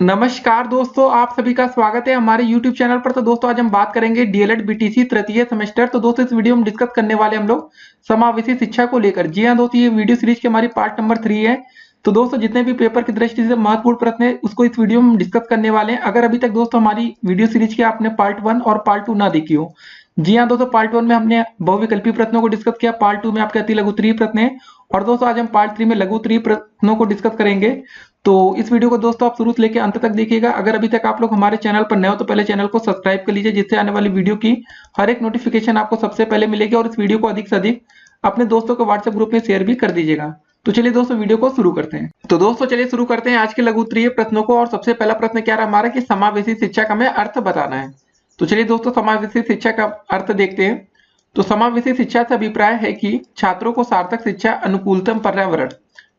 नमस्कार दोस्तों, आप सभी का स्वागत है हमारे YouTube चैनल पर। तो दोस्तों आज हम बात करेंगे डीएलएड बीटीसी तृतीय सेमेस्टर। तो दोस्तों इस वीडियो में डिस्कस करने वाले हम लोग समावेशी शिक्षा को लेकर। जी हाँ दोस्तों, ये वीडियो सीरीज के हमारी पार्ट नंबर 3 है। तो दोस्तों जितने भी पेपर की दृष्टि से महत्वपूर्ण प्रश्न है उसको इस वीडियो में हम डिस्कस करने वाले हैं। अगर अभी तक दोस्तों हमारी वीडियो सीरीज के आपने पार्ट 1 और पार्ट 2 ना देखी हो, जी हाँ दोस्तों, पार्ट 1 में हमने बहुविकल्पी प्रश्नों को डिस्कस किया, पार्ट 2 में आपके अति लघु त्रिही प्रश्न है, और दोस्तों आज हम पार्ट 3 में लघु त्रिही प्रश्नों को डिस्कस करेंगे। तो इस वीडियो को दोस्तों आप शुरू से लेकर अंत तक देखिएगा। अगर अभी तक आप लोग हमारे चैनल पर नए हो तो पहले चैनल को सब्सक्राइब कर लीजिए, जिससे आने वाली वीडियो की हर एक नोटिफिकेशन आपको सबसे पहले मिलेगी। और इस वीडियो को अधिक से अधिक अपने दोस्तों को व्हाट्सएप ग्रुप में शेयर भी कर दीजिएगा। तो चलिए दोस्तों वीडियो को शुरू करते हैं। तो दोस्तों चलिए शुरू करते हैं आज के लघु त्रिही प्रश्नों को। और सबसे पहला प्रश्न क्या रहा हमारा कि समावेशी शिक्षा का हमें अर्थ बताना है। तो चलिए दोस्तों समावेशी शिक्षा का अर्थ देखते हैं। तो समावेशी शिक्षा से अभिप्राय है कि छात्रों को सार्थक शिक्षा अनुकूलतम पर्यावरण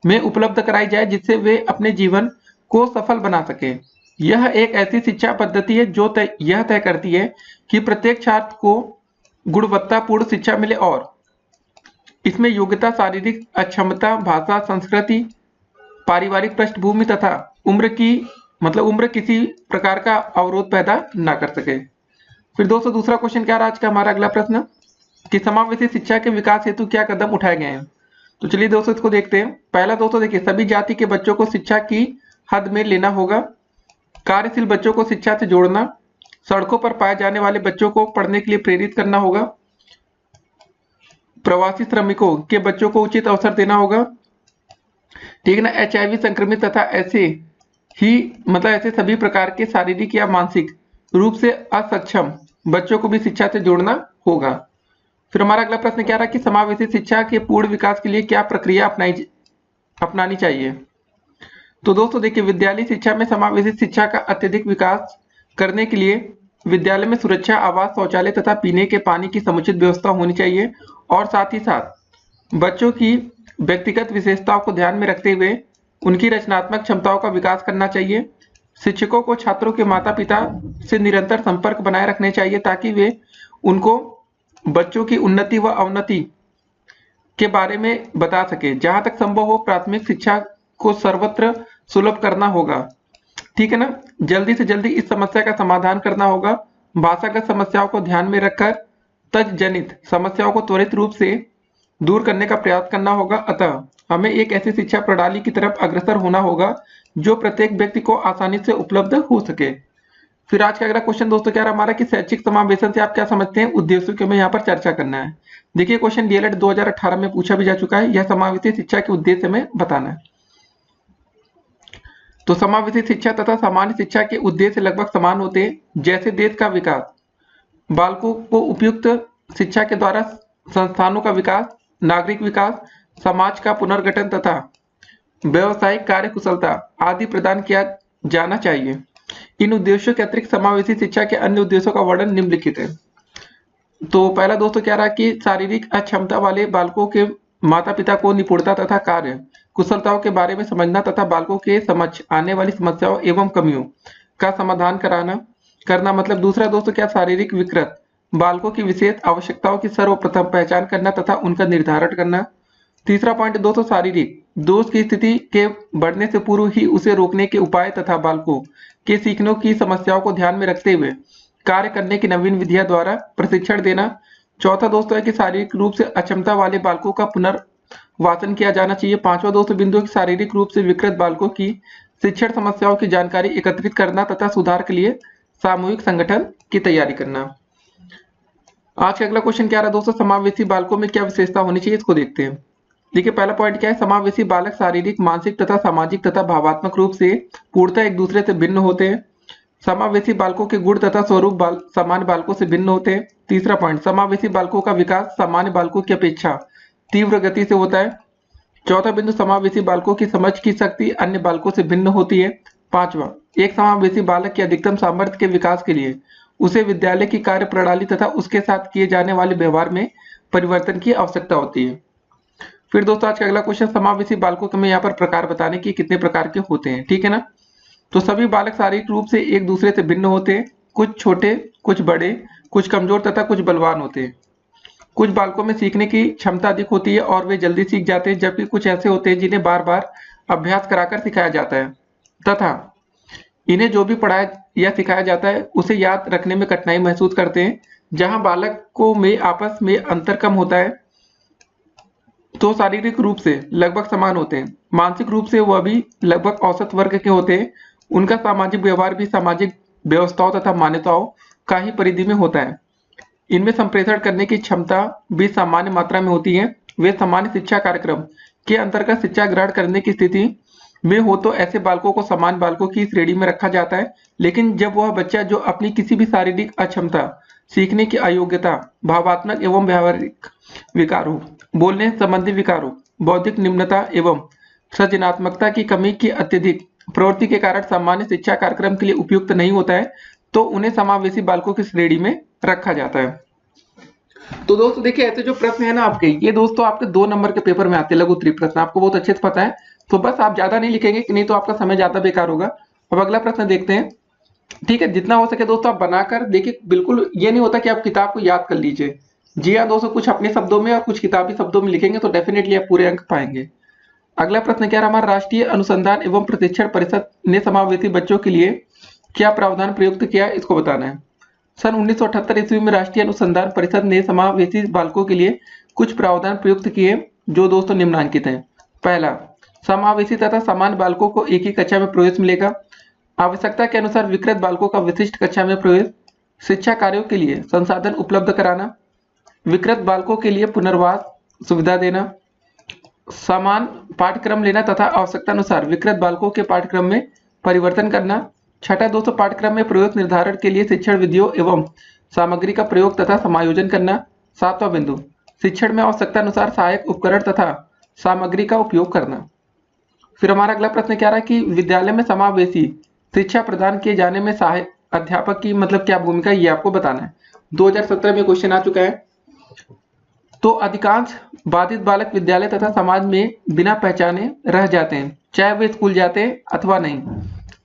में उपलब्ध कराई जाए, जिससे वे अपने जीवन को सफल बना सके। यह एक ऐसी शिक्षा पद्धति है जो यह तय करती है कि प्रत्येक छात्र को गुणवत्तापूर्ण शिक्षा मिले, और इसमें योग्यता, शारीरिक अक्षमता, भाषा, संस्कृति, पारिवारिक पृष्ठभूमि तथा उम्र किसी प्रकार का अवरोध पैदा न कर सके। फिर दोस्तों दूसरा क्वेश्चन क्या रहा आज का हमारा अगला प्रश्न कि समावेशी शिक्षा के विकास हेतु क्या कदम उठाए गए हैं। तो चलिए दोस्तों इसको देखते हैं। पहला दोस्तों देखिए, सभी जाति के बच्चों को शिक्षा की हद में लेना होगा। कार्यशील बच्चों को शिक्षा से जोड़ना। सड़कों पर पाए जाने वाले बच्चों को पढ़ने के लिए प्रेरित करना होगा। प्रवासी श्रमिकों के बच्चों को उचित अवसर देना होगा, ठीक है ना। HIV संक्रमित तथा ऐसे सभी प्रकार के शारीरिक या मानसिक रूप से असक्षम बच्चों को भी शिक्षा से जोड़ना होगा। फिर हमारा अगला प्रश्न क्या रहा कि समावेशी शिक्षा के पूर्ण विकास के लिए क्या प्रक्रिया अपनानी चाहिए। तो दोस्तों देखिए, विद्यालय शिक्षा में समावेशी शिक्षा का अत्यधिक विकास करने के लिए विद्यालय में सुरक्षा, आवास, शौचालय तथा पीने के पानी की समुचित व्यवस्था होनी चाहिए। और साथ ही साथ बच्चों की व्यक्तिगत विशेषताओं को ध्यान में रखते हुए उनकी रचनात्मक क्षमताओं का विकास करना चाहिए। शिक्षकों को छात्रों के माता पिता से निरंतर संपर्क बनाए रखने चाहिए, ताकि वे उनको बच्चों की उन्नति व अवनति के बारे में बता सके। जहां तक संभव हो प्राथमिक शिक्षा को सर्वत्र सुलभ करना होगा, ठीक है ना। जल्दी से जल्दी इस समस्या का समाधान करना होगा। भाषागत समस्याओं को ध्यान में रखकर तज्जनित समस्याओं को त्वरित रूप से दूर करने का प्रयास करना होगा। अतः हमें एक ऐसी शिक्षा प्रणाली की तरफ अग्रसर होना होगा जो प्रत्येक व्यक्ति को आसानी से उपलब्ध हो सके। फिर आज का अगला क्वेश्चन दोस्तों क्या रहा हमारा कि शैक्षिक समावेशन से आप क्या समझते हैं, उद्देश्यों की हमें यहाँ पर चर्चा करना है। देखिए क्वेश्चन डीएलएड 2018 में पूछा भी जा चुका है। यह समावेशी शिक्षा के उद्देश्य में बताना है। तो समावेशी शिक्षा तथा सामान्य शिक्षा के उद्देश्य लगभग समान होते हैं, जैसे देश का विकास, बालकों को उपयुक्त शिक्षा के द्वारा संस्थानों का विकास, नागरिक विकास, समाज का पुनर्गठन तथा व्यवसायिक कार्य कुशलता आदि प्रदान किया जाना चाहिए। इन उद्देश्यों के अतिरिक्त समावेशी शिक्षा के अन्य उद्देश्यों का वर्णन निम्नलिखित है। तो पहला दोस्तों क्या रहा कि शारीरिक अक्षमता वाले बालकों के माता पिता को निपुणता तथा कार्य कुशलताओं के बारे में समझना तथा बालकों के समक्ष आने वाली समस्याओं एवं कमियों का समाधान करना। मतलब दूसरा दोस्तों क्या, शारीरिक विकृत बालकों की विशेष आवश्यकताओं की सर्वप्रथम पहचान करना तथा उनका निर्धारण करना। तीसरा पॉइंट दोस्तों, शारीरिक दोष की स्थिति के बढ़ने से पूर्व ही उसे रोकने के उपाय तथा बालकों के सीखने की समस्याओं को ध्यान में रखते हुए कार्य करने की नवीन विधियां द्वारा प्रशिक्षण देना। चौथा दोस्तों है कि शारीरिक रूप से अक्षमता वाले बालकों का पुनर्वासन किया जाना चाहिए। पांचवा दोस्तों बिंदु है कि शारीरिक रूप से विकृत बालकों की शिक्षण समस्याओं की जानकारी एकत्रित करना तथा सुधार के लिए सामूहिक संगठन की तैयारी करना। आज का अगला क्वेश्चन क्या रहा दोस्तों, समावेशी बालकों में क्या विशेषता होनी चाहिए, इसको देखते हैं। देखिए पहला पॉइंट क्या है, समावेशी बालक शारीरिक, मानसिक तथा सामाजिक तथा भावात्मक रूप से पूर्णतः एक दूसरे से भिन्न होते हैं। समावेशी बालकों के गुण तथा स्वरूप सामान्य बालकों से भिन्न होते हैं। तीसरा पॉइंट, समावेशी बालकों का विकास सामान्य बालकों की अपेक्षा तीव्र गति से होता है। चौथा बिंदु, समावेशी बालकों की समझ की शक्ति अन्य बालकों से भिन्न होती है। पांचवा, एक समावेशी बालक के अधिकतम सामर्थ्य के विकास के लिए उसे विद्यालय की कार्य प्रणाली तथा उसके साथ किए जाने वाले व्यवहार में परिवर्तन की आवश्यकता होती है। फिर दोस्तों आज का अगला क्वेश्चन, समावेशी बालकों के में यहाँ पर प्रकार बताने की कितने प्रकार के होते हैं, ठीक है ना। तो सभी बालक शारीरिक रूप से एक दूसरे से भिन्न होते हैं। कुछ छोटे, कुछ बड़े, कुछ कमजोर तथा कुछ बलवान होते हैं। कुछ बालकों में सीखने की क्षमता अधिक होती है और वे जल्दी सीख जाते हैं, जबकि कुछ ऐसे होते हैं जिन्हें बार बार अभ्यास कराकर सिखाया जाता है तथा इन्हें जो भी पढ़ाया या सिखाया जाता है उसे याद रखने में कठिनाई महसूस करते हैं। जहां बालकों में आपस में अंतर कम होता है तो शारीरिक रूप से लगभग समान होते हैं, मानसिक रूप से वह भी लगभग औसत वर्ग के होते हैं। उनका सामाजिक व्यवहार भी सामाजिक व्यवस्थाओं तथा मान्यताओं का ही परिधि में होता है। इनमें संप्रेषण करने की क्षमता भी सामान्य मात्रा में होती है। वे सामान्य शिक्षा कार्यक्रम के अंतर्गत शिक्षा ग्रहण करने की स्थिति में हो तो ऐसे बालकों को समान बालकों की श्रेणी में रखा जाता है। लेकिन जब वह बच्चा जो अपनी किसी भी शारीरिक अक्षमता, सीखने की अयोग्यता, भावात्मक एवं व्यावहारिक विकार हो, बोलने संबंधी विकार हो, बौद्धिक निम्नता एवं सृजनात्मकता की कमी की अत्यधिक प्रवृत्ति के कारण सामान्य शिक्षा कार्यक्रम के लिए उपयुक्त नहीं होता है तो उन्हें समावेशी बालकों की श्रेणी में रखा जाता है। तो दोस्तों देखिए, ऐसे जो प्रश्न है ना आपके, ये दोस्तों आपके 2 नंबर के पेपर में आते हैं, लघु उत्तरीय प्रश्न, आपको बहुत अच्छे से पता है। तो बस आप ज्यादा नहीं लिखेंगे कि नहीं तो आपका समय ज्यादा बेकार होगा। अब अगला प्रश्न देखते हैं। ठीक है, जितना हो सके दोस्तों आप बनाकर देखिए। बिल्कुल ये नहीं होता कि आप किताब को याद कर लीजिए। जी हाँ दोस्तों, कुछ अपने शब्दों में और कुछ किताबी शब्दों में लिखेंगे तो डेफिनेटली आप पूरे अंक पाएंगे। अगला प्रश्न क्या रहा हमारा, राष्ट्रीय अनुसंधान एवं प्रशिक्षण परिषद ने समावेशी बच्चों के लिए क्या प्रावधान प्रयुक्त किया, इसको बताना है। सन 1978 ईस्वी में राष्ट्रीय अनुसंधान परिषद ने समावेशी बालकों के लिए कुछ प्रावधान प्रयुक्त किए जो दोस्तों निम्नलिखित हैं। पहला, समावेशी तथा समान बालकों को एक ही कक्षा में प्रवेश मिलेगा। आवश्यकता के अनुसार विकृत बालकों का विशिष्ट कक्षा में प्रवेश। शिक्षा कार्यों के लिए संसाधन उपलब्ध कराना। विकृत बालकों के लिए पुनर्वास सुविधा देना। समान पाठ्यक्रम लेना तथा आवश्यकता अनुसार विकृत बालकों के पाठ्यक्रम में परिवर्तन करना। छठा दोस्तों, पाठ्यक्रम में प्रयोग निर्धारण के लिए शिक्षण विधियों एवं सामग्री का प्रयोग तथा समायोजन करना। सातवां बिंदु, शिक्षण में आवश्यकता अनुसार सहायक उपकरण तथा सामग्री का उपयोग करना। फिर हमारा अगला प्रश्न क्या रहा कि विद्यालय में समावेशी शिक्षा प्रदान किए जाने में सहायक अध्यापक की मतलब क्या भूमिका, ये आपको बताना है। 2017 में क्वेश्चन आ चुका है। तो अधिकांश बाधित बालक विद्यालय तथा समाज में बिना पहचाने रह जाते हैं, चाहे वे स्कूल जाते हैं अथवा नहीं।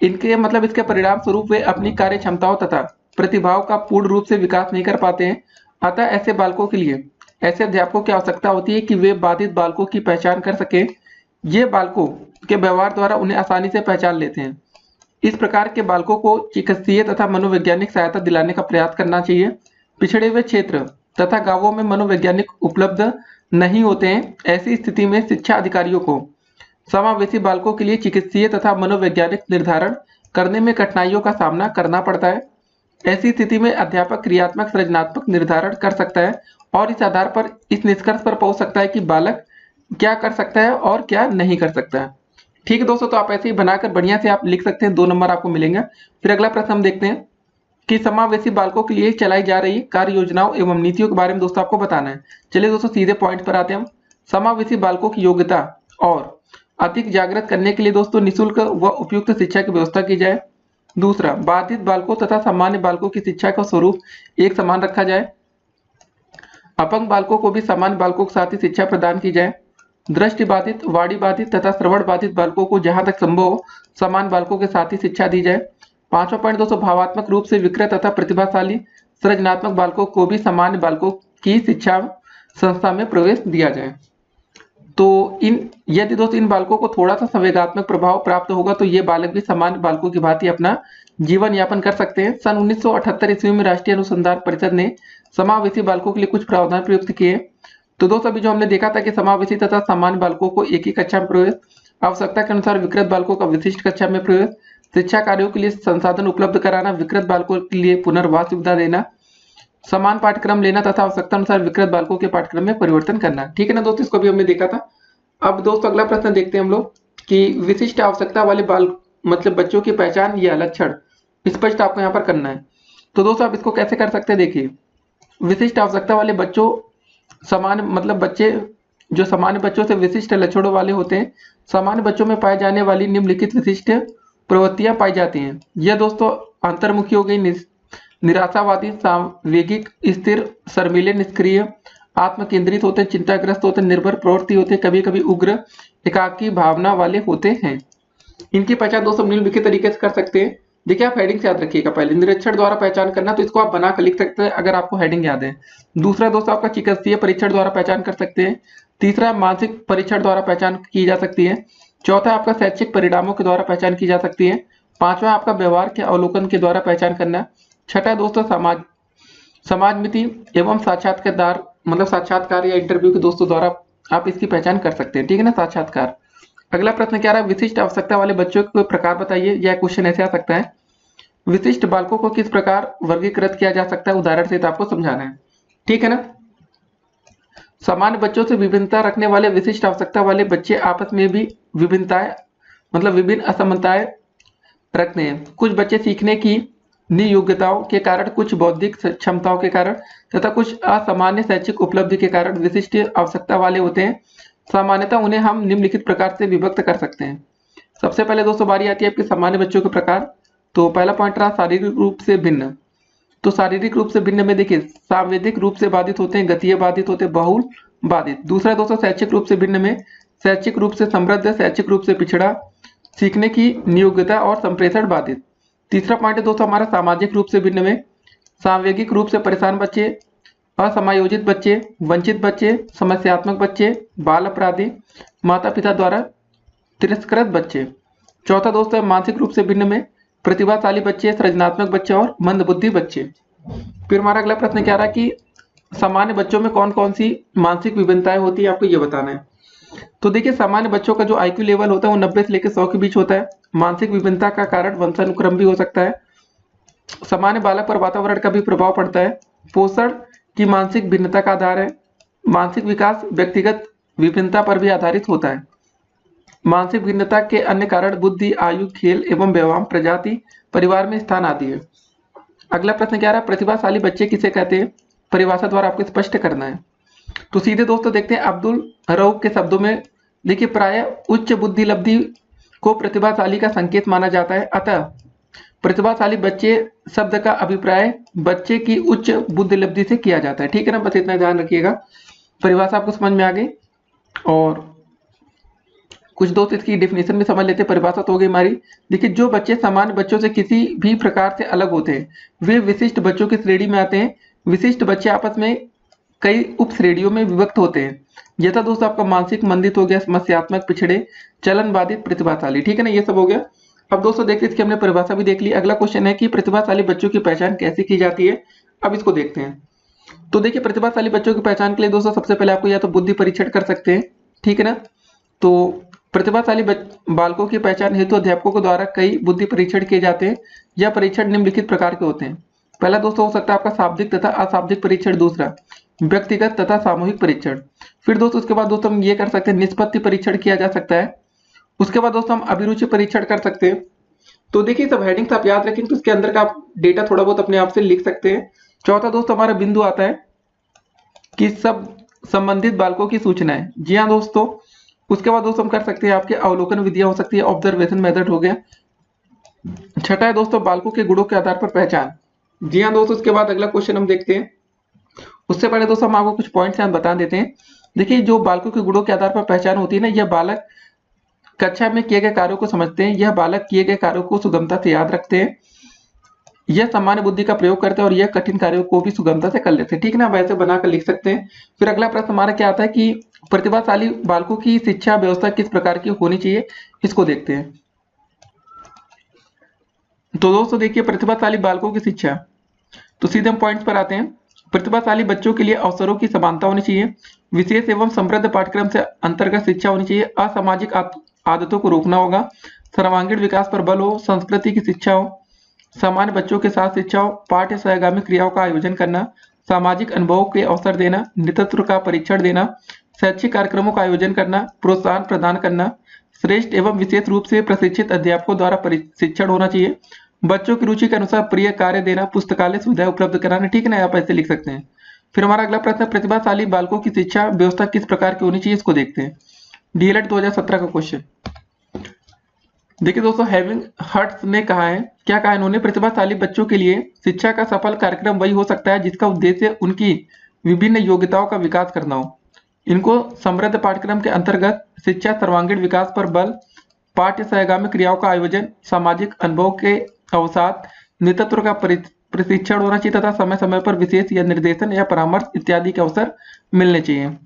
इनके मतलब इसके परिणाम स्वरूप वे अपनी कार्य क्षमताओं तथा प्रतिभाओं का पूर्ण रूप से विकास नहीं कर पाते हैं। अतः ऐसे बालकों के लिए ऐसे अध्यापकों की आवश्यकता होती है कि वे बाधित बालकों की पहचान कर सके। ये बालकों के व्यवहार द्वारा उन्हें आसानी से पहचान लेते हैं। इस प्रकार के बालकों को चिकित्सीय तथा मनोवैज्ञानिक सहायता दिलाने का प्रयास करना चाहिए। पिछड़े हुए क्षेत्र तथा गांवों में मनोवैज्ञानिक उपलब्ध नहीं होते हैं। ऐसी स्थिति में शिक्षा अधिकारियों को समावेशी बालकों के लिए चिकित्सीय तथा मनोवैज्ञानिक निर्धारण करने में कठिनाइयों का सामना करना पड़ता है। ऐसी स्थिति में अध्यापक क्रियात्मक सृजनात्मक निर्धारण कर सकता है और इस आधार पर इस निष्कर्ष पर पहुंच सकता है कि बालक क्या कर सकता है और क्या नहीं कर सकता है। ठीक है दोस्तों, तो आप ऐसे ही बनाकर बढ़िया से आप लिख सकते हैं, 2 नंबर आपको मिलेंगे। फिर अगला प्रश्न हम देखते हैं कि समावेशी बालकों के लिए चलाई जा रही कार्य योजनाओं एवं नीतियों के बारे में दोस्तों आपको बताना है। चलिए दोस्तों सीधे पॉइंट पर आते हैं हम। समावेशी बालकों की योग्यता और अधिक जागृत करने के लिए दोस्तों निःशुल्क व उपयुक्त शिक्षा की व्यवस्था की जाए। दूसरा, बाधित बालकों तथा सामान्य बालकों की शिक्षा का स्वरूप एक समान रखा जाए। अपंग बालकों को भी सामान्य बालकों के साथ ही शिक्षा प्रदान की जाए। दृष्टि बाधित, वाणी बाधित तथा श्रवण बाधित बालकों को जहां तक संभव हो समान बालकों के साथ ही शिक्षा दी जाए। 5वां पॉइंट दोस्तों, भावात्मक रूप से विकृत तथा प्रतिभाशाली सृजनात्मक बालकों को भी सामान्य बालकों की शिक्षा संस्था में प्रवेश दिया जाए। तो यदि दोस्तों इन बालकों को थोड़ा सा संवेगात्मक प्रभाव प्राप्त होगा तो ये बालक भी सामान्य बालकों की भांति अपना जीवन यापन कर सकते हैं। सन 1978 ईस्वी में राष्ट्रीय अनुसंधान परिषद ने समावेशी बालकों के लिए कुछ प्रावधान प्रयुक्त किए। तो दोस्तों अभी जो हमने देखा था कि समावेशी तथा सामान्य बालकों को एक ही कक्षा में प्रवेश, आवश्यकता के अनुसार विकृत बालकों का विशिष्ट कक्षा में प्रवेश, शिक्षा कार्यों के लिए संसाधन उपलब्ध कराना, विकृत बालकों के लिए पुनर्वास सुविधा देना, समान पाठ्यक्रम लेना तथा आवश्यकता अनुसार विकृत बालकों के पाठ्यक्रम में परिवर्तन करना। ठीक है ना दोस्तों, इसको भी हमने देखा था। अब दोस्तों अगला प्रश्न देखते हैं हम लोग कि विशिष्ट आवश्यकता वाले बाल मतलब बच्चों की पहचान या लक्षण स्पष्ट आपको यहाँ पर करना है। तो दोस्तों आप इसको कैसे कर सकते हैं, देखिए विशिष्ट आवश्यकता वाले बच्चों सामान्य मतलब बच्चे जो सामान्य बच्चों से विशिष्ट लक्षणों वाले होते हैं। सामान्य बच्चों में पाए जाने वाली निम्नलिखित विशिष्ट प्रवृत्तियां पाई जाती हैं। यह दोस्तों अंतर्मुखी हो गई, निराशावादी, सावेगिक, स्थिर, शर्मीले, निष्क्रिय, आत्म केंद्रित होते हैं, चिंताग्रस्त होते हैं, निर्भर प्रवृत्ति होते हैं, कभी कभी उग्र एकाकी भावना वाले होते हैं। इनकी पहचान दोस्तों निम्नलिखित तरीके से कर सकते हैं। देखिए आप हेडिंग से याद रखिएगा। पहले निरीक्षण द्वारा पहचान करना, तो इसको आप बना कर लिख सकते हैं अगर आपको हेडिंग याद है। दूसरा दोस्तों आपका चिकित्सीय परीक्षण द्वारा पहचान कर सकते हैं। तीसरा मानसिक परीक्षण द्वारा पहचान की जा सकती है। चौथा आपका शैक्षिक परिणामों के द्वारा पहचान की जा सकती है। पांचवा आपका व्यवहार के अवलोकन के द्वारा पहचान करना। छठा दोस्तों समाज मिति एवं साक्षात्कार मतलब साक्षात्कार या इंटरव्यू के दोस्तों द्वारा आप इसकी पहचान कर सकते हैं, ठीक है ना, साक्षात्कार। अगला प्रश्न क्या रहा, विशिष्ट आवश्यकता वाले बच्चों के प्रकार बताइए। यह क्वेश्चन ऐसे आ सकता है, विशिष्ट बालकों को किस प्रकार वर्गीकृत किया जा सकता है, उदाहरण सहित आपको समझाना है, ठीक है ना। सामान्य बच्चों से विभिन्नता रखने वाले विशिष्ट आवश्यकता वाले बच्चे आपस में भी विभिन्नताएं मतलब विभिन्न असमानताएं रखते हैं। कुछ बच्चे सीखने की नियोग्यताओं के कारण, कुछ बौद्धिक क्षमताओं के कारण तथा कुछ असामान्य शैक्षिक उपलब्धि के कारण विशिष्ट आवश्यकता वाले होते हैं। सामान्यतः उन्हें हम निम्नलिखित प्रकार से विभक्त कर सकते हैं। सबसे पहले दोस्तों बारी आती है आपके सामान्य बच्चों के प्रकार। तो पहला पॉइंट रहा शारीरिक रूप से भिन्न। तो शारीरिक रूप से भिन्न में देखिए सांवेदिक रूप से बाधित होते हैं, गतीय बाधित होते हैं, बहुल बाधित। दूसरा दोस्तों शैक्षिक रूप से भिन्न में शैक्षिक रूप से समृद्ध, शैक्षिक रूप से पिछड़ा, सीखने की नियोग्यता और संप्रेषण बाधित। तीसरा पॉइंट है दोस्तों हमारा सामाजिक रूप से भिन्न में सांवेगिक रूप से परेशान बच्चे, असमायोजित बच्चे, वंचित बच्चे, समस्यात्मक बच्चे, बाल अपराधी, माता पिता द्वारा तिरस्कृत बच्चे। चौथा दोस्तों मानसिक रूप से भिन्न में प्रतिभाशाली बच्चे, सृजनात्मक बच्चे और मंदबुद्धि बच्चे। फिर हमारा अगला प्रश्न क्या रहा कि सामान्य बच्चों में कौन कौन सी मानसिक विभिन्नताएं होती है, आपको ये बताना है। तो देखिए सामान्य बच्चों का जो आईक्यू लेवल होता है वो 90 से लेकर 100 के बीच होता है। मानसिक विभिन्नता का कारण वंशानुक्रम भी हो सकता है। सामान्य बालक पर वातावरण का भी प्रभाव पड़ता है। पोषण की मानसिक भिन्नता का आधार है। मानसिक विकास व्यक्तिगत विभिन्नता पर भी आधारित होता है। मानसिक भिन्नता के अन्य कारण बुद्धि, आयु, खेल एवं व्यायाम, प्रजाति, परिवार में स्थान आदि है। अगला प्रश्न क्या रहा, प्रतिभाशाली बच्चे किसे कहते हैं, परिभाषा द्वारा आपको स्पष्ट करना है। तो सीधे दोस्तों देखते हैं अब्दुल रऊफ के शब्दों में। देखिए प्राय उच्च बुद्धि लब्धि को प्रतिभाशाली का संकेत माना जाता है। अतः प्रतिभाशाली बच्चे शब्द का अभिप्राय बच्चे की उच्च बुद्धि लब्धि से किया जाता है, ठीक है ना, बस इतना ध्यान रखिएगा। परिभाषा आपको समझ में आ गई और कुछ दोस्त इसकी डेफिनेशन भी समझ लेते हैं। परिभाषा तो हो गई हमारी। देखिए जो बच्चे सामान्य बच्चों से किसी भी प्रकार से अलग होते हैं वे विशिष्ट बच्चों की श्रेणी में आते हैं। विशिष्ट बच्चे आपस में कई उप श्रेणियों में विभक्त होते हैं। यथा दोस्तों आपका मानसिक मंदित हो गया, समस्यात्मक, पिछड़े, चलन बाधित, प्रतिभाशाली, ठीक है ना, ये सब हो गया। अब दोस्तों देखिए इसकी हमने परिभाषा भी देख ली। अगला क्वेश्चन है कि प्रतिभाशाली बच्चों की पहचान कैसे की जाती है, अब इसको देखते हैं। तो देखिए प्रतिभाशाली बच्चों की पहचान के लिए दोस्तों सबसे पहले आपको या तो बुद्धि परीक्षण कर सकते हैं, ठीक है ना। तो प्रतिभाशाली बालकों की पहचान हेतु अध्यापकों के द्वारा कई बुद्धि परीक्षण किए जाते हैं। यह परीक्षण निम्नलिखित प्रकार के होते हैं। पहला दोस्तों हो सकता है आपका शाब्दिक तथा अशाब्दिक परीक्षण। दूसरा व्यक्तिगत तथा सामूहिक परीक्षण। फिर दोस्तों उसके बाद दोस्तों हम ये कर सकते हैं निष्पत्ति परीक्षण किया जा सकता है। उसके बाद दोस्तों हम अभिरुचि परीक्षण कर सकते हैं। तो देखिए सब हेडिंग्स आप याद रखें तो इसके अंदर का आप डेटा थोड़ा बहुत अपने आप से लिख सकते हैं। चौथा दोस्तों हमारा बिंदु आता है कि सब संबंधित बालकों की सूचनाएं। जी हाँ दोस्तों। उसके बाद दोस्तों हम कर सकते हैं आपके अवलोकन विधियां हो सकती है, ऑब्जर्वेशन मेथड हो गया। छठा है दोस्तों बालकों के गुणों के आधार पर पहचान। जी हाँ दोस्तों। उसके बाद अगला क्वेश्चन हम देखते हैं। उससे पहले दोस्तों हम आपको कुछ पॉइंट्स हम बता देते हैं। देखिए जो बालकों के गुणों के आधार पर पहचान होती है ना, यह बालक कक्षा में किए गए कार्यों को समझते हैं, यह बालक किए गए कार्यों को सुगमता से याद रखते हैं, यह सामान्य बुद्धि का प्रयोग करते हैं और यह कठिन कार्यों को भी सुगमता से कर लेते हैं, ठीक है ना, वैसे बनाकर लिख सकते हैं। फिर अगला प्रश्न हमारा क्या आता है कि प्रतिभाशाली बालकों की शिक्षा व्यवस्था किस प्रकार की होनी चाहिए, इसको देखते हैं। तो दोस्तों देखिए प्रतिभाशाली बालकों की शिक्षा, तो सीधे हम पॉइंट पर आते हैं। प्रतिभाशाली बच्चों के लिए अवसरों की समानता होनी चाहिए, विशेष एवं समृद्ध पाठ्यक्रम से अंतर्गत शिक्षा होनी चाहिए, असामाजिक आदतों को रोकना होगा, सर्वांगीण विकास पर बल हो, संस्कृति की शिक्षा हो, सामान्य बच्चों के साथ शिक्षा हो, पाठ्य सहगामी क्रियाओं का आयोजन करना, सामाजिक अनुभवों के अवसर देना, नेतृत्व का परीक्षण देना, शैक्षिक कार्यक्रमों का आयोजन करना, प्रोत्साहन प्रदान करना, श्रेष्ठ एवं विशेष रूप से प्रशिक्षित अध्यापकों द्वारा प्रशिक्षण होना चाहिए, बच्चों की रुचि के अनुसार प्रिय कार्य देना, पुस्तकालय सुविधाएं उपलब्ध कराना, ठीक है ना, आप ऐसे लिख सकते हैं। फिर हमारा अगला प्रश्न प्रतिभाशाली बालकों की शिक्षा व्यवस्था किस प्रकार की होनी चाहिए, इसको देखते हैं। डीएलएड 2017 का क्वेश्चन देखिए दोस्तों, हेविंग हर्ट्स ने कहा है, क्या कहा इन्होंने, प्रतिभाशाली बच्चों के लिए शिक्षा का सफल कार्यक्रम वही हो सकता है जिसका उद्देश्य उनकी विभिन्न योग्यताओं का विकास करना हो। इनको समृद्ध पाठ्यक्रम के अंतर्गत शिक्षा, सर्वांगीण विकास पर बल, पाठ्य सहगामी क्रियाओं का आयोजन, सामाजिक अनुभव के अवसाद, नेतृत्व का प्रशिक्षण होना चाहिए तथा समय समय पर विशेष या निर्देशन या परामर्श इत्यादि के अवसर मिलने चाहिए।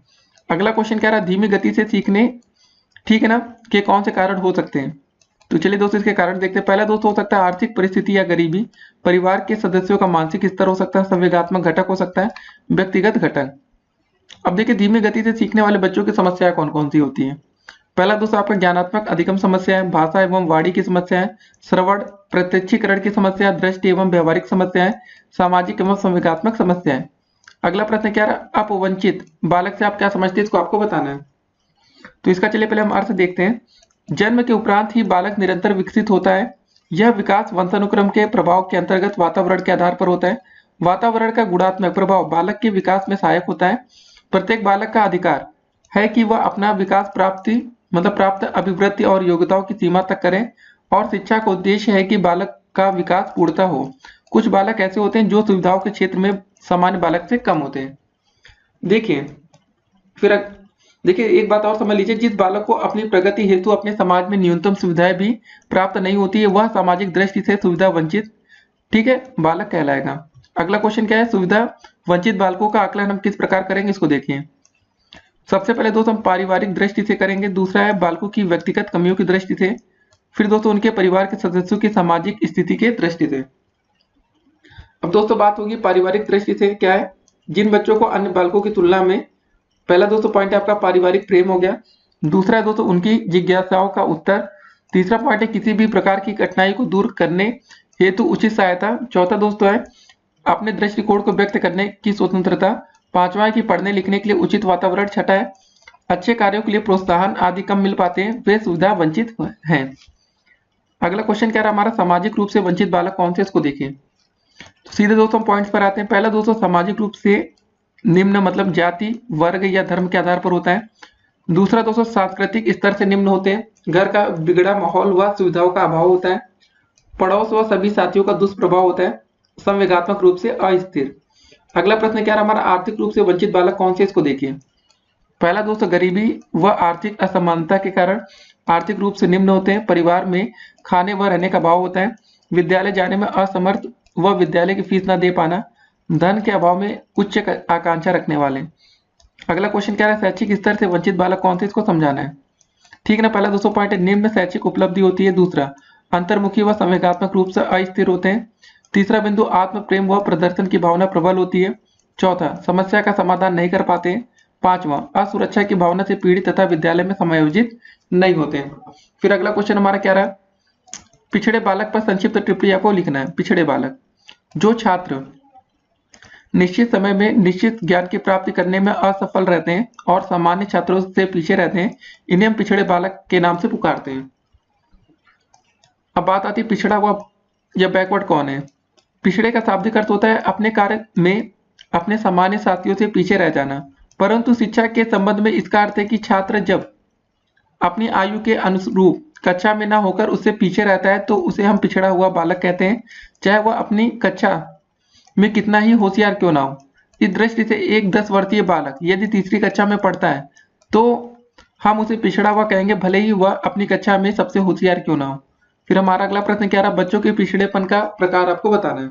अगला क्वेश्चन कह रहा है धीमी गति से सीखने, ठीक है ना, के कौन से कारण हो सकते हैं। तो चलिए दोस्तों इसके कारण देखते हैं। पहला दोस्तों हो सकता है आर्थिक परिस्थिति या गरीबी, परिवार के सदस्यों का मानसिक स्तर हो सकता है, संवेगात्मक घटक हो सकता है, व्यक्तिगत घटक। अब देखिए धीमी गति से सीखने वाले बच्चों की समस्याएं कौन कौन सी होती हैं। पहला दोस्तों आपका ज्ञानात्मक अधिगम समस्याएं, भाषा एवं वाणी की समस्याएं, श्रवण प्रत्यक्षीकरण की समस्या, दृष्टि एवं व्यवहारिक समस्याएं, सामाजिक एवं संवेगात्मक समस्याएं। अगला प्रश्न क्या रहा, अपवंचित बालक से आप क्या समझते हैं, इसको आपको बताना है। तो इसका चलिए पहले हम अर्थ देखते हैं। जन्म के उपरांत ही बालक निरंतर विकसित होता है। यह विकास वंशानुक्रम के प्रभाव के अंतर्गत वातावरण के आधार पर होता है। वातावरण का गुणात्मक प्रभाव बालक के विकास में सहायक होता है। प्रत्येक बालक का अधिकार है कि वह अपना विकास प्राप्त अभिवृद्धि और योग्यताओं की सीमा तक करें, और शिक्षा का उद्देश्य है कि बालक का विकास पूर्णतः हो। कुछ बालक ऐसे होते हैं जो सुविधाओं के क्षेत्र में सामान्य बालक से कम होते हैं। देखिए एक बात और समझ लीजिए, जिस बालक को अपनी प्रगति हेतु अपने समाज में न्यूनतम सुविधाएं भी प्राप्त नहीं होती है, वह सामाजिक दृष्टि से सुविधा वंचित बालक कहलाएगा। अगला क्वेश्चन क्या है, सुविधा वंचित बालकों का आकलन हम किस प्रकार करेंगे, इसको देखिए। सबसे पहले दोस्तों हम पारिवारिक दृष्टि से करेंगे, दूसरा है बालकों की व्यक्तिगत कमियों की दृष्टि से, फिर दोस्तों उनके परिवार के सदस्यों की सामाजिक स्थिति के दृष्टि से। अब दोस्तों बात होगी पारिवारिक दृष्टि से क्या है, जिन बच्चों को अन्य बालकों की तुलना में, पहला दोस्तों पॉइंट है आपका पारिवारिक प्रेम हो गया, दूसरा है दोस्तों उनकी जिज्ञासाओं का उत्तर, तीसरा पॉइंट है किसी भी प्रकार की कठिनाई को दूर करने हेतु उचित सहायता, चौथा दोस्तों है अपने दृष्टिकोण को व्यक्त करने की स्वतंत्रता, पांचवा है कि पढ़ने लिखने के लिए उचित वातावरण, छठा है अच्छे कार्यों के लिए प्रोत्साहन आदि कम मिल पाते हैं, वे सुविधा वंचित हैं। अगला क्वेश्चन क्या रहा हमारा, सामाजिक रूप से वंचित बालक कौन से, इसको देखिए। तो सीधे दोस्तों पॉइंट्स पर आते हैं। पहला दोस्तों सामाजिक रूप से निम्न मतलब जाति, वर्ग या धर्म के आधार पर होता है। दूसरा दोस्तों सांस्कृतिक स्तर से निम्न होते हैं, घर का बिगड़ा माहौल व सुविधाओं का अभाव होता है, पड़ोस व सभी साथियों का दुष्प्रभाव होता है, संवेगात्मक रूप से अस्थिर। अगला प्रश्न क्या रहा हमारा, आर्थिक रूप से वंचित बालक कौन से, इसको देखिए। पहला दोस्तों गरीबी व आर्थिक असमानता के कारण आर्थिक रूप से निम्न होते हैं, परिवार में खाने व रहने का अभाव होता है, विद्यालय जाने में असमर्थ व विद्यालय की फीस न दे पाना, धन के अभाव में उच्च आकांक्षा रखने वाले। अगला क्वेश्चन क्या है, शैक्षिक स्तर से वंचित बालक कौन से, इसको समझाना है। ठीक ना, पहला दोस्तों पॉइंट है निम्न शैक्षिक उपलब्धि होती है, दूसरा अंतर्मुखी व संवेगात्मक रूप से अस्थिर होते हैं, तीसरा बिंदु आत्म प्रेम व प्रदर्शन की भावना प्रबल होती है, चौथा समस्या का समाधान नहीं कर पाते हैं, पांचवा असुरक्षा की भावना से पीड़ित तथा विद्यालय में समायोजित नहीं होते हैं। फिर अगला क्वेश्चन हमारा क्या रहा, पिछड़े बालक पर संक्षिप्त टिप्पणी आपको लिखना है। पिछड़े बालक, जो छात्र निश्चित समय में निश्चित ज्ञान की प्राप्ति करने में असफल रहते हैं और सामान्य छात्रों से पीछे रहते हैं, इन्हें हम पिछड़े बालक के नाम से पुकारते हैं। अब बात आती है पिछड़ा हुआ या बैकवर्ड कौन है। पिछड़े का शाब्दिक अर्थ होता है अपने कार्य में अपने सामान्य साथियों से पीछे रह जाना, परंतु शिक्षा के संबंध में इसका अर्थ है कि छात्र जब अपनी आयु के अनुरूप कक्षा में ना होकर उससे पीछे रहता है तो उसे हम पिछड़ा हुआ बालक कहते हैं, चाहे वह अपनी कक्षा में कितना ही होशियार क्यों ना हो। इस दृष्टि से एक 10 वर्षीय बालक यदि तीसरी कक्षा में पढ़ता है तो हम उसे पिछड़ा हुआ कहेंगे, भले ही वह अपनी कक्षा में सबसे होशियार क्यों ना हो। फिर हमारा अगला प्रश्न क्या रहा, बच्चों के पिछड़ेपन का प्रकार आपको बताना है।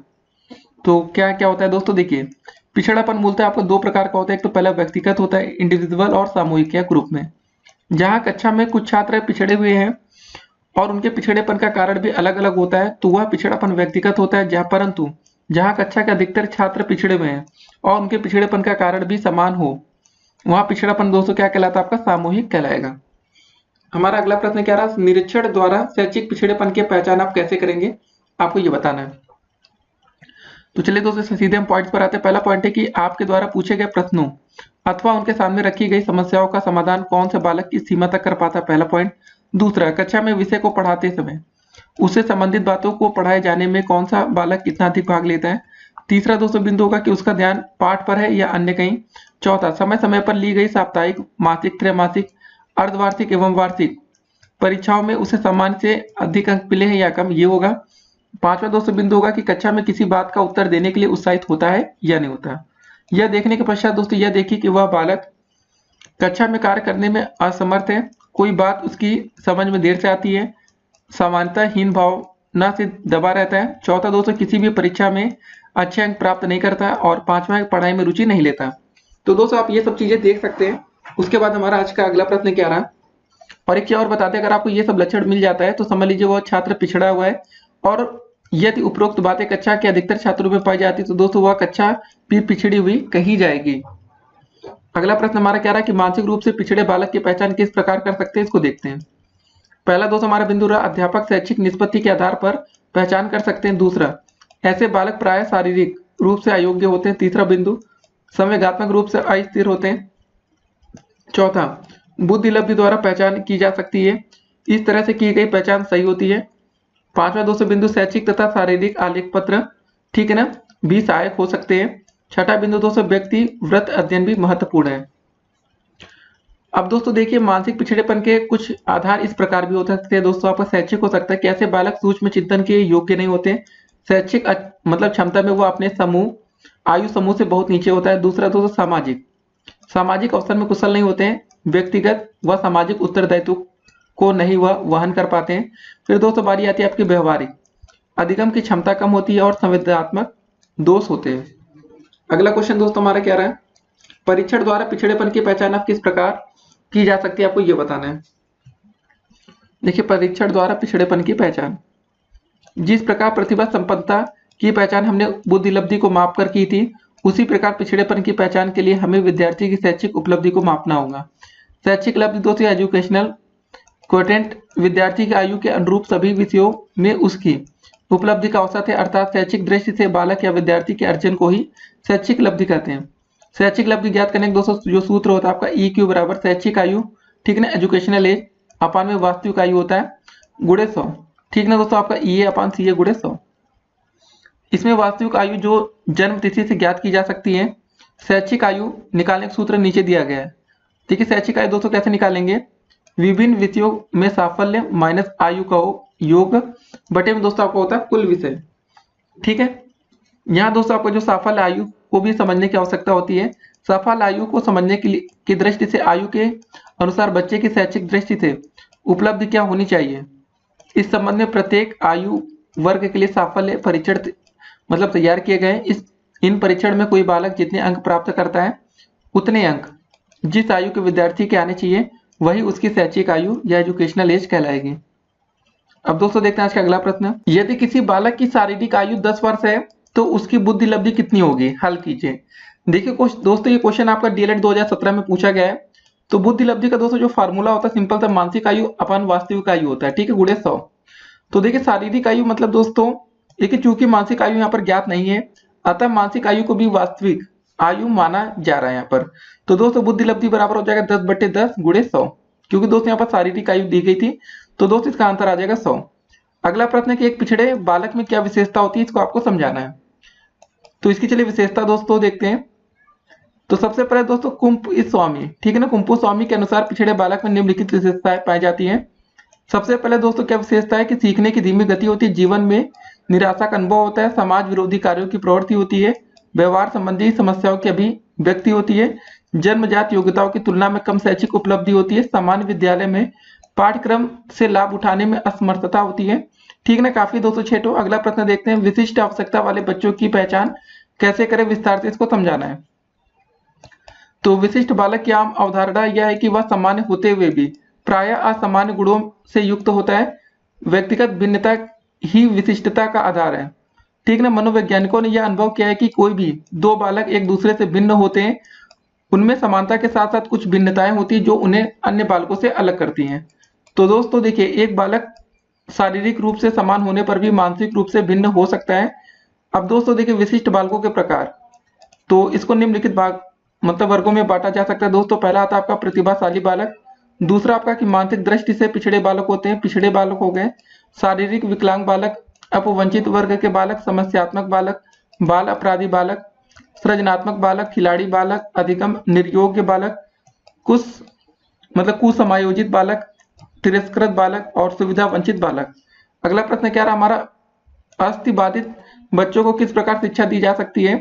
तो क्या क्या होता है दोस्तों, देखिए पिछड़ापन मूलतः आपको दो प्रकार का होता है, एक तो पहला व्यक्तिगत होता है इंडिविजुअल और सामूहिक या ग्रुप में। जहाँ कक्षा में कुछ छात्र पिछड़े हुए हैं और उनके पिछड़ेपन का कारण भी अलग अलग होता है तो वह पिछड़ापन व्यक्तिगत होता है, परंतु जहाँ कक्षा के अधिकतर छात्र पिछड़े हुए हैं और उनके पिछड़ेपन का कारण भी समान हो, वहाँ पिछड़ापन दोस्तों क्या कहलाता है, आपका सामूहिक कहलाएगा। हमारा अगला प्रश्न क्या रहा, निरीक्षण द्वारा शैक्षिक पिछड़ेपन की पहचान आप कैसे करेंगे, आपको ये बताना है। तो चलिए दोस्तों सीधे हम पॉइंट्स पर आते हैं। पहला पॉइंट है कि आपके द्वारा पूछे गए प्रश्नों अथवा उनके सामने रखी गई समस्याओं का समाधान कौन से बालक की सीमा तक कर पाता है, पहला पॉइंट। दूसरा, कक्षा में विषय को पढ़ाते समय उससे संबंधित बातों को पढ़ाए जाने में कौन सा बालक कितना अधिक भाग लेता है। तीसरा दोस्तों बिंदु होगा कि उसका ध्यान पाठ पर है या अन्य कहीं। चौथा, समय समय पर ली गई साप्ताहिक, मासिक, त्रैमासिक, अर्धवार्षिक एवं वार्षिक परीक्षाओं में उसे सामान्य से अधिक अंक मिले हैं या कम, ये होगा। पांचवा दोस्तों बिंदु होगा कि कक्षा में किसी बात का उत्तर देने के लिए उत्साहित होता है या नहीं होता। यह देखने के पश्चात दोस्तों यह देखिए कि वह बालक कक्षा में कार्य करने में असमर्थ है, कोई बात उसकी समझ में देर से आती है, समानताहीन भावना से दबा रहता है। चौथा दोस्तों किसी भी परीक्षा में अच्छे अंक प्राप्त नहीं करता और पांचवा पढ़ाई में रुचि नहीं लेता। तो दोस्तों आप ये सब चीजें देख सकते हैं। उसके बाद हमारा आज का अगला प्रश्न क्या रहा, और एक चीज और बता दें, अगर आपको ये सब लक्षण मिल जाता है तो समझ लीजिए वो छात्र पिछड़ा हुआ है। और यदि उपरोक्त बातें कक्षा के अधिकतर छात्रों में पाई जाती तो दोस्तों वह कक्षा भी पिछड़ी हुई कही जाएगी। अगला प्रश्न हमारा क्या रहा कि मानसिक रूप से पिछड़े बालक की पहचान किस प्रकार कर सकते हैं, इसको देखते हैं। पहला दोस्तों हमारा बिंदु रहा अध्यापक शैक्षिक निष्पत्ति के आधार पर पहचान कर सकते हैं। दूसरा, ऐसे बालक प्राय शारीरिक रूप से अयोग्य होते हैं। तीसरा बिंदु, संवेगात्मक रूप से अस्थिर होते हैं। चौथा, बुद्धि लब्धि द्वारा पहचान की जा सकती है, इस तरह से की गई पहचान सही होती है। पांचवा दोस्तों बिंदु, शैक्षिक तथा शारीरिक आलेख पत्र, ठीक है ना, भी सहायक हो सकते हैं। छठा बिंदु दोस्तों, व्यक्ति व्रत अध्ययन भी महत्वपूर्ण है। अब दोस्तों देखिए, मानसिक पिछड़ेपन के कुछ आधार इस प्रकार भी हो सकते हैं दोस्तों। आपका शैक्षिक हो सकता है कि ऐसे बालक सूक्ष्म चिंतन के योग्य नहीं होते। शैक्षिक मतलब क्षमता में वो अपने समूह आयु समूह से बहुत नीचे होता है। दूसरा दोस्तों, सामाजिक सामाजिक अवसर में कुशल नहीं होते हैं। व्यक्तिगत व सामाजिक उत्तरदायित्व को नहीं वह वहन कर पाते हैं। फिर दोस्तों बारी आती है आपकी व्यवहारिक, अधिगम की क्षमता कम होती है और संवेदनात्मक दोष होते हैं। अगला क्वेश्चन दोस्तों हमारा क्या रहा है, परीक्षण द्वारा पिछड़ेपन की पहचान आप किस प्रकार की जा सकती है, आपको ये बताना है। देखिए, परीक्षण द्वारा पिछड़ेपन की पहचान, जिस प्रकार प्रतिभा संपन्नता की पहचान हमने बुद्धि लब्धि को माप कर की थी, उसी प्रकार पिछड़ेपन की पहचान के लिए हमें विद्यार्थी की शैक्षिक उपलब्धि को मापना होगा। शैक्षिक लब्धि दोस्तों एजुकेशनल क्वोटिएंट विद्यार्थी की आयु के अनुरूप सभी विषयों में उसकी उपलब्धि का औसत है, अर्थात शैक्षिक दृष्टि से बालक या विद्यार्थी के अर्जन को ही शैक्षिक लब्धि कहते हैं। शैक्षिक लब्धि ज्ञात करने के दोस्तों जो सूत्र होता है आपका EQ बराबर शैक्षिक आयु, ठीक है ना, एजुकेशनल एज अपान में वास्तविक आयु होता है गुणे 100, ठीक ना दोस्तों, आपका EA अपान CA गुणे 100। इसमें वास्तविक आयु जो जन्म तिथि से ज्ञात की जा सकती है। शैक्षिक आयु निकालने का सूत्र नीचे दिया गया है। ठीक है, शैक्षिक आयु दोस्तों कैसे निकालेंगे, विभिन्न विषयों में साफल्य माइनस आयु का योग बटे में दोस्तों आपको होता है कुल विषय। ठीक है, यहाँ दोस्तों आपको जो साफल्य आयु को भी समझने की आवश्यकता होती है। सफल आयु को समझने की दृष्टि से आयु के अनुसार बच्चे की शैक्षिक दृष्टि से उपलब्धि क्या होनी चाहिए, इस संबंध में प्रत्येक आयु वर्ग के लिए साफल्य परीक्षण मतलब तैयार किए गए। इन परीक्षण में कोई बालक जितने अंक प्राप्त करता है उतने अंक जिस आयु के विद्यार्थी के आने चाहिए वही उसकी शैक्षिक आयु या एजुकेशनल एज कहलाएगी। अब दोस्तों देखते हैं आज का अगला प्रश्न, यदि किसी बालक की शारीरिक आयु 10 वर्ष है तो उसकी बुद्धि लब्धि कितनी होगी, हल कीजिए। देखिए दोस्तों ये क्वेश्चन आपका DLED 2017 में पूछा गया है। तो बुद्धि लब्धि का दोस्तों जो फार्मूला होता है सिंपल था, मानसिक आयु अपन वास्तविक आयु होता है, ठीक है, गुणे 100। तो देखिए शारीरिक आयु मतलब दोस्तों देखिए चूंकि मानसिक आयु यहाँ पर ज्ञात नहीं है अतः मानसिक आयु को भी वास्तविक आयु माना जा रहा है यहाँ पर। तो दोस्तों बुद्धि लब्धि बराबर हो जाएगा 10/10 गुणे 100, क्योंकि दोस्तों यहाँ पर शारीरिक आयु दी गई थी तो दोस्तों इसका आंसर आ जाएगा 100। अगला प्रश्न है कि एक पिछड़े बालक में क्या विशेषता होती है, इसको आपको समझाना है। तो इसकी चलिए विशेषता दोस्तों देखते हैं। तो सबसे पहले दोस्तों कुंभ स्वामी, ठीक है ना, कुंभू स्वामी के अनुसार पिछड़े बालक में निम्नलिखित विशेषताएं पाई जाती हैं। सबसे पहले दोस्तों क्या विशेषता है कि सीखने की धीमी गति होती है, जीवन में निराशा का अनुभव होता है, समाज विरोधी कार्यों की प्रवृत्ति होती है, व्यवहार संबंधी समस्याओं की अभिव्यक्ति होती है, जन्मजात योग्यताओं की तुलना में कम शैक्षिक उपलब्धि होती है, सामान्य विद्यालय में पाठ्यक्रम से लाभ उठाने में असमर्थता होती है। ठीक ना, काफी दोस्तों छेटो। अगला प्रश्न देखते हैं, विशिष्ट आवश्यकता वाले बच्चों की पहचान कैसे करें, विस्तार से इसको समझाना है। तो विशिष्ट बालक की आम अवधारणा यह है कि वह सामान्य होते हुए भी प्रायः असामान्य गुणों से युक्त होता है। व्यक्तिगत भिन्नता ही विशिष्टता का आधार है। ठीक ना, मनोवैज्ञानिकों ने यह अनुभव किया है कि कोई भी दो बालक एक दूसरे से भिन्न होते हैं, उनमें समानता के साथ साथ कुछ भिन्नताएं होती है जो उन्हें अन्य बालकों से अलग करती हैं। तो दोस्तों देखिए, एक बालक शारीरिक रूप से समान होने पर भी मानसिक रूप से भिन्न हो सकता है। अब दोस्तों देखिए, विशिष्ट बालकों के प्रकार, तो इसको निम्नलिखित भाग मतलब वर्गों में बांटा जा सकता है। दोस्तों पहला आता है आपका प्रतिभाशाली बालक, दूसरा आपका कि मानसिक दृष्टि से पिछड़े बालक होते हैं, पिछड़े बालक हो गए, शारीरिक विकलांग बालक, अपवंचित वर्ग के बालक, समस्यात्मक बालक, बाल अपराधी बालक, सृजनात्मक बालक, खिलाड़ी बालक, अधिगम निर्योग्य बालक, कुसमायोजित बालक, तिरस्कृत बालक और सुविधा वंचित बालक। अगला प्रश्न क्या रहा हमारा, अस्थिबाधित बच्चों को किस प्रकार शिक्षा दी जा सकती है।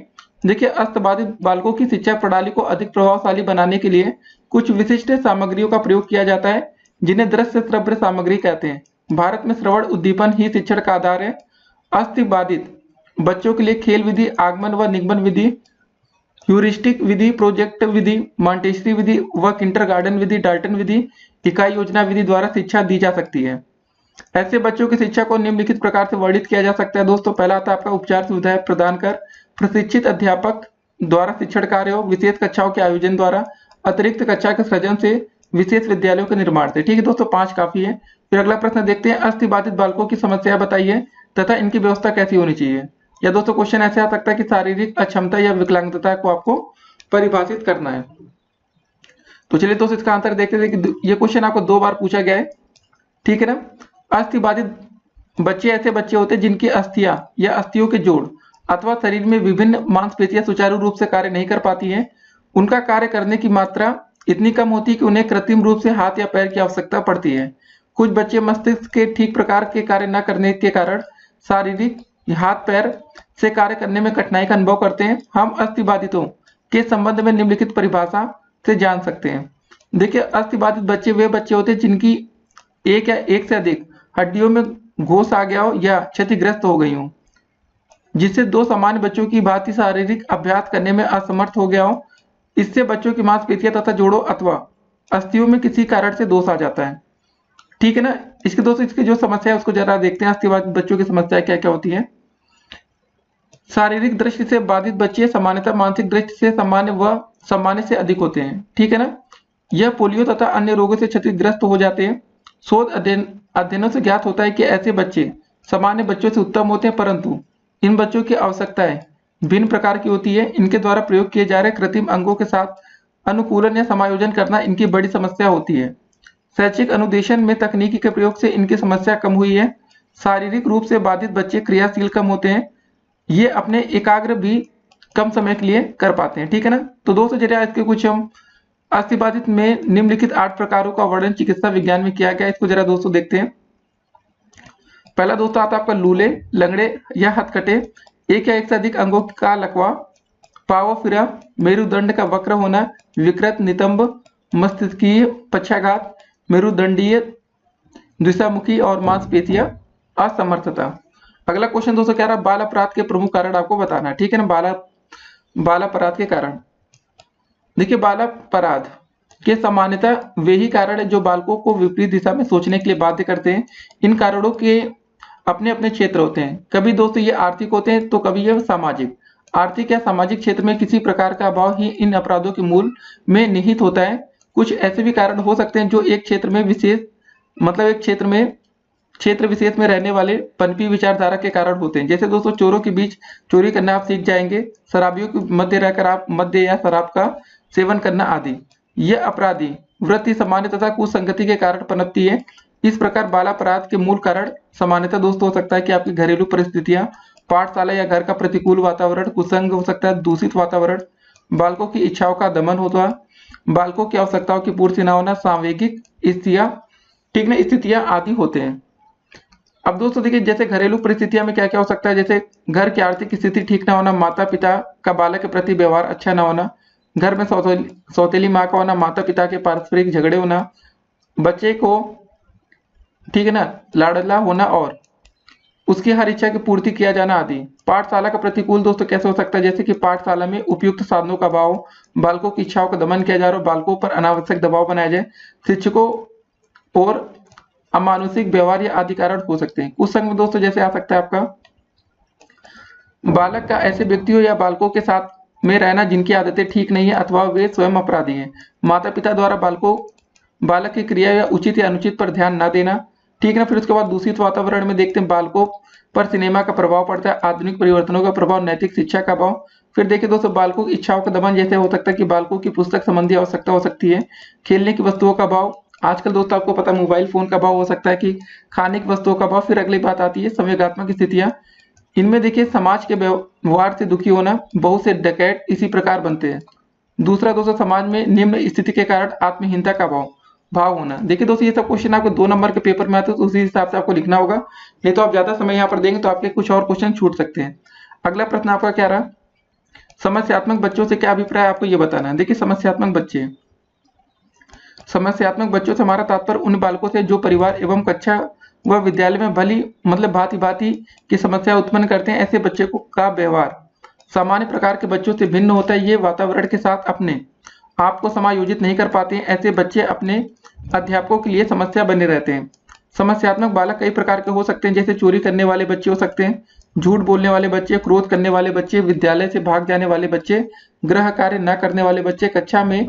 देखिए, अस्थिबाधित बालकों की शिक्षा प्रणाली को अधिक प्रभावशाली बनाने के लिए कुछ विशिष्ट सामग्रियों का प्रयोग किया जाता है जिन्हें दृश्य श्रव्य सामग्री कहते हैं। भारत में श्रवण उद्दीपन ही शिक्षण का आधार है। अस्थिबाधित बच्चों के लिए खेल विधि, आगमन व निगमन विधि, ह्यूरिस्टिक विधि, प्रोजेक्ट विधि, मॉन्टेसरी विधि व किंडरगार्टन विधि, डाल्टन विधि, इकाई योजना विधि द्वारा शिक्षा दी जा सकती है। ऐसे बच्चों की शिक्षा को निम्नलिखित प्रकार से वर्णित किया जा सकता है दोस्तों। पहला आता है आपका उपचार सुविधाएं प्रदान कर, प्रशिक्षित अध्यापक द्वारा शिक्षण कार्य हो, विशेष कक्षाओं के आयोजन द्वारा, अतिरिक्त कक्षा के सृजन से, विशेष विद्यालयों के निर्माण से। ठीक है दोस्तों, 5 काफी है। फिर अगला प्रश्न देखते हैं, अस्थिबाधित बालकों की समस्या बताइए तथा इनकी व्यवस्था कैसी होनी चाहिए। या दोस्तों क्वेश्चन ऐसे आ सकता है कि शारीरिक अक्षमता या विकलांगता को आपको परिभाषित करना है। तो चलिए दोस्तों इसका आंसर देखते हैं कि ये क्वेश्चन आपको 2 बार पूछा गया है। ठीक है ना। अस्थिबाधित बच्चे ऐसे बच्चे होते हैं जिनकी अस्थियां या अस्थियों के जोड़ अथवा शरीर में विभिन्न मांसपेशियां सुचारू रूप से कार्य नहीं कर पाती हैं। उनका कार्य करने की मात्रा इतनी कम होती है कि उन्हें कृत्रिम रूप से हाथ या पैर की आवश्यकता पड़ती है। कुछ बच्चे मस्तिष्क के ठीक प्रकार के कार्य न करने के कारण शारीरिक हाथ पैर से कार्य करने में कठिनाई का अनुभव करते हैं। हम अस्थिबाधितों के संबंध में निम्नलिखित परिभाषा से जान सकते हैं। देखिए, अस्थिबाधित बच्चे वे बच्चे होते हैं जिनकी एक या एक से अधिक हड्डियों में घोष आ गया हो या क्षतिग्रस्त हो गई हो, जिससे 2 सामान्य बच्चों की भांति शारीरिक अभ्यास करने में असमर्थ हो गया हो। इससे बच्चों की मांसपेशियां तथा जोड़ों अथवा अस्थियों में किसी कारण से दोष आ जाता है। ठीक है ना। इसके दोस्तों इसकी जो समस्या है उसको जरा देखते हैं। अस्थिबाधित बच्चों की समस्या क्या क्या होती है। शारीरिक दृष्टि से बाधित बच्चे सामान्यतः मानसिक दृष्टि से सामान्य व सामान्य से अधिक होते हैं। ठीक है ना। यह पोलियो तथा अन्य रोगों से क्षतिग्रस्त हो जाते हैं। शोध अध्ययनों से ज्ञात होता है कि ऐसे बच्चे सामान्य बच्चों से उत्तम होते हैं, परंतु इन बच्चों की आवश्यकताएं भिन्न प्रकार की होती है। इनके द्वारा प्रयोग किए जा रहे कृत्रिम अंगों के साथ अनुकूलन या समायोजन करना इनकी बड़ी समस्या होती है। शैक्षिक अनुदेशन में तकनीकी के प्रयोग से इनकी समस्या कम हुई है। शारीरिक रूप से बाधित बच्चे क्रियाशील कम होते हैं। ये अपने एकाग्र भी कम समय के लिए कर पाते हैं। ठीक है ना। तो दोस्तों जरा इसके कुछ हम अस्थिबाधित में निम्नलिखित 8 प्रकारों का वर्णन चिकित्सा विज्ञान में किया गया। इसको जरा दोस्तों देखते हैं। पहला दोस्तों आता है आपका लूले, लंगड़े या हथकटे, एक या एक से अधिक अंगों का लकवा, पावफिरा, मेरुदंड का वक्र होना, विकृत नितंब, मस्तिष्कीय पक्षाघात, मेरुदंडीय द्विसामुखी और मांसपेशियां असमर्थता। अगला क्वेश्चन दोस्तों क्या रहा, बाल अपराध के प्रमुख कारण आपको बताना है। ठीक है ना। बाल अपराध के कारण, देखिए बाल अपराध के सामान्यतः वे ही कारण है जो बालकों को विपरीत दिशा में सोचने के लिए बाध्य करते हैं। इन कारणों के अपने अपने क्षेत्र होते हैं। कभी दोस्तों ये आर्थिक होते हैं तो कभी ये सामाजिक। आर्थिक या सामाजिक क्षेत्र में किसी प्रकार का अभाव ही इन अपराधों के मूल में निहित होता है। कुछ ऐसे भी कारण हो सकते हैं जो एक क्षेत्र में विशेष एक क्षेत्र विशेष में रहने वाले पनपी विचारधारा के कारण होते हैं। जैसे दोस्तों चोरों के बीच चोरी करना आप सीख जाएंगे, शराबियों के मध्य रहकर आप मद्य या शराब का सेवन करना आदि। यह अपराधी वृत्ति सामान्य तथा कुसंगति के कारण पनपती है। इस प्रकार बाल अपराध के मूल कारण सामान्यतः दोस्तों हो सकता है कि आपकी घरेलू परिस्थितियां, पाठशाला या घर का प्रतिकूल वातावरण, कुसंग हो सकता है, दूषित वातावरण, बालकों की इच्छाओं का दमन होता, बालकों की आवश्यकताओं की पूर्ति न होना, सांवेगिक स्थितियां आदि होते हैं। अब दोस्तों देखिए जैसे घरेलू परिस्थितियों में क्या क्या हो सकता है, जैसे घर की आर्थिक स्थिति ठीक ना होना, माता पिता का बालक के प्रति व्यवहार अच्छा ना होना, घर में सौतेली माँ का होना, माता पिता के पारस्परिक झगड़े होना, बच्चे को ठीक है ना लाडला होना और उसकी हर इच्छा की पूर्ति किया जाना आदि। पाठशाला का प्रतिकूल दोस्तों कैसे हो सकता है, जैसे कि पाठशाला में उपयुक्त साधनों का अभाव, बालकों की इच्छाओं का दमन किया जा रहा हो, बालकों पर अनावश्यक दबाव बनाया जाए, शिक्षकों और अमानुषिक व्यवहार या आदि कारण हो सकते हैं। कुछ संग में दोस्तों जैसे आ सकता है आपका बालक का ऐसे व्यक्तियों या बालकों के साथ में रहना जिनकी आदतें ठीक नहीं है अथवा वे स्वयं अपराधी हैं। माता पिता द्वारा बालक की क्रिया या उचित या अनुचित पर ध्यान न देना। ठीक है ना। फिर उसके बाद दूषित वातावरण में देखते हैं बालकों पर सिनेमा का प्रभाव पड़ता है, आधुनिक परिवर्तनों का प्रभाव, नैतिक शिक्षा का अभाव। फिर देखिए दोस्तों बालकों की इच्छाओं का दमन जैसे हो सकता है कि बालकों की पुस्तक संबंधी आवश्यकता हो सकती है, खेलने की वस्तुओं का अभाव, आजकल दोस्तों आपको पता मोबाइल फोन का अभाव हो सकता है कि खाने की वस्तुओं का अभाव। फिर अगली बात आती है संवेगात्मक स्थितियां, इनमें देखिए समाज के व्यवहार से दुखी होना, बहुत से डकैत इसी प्रकार बनते हैं। दूसरा दोस्तों समाज में निम्न स्थिति के कारण आत्महीनता का भाव होना। देखिए दोस्तों ये सब क्वेश्चन आपको 2 नंबर के पेपर में आते हैं तो उसी हिसाब से आपको लिखना होगा, नहीं तो आप ज्यादा समय यहाँ पर देंगे तो आपके कुछ और क्वेश्चन छूट सकते हैं। अगला प्रश्न आपका क्या रहा, समस्यात्मक बच्चों से क्या अभिप्राय आपको ये बताना है। देखिए समस्यात्मक बच्चों से हमारा तात्पर्य उन बालकों से जो परिवार एवं कक्षा व विद्यालय में भली भांति की समस्या उत्पन्न करते हैं। ऐसे बच्चे का व्यवहार सामान्य प्रकार के बच्चों से भिन्न होता है, ये वातावरण के साथ अपने आप को समायोजित नहीं कर पाते हैं। ऐसे बच्चे अपने अध्यापकों के लिए समस्या बने रहते हैं। समस्यात्मक बालक कई प्रकार के हो सकते हैं, जैसे चोरी करने वाले बच्चे हो सकते हैं, झूठ बोलने वाले बच्चे, क्रोध करने वाले बच्चे, विद्यालय से भाग जाने वाले बच्चे, गृह कार्य न करने वाले बच्चे, कक्षा में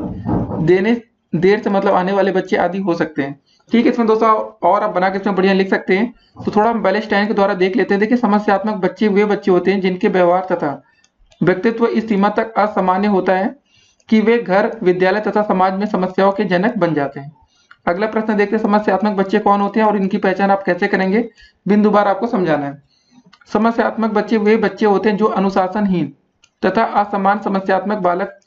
देर से मतलब आने वाले बच्चे आदि हो सकते हैं। ठीक है, इसमें दोस्तों और आप बना के इसमें बढ़िया लिख सकते हैं। तो थोड़ा हम बैलेंस्टाइन के द्वारा देख लेते हैं। देखिए, समस्यात्मक बच्चे वे बच्चे होते हैं जिनके व्यवहार तथा व्यक्तित्व इस सीमा तक असामान्य होता है कि वे घर, विद्यालय तथा समाज में समस्याओं के जनक बन जाते हैं। अगला प्रश्न देखते हैं, समस्यात्मक बच्चे कौन होते हैं और इनकी पहचान आप कैसे करेंगे, बिंदु बार आपको समझाना है। समस्यात्मक बच्चे वे बच्चे होते हैं जो अनुशासनहीन तथा असमान समस्यात्मक बालक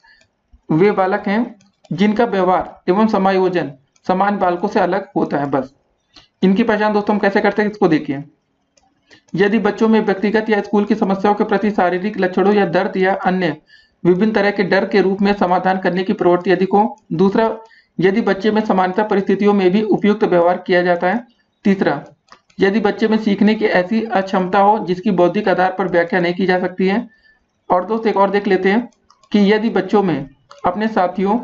वे बालक हैं जिनका व्यवहार एवं समायोजन सामान्य बालकों से अलग होता है। बस इनकी पहचान दोस्तों हम कैसे करते हैं, इसको देखिए। यदि बच्चों में व्यक्तिगत या स्कूल की समस्याओं के प्रति शारीरिक लक्षणों या दर्द या अन्य विभिन्न तरह के डर के रूप में समाधान करने की प्रवृत्ति अधिक हो। दूसरा, यदि बच्चे में समानता परिस्थितियों में भी उपयुक्त व्यवहार किया जाता है। तीसरा, यदि बच्चे में सीखने की ऐसी अक्षमता हो जिसकी बौद्धिक आधार पर व्याख्या नहीं की जा सकती है। और दोस्त एक और देख लेते हैं कि यदि बच्चों में अपने साथियों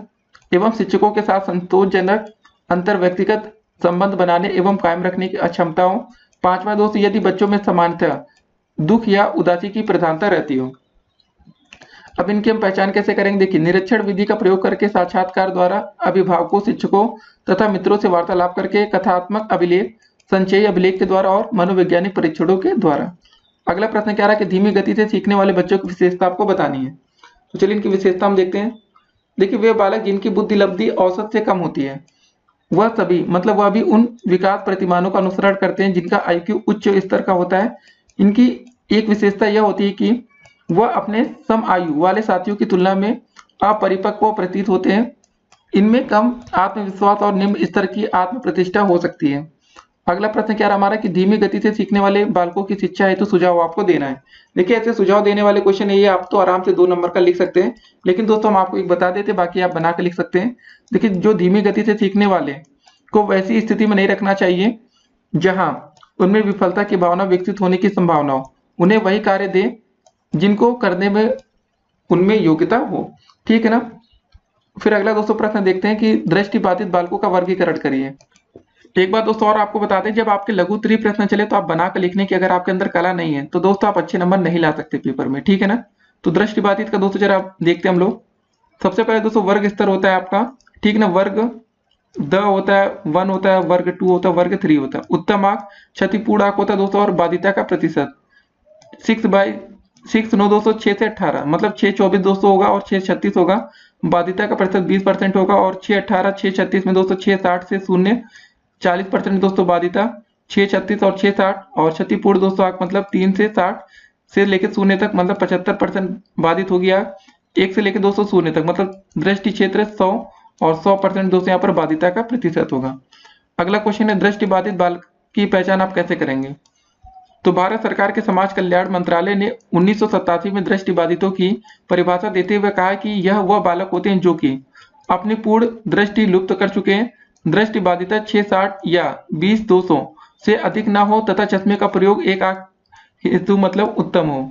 एवं शिक्षकों के साथ संतोषजनक अंतर व्यक्तिगत संबंध बनाने एवं कायम रखने की अक्षमता हो। पांचवा दोस्त, यदि बच्चों में सामान्यतः दुख या उदासी की प्रधानता रहती हो। अब इनकी हम पहचान कैसे करेंगे, देखिए। निरीक्षण विधि का प्रयोग करके, साक्षात्कार द्वारा, अभिभावकों, शिक्षकों तथा मित्रों से वार्तालाप करके, कथात्मक अभिलेख, संचयी अभिलेख के द्वारा और मनोवैज्ञानिक परीक्षणों के द्वारा। अगला प्रश्न क्या रहा कि धीमी गति से सीखने वाले बच्चों की विशेषता आपको बतानी है। तो चलिए इनकी विशेषता हम देखते हैं। देखिए, वे बालक जिनकी बुद्धि लब्धि औसत से कम होती है, वह सभी मतलब वह भी उन विकास प्रतिमानों का अनुसरण करते हैं जिनका आईक्यू उच्च स्तर का होता है। इनकी एक विशेषता यह होती है कि वह अपने सम आयु वाले साथियों की तुलना में अपरिपक्व प्रतीत होते हैं। इनमें कम आत्मविश्वास और निम्न स्तर की आत्म प्रतिष्ठा हो सकती है। अगला प्रश्न क्या रहा हमारा कि धीमी गति से सीखने वाले बालकों की शिक्षा हेतु सुझाव आपको देना है। देखिए, ऐसे सुझाव देने वाले क्वेश्चन है ये, आप तो आराम से 2 नंबर का लिख सकते हैं, लेकिन दोस्तों हम आपको एक बता देते, बाकी आप बना के लिख सकते हैं। देखिए, जो धीमी गति से सीखने वाले को वैसी स्थिति में नहीं रखना चाहिए जहां उनमें विफलता की भावना विकसित होने की संभावना हो। उन्हें वही कार्य दें जिनको करने में उनमें योग्यता हो। ठीक है ना। फिर अगला दोस्तों प्रश्न देखते हैं कि दृष्टिबाधित बालकों का वर्गीकरण करिए। एक बात दोस्तों और आपको बता दें, जब आपके लघु त्रि प्रश्न चले तो आप बनाकर लिखने की अगर आपके अंदर कला नहीं है तो दोस्तों आप अच्छे नंबर नहीं ला सकते पेपर में। ठीक है ना। तो दृष्टिबाधित का दोस्तों जरा आप देखते हैं हम लोग। सबसे पहले दोस्तों वर्ग स्तर होता है आपका, ठीक ना। वर्ग द होता है, 1 होता है, वर्ग 2 होता है, वर्ग 3 होता है। उत्तम आंक, क्षतिपूर्ण आंक होता है दोस्तों, और बाधिता का प्रतिशत 6/6 9 दोस्तों 6 से 18 मतलब 6 24 दोस्तों होगा और 6 36 होगा। बाधिता का प्रतिशत 20% होगा और 6 18 6 36 में दोस्तों 6 60 से 0 40% दोस्तों बाधिता, 6 36 और 6 60 और क्षतिपूर्ण दोस्तों आंक मतलब 3 से 60 से लेकर 0 तक मतलब 75% बाधित हो गया। 1 से लेकर दोस्तों 0 तक मतलब दृष्टि क्षेत्र 100 और 100% दोस्तों यहाँ पर बाधिता का प्रतिशत होगा। अगला क्वेश्चन है दृष्टिबाधित बालक की पहचान आप कैसे करेंगे। तो भारत सरकार के समाज कल्याण मंत्रालय ने 1987 में दृष्टिबाधितों की परिभाषा देते हुए कहा कि यह वह बालक होते हैं जो कि अपनी पूर्ण दृष्टि लुप्त कर चुके हैं, दृष्टिबाधिता 660 या 20/200 से अधिक ना हो तथा चश्मे का प्रयोग एक आंख हेतु मतलब उत्तम हो,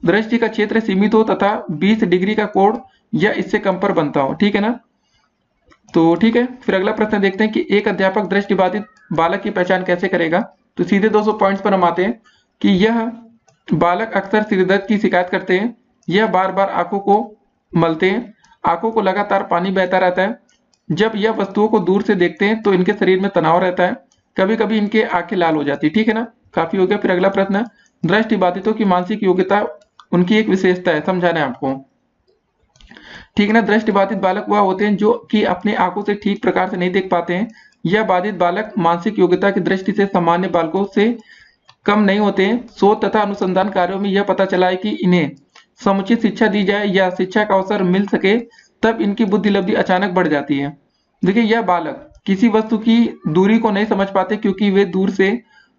दृष्टि का क्षेत्र सीमित हो तथा 20 डिग्री का कोण या इससे कम पर बनता हो। ठीक है ना। तो ठीक है, फिर अगला प्रश्न देखते हैं कि एक अध्यापक दृष्टिबाधित बालक की पहचान कैसे करेगा। तो सीधे 200 पॉइंट्स पर हम आते हैं कि यह बालक अक्सर सिरदर्द की शिकायत करते हैं, यह बार बार आंखों को मलते हैं, आंखों को लगातार पानी बहता रहता है, जब यह वस्तुओं को दूर से देखते हैं तो इनके शरीर में तनाव रहता है, कभी कभी इनके आंखें लाल हो जाती है। ठीक है ना, काफी हो गया। फिर अगला प्रश्न, दृष्टिबाधितों की मानसिक योग्यता उनकी एक विशेषता है, समझाना है आपको। ठीक है ना। दृष्टिबाधित बालक वह होते हैं जो कि अपने आंखों से ठीक प्रकार से नहीं देख पाते हैं। यह बाधित बालक मानसिक योग्यता की दृष्टि से सामान्य बालकों से कम नहीं होते हैं। शोध तथा अनुसंधान कार्यों में यह पता चला है कि इन्हें समुचित शिक्षा दी जाए या शिक्षा का अवसर मिल सके तब इनकी बुद्धि लब्धि अचानक बढ़ जाती है। देखिए, यह बालक किसी वस्तु की दूरी को नहीं समझ पाते क्योंकि वे दूर से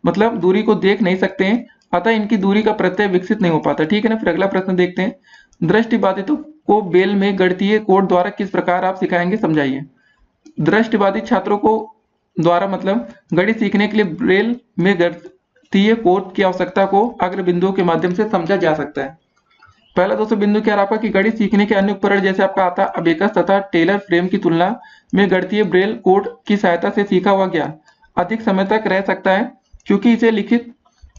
मतलब दूरी को देख नहीं सकते हैं, अतः इनकी दूरी का प्रत्यय विकसित नहीं हो पाता। ठीक है ना। फिर अगला प्रश्न देखते हैं, दृष्टिबाधितों को बेल में गणितीय कोड द्वारा किस प्रकार आप सिखाएंगे, समझाइए। दृष्टिबाधित छात्रों को द्वारा मतलब गणित सीखने के लिए ब्रेल में गणितीय कोड की आवश्यकता को अग्र बिंदुओं के माध्यम से समझा जा सकता है। पहला दोस्तों बिंदु क्या रहा आपका कि गणित सीखने के अन्य उपकरण जैसे आपका आता अबेकस तथा टेलर फ्रेम की तुलना में गणितीय ब्रेल कोड की सहायता से सीखा हुआ ज्ञान अधिक समय तक रह सकता है, क्योंकि इसे लिखित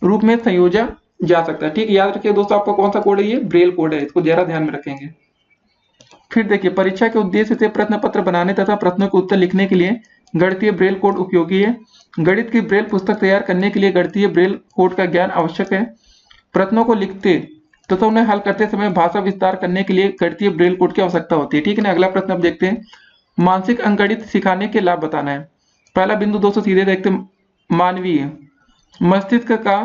रूप में संयोजा जा सकता है। ठीक, याद रखिए दोस्तों आपका कौन सा कोड है, ये ब्रेल कोड है, इसको जरा ध्यान में रखेंगे। फिर देखिए, परीक्षा के उद्देश्य से प्रश्न पत्र बनाने तथा प्रश्नों के उत्तर लिखने के लिए गणितीय ब्रेल कोड उपयोगी है। गणित की ब्रेल पुस्तक तैयार करने के लिए गणितीय ब्रेल कोड का ज्ञान आवश्यक है। प्रश्नों को लिखते तथा उन्हें हल करते समय भाषा विस्तार करने के लिए गणितीय ब्रेल कोड की आवश्यकता होती है। ठीक है ना, अगला प्रश्न अब देखते हैं। मानसिक अंकगणित सिखाने के लाभ बताना है। पहला बिंदु दोस्तों सीधे देखते हैं, मानवीय मस्तिष्क का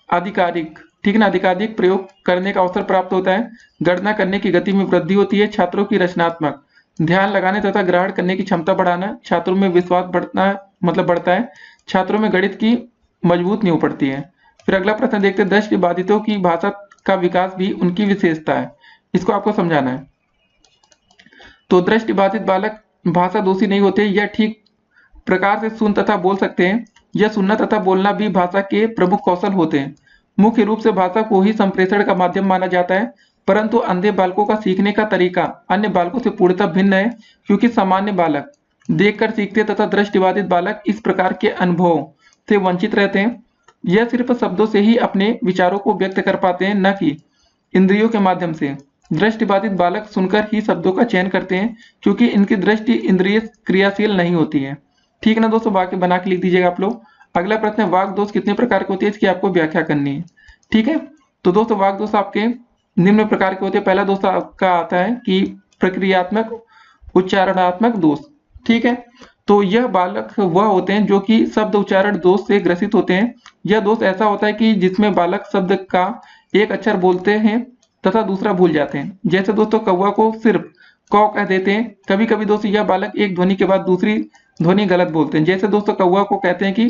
आधिकारिक, ठीक है ना, अधिकाधिक प्रयोग करने का अवसर प्राप्त होता है। गणना करने की गति में वृद्धि होती है। छात्रों की रचनात्मक ध्यान लगाने तथा ग्रहण करने की क्षमता बढ़ाना, छात्रों में विश्वास बढ़ता है। छात्रों में गणित की मजबूत नींव पड़ती है। फिर अगला प्रश्न देखते हैं, दृष्टिबाधितों की भाषा का विकास भी उनकी विशेषता है, इसको आपको समझाना है। तो दृष्टिबाधित बालक भाषा दोषी नहीं होते, यह ठीक प्रकार से सुन तथा बोल सकते हैं। यह सुनना तथा बोलना भी भाषा के प्रमुख कौशल होते हैं। मुख्य रूप से भाषा को ही संप्रेषण का माध्यम माना जाता है, परंतु अंधे बालकों का सीखने का तरीका अन्य बालकों से पूर्णतः भिन्न है, क्योंकि सामान्य बालक देखकर सीखते तथा दृष्टिबाधित बालक इस प्रकार के अनुभवों से वंचित रहते हैं। यह सिर्फ शब्दों से ही अपने विचारों को व्यक्त कर पाते हैं, न कि इंद्रियों के माध्यम से। दृष्टिबाधित बालक सुनकर ही शब्दों का चयन करते हैं, क्योंकि इनकी दृष्टि इंद्रिय क्रियाशील नहीं होती है। ठीक है ना दोस्तों, बाकी बना के लिख दीजिएगा आप लोग। अगला प्रश्न है, वाक दोष कितने प्रकार के होते हैं, इसकी आपको व्याख्या करनी है। ठीक है, तो दोस्तों वाक दोष आपके निम्न प्रकार के होते हैं। पहला दोष आपका आता है कि प्रक्रियात्मक उच्चारणात्मक दोष। ठीक है, तो यह बालक वह होते हैं जो कि शब्द उच्चारण दोष से ग्रसित होते हैं। यह दोष ऐसा होता है कि जिसमें बालक शब्द का एक अक्षर बोलते हैं तथा दूसरा भूल जाते हैं। जैसे दोस्तों कौवा को सिर्फ कौ कह देते हैं। कभी कभी दोस्तों यह बालक एक ध्वनि के बाद दूसरी ध्वनि गलत बोलते हैं। जैसे दोस्तों कौवा को कहते हैं कि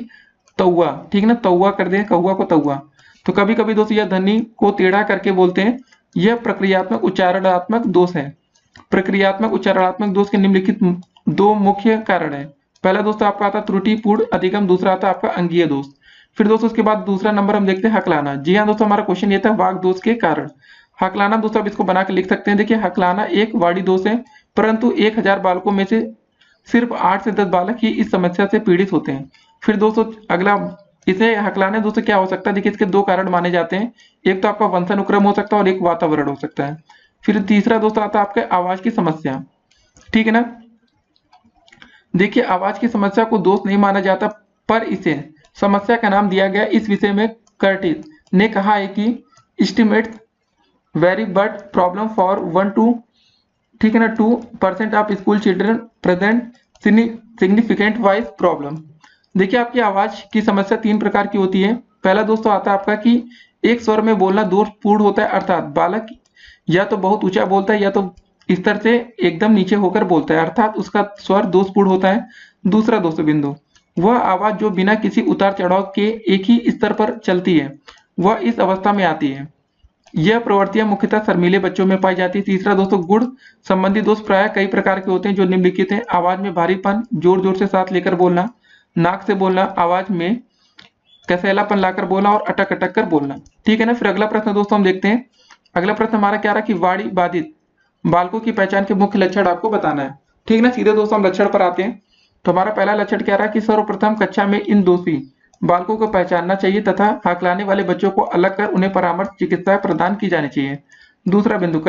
तौवा, ठीक है ना, तौवा कर दें कौवा को तौवा। तो कभी कभी दोस्तों यह ध्वनि को टेढ़ा करके बोलते हैं। यह प्रक्रियात्मक उच्चारणात्मक दोष है। प्रक्रियात्मक उच्चारणात्मक दोष के निम्नलिखित दो मुख्य कारण है। पहला दोस्तों आपका आता त्रुटिपूर्ण अधिगम, दूसरा आता आपका अंगीय दोष। फिर दोस्तों उसके बाद दूसरा नंबर हम देखते हैं हकलाना। जी हाँ दोस्तों, हमारा क्वेश्चन ये था वाक दोष के कारण। हकलाना दोस्तों आप इसको बना के लिख सकते हैं। देखिए हकलाना एक वाणी दोष है, परंतु 1000 बालकों में से सिर्फ 8 से 10 बालक ही इस समस्या से पीड़ित होते हैं। फिर दोस्तों अगला, इसे हकलाने दोस्तों क्या हो सकता है, देखिए इसके दो कारण माने जाते हैं। एक तो आपका वंशानुक्रम हो सकता है और एक वातावरण हो सकता है। फिर तीसरा दोस्तों आता है आपके आवाज की समस्या। ठीक है ना, देखिए आवाज की समस्या को दोष नहीं माना जाता, पर इसे समस्या का नाम दिया गया। इस विषय में कर्टिस ने कहा है कि estimate very but problem for 1 to, ठीक है ना, 2% of school children present significant voice problem. देखिए आपकी आवाज की समस्या 3 प्रकार की होती है। पहला दोस्तों आता है आपका कि एक स्वर में बोलना दोषपूर्ण होता है, अर्थात बालक या तो बहुत ऊंचा बोलता है या तो स्तर से एकदम नीचे होकर बोलता है, अर्थात उसका स्वर दोषपूर्ण होता है। दूसरा दोस्तों बिंदु, वह आवाज जो बिना किसी उतार चढ़ाव के एक ही स्तर पर चलती है, वह इस अवस्था में आती है। यह प्रवृत्तियां मुख्यतः शर्मीले बच्चों में पाई जाती है। तीसरा दोस्तों गुण संबंधी दोष प्राय कई प्रकार के होते हैं जो निम्नलिखित हैं। आवाज में भारीपन, जोर जोर से सांस लेकर बोलना, नाक से बोलना, आवाज में कसैलापन लाकर बोलना और अटक अटक कर बोलना। ठीक है ना, फिर अगला प्रश्न दोस्तों हम देखते हैं। अगला प्रश्न हमारा क्या रहा कि वाणी बाधित बालकों की पहचान के मुख्य लक्षण आपको बताना है। ठीक ना, सीधे दोस्तों हम लक्षण पर आते हैं। तो हमारा पहला लक्षण क्या रहा कि सर्वप्रथम कक्षा में इन दोषी बालकों को पहचानना चाहिए तथा हकलाने वाले बच्चों को अलग कर उन्हें परामर्श चिकित्सा प्रदान की जानी चाहिए। दूसरा बिंदु,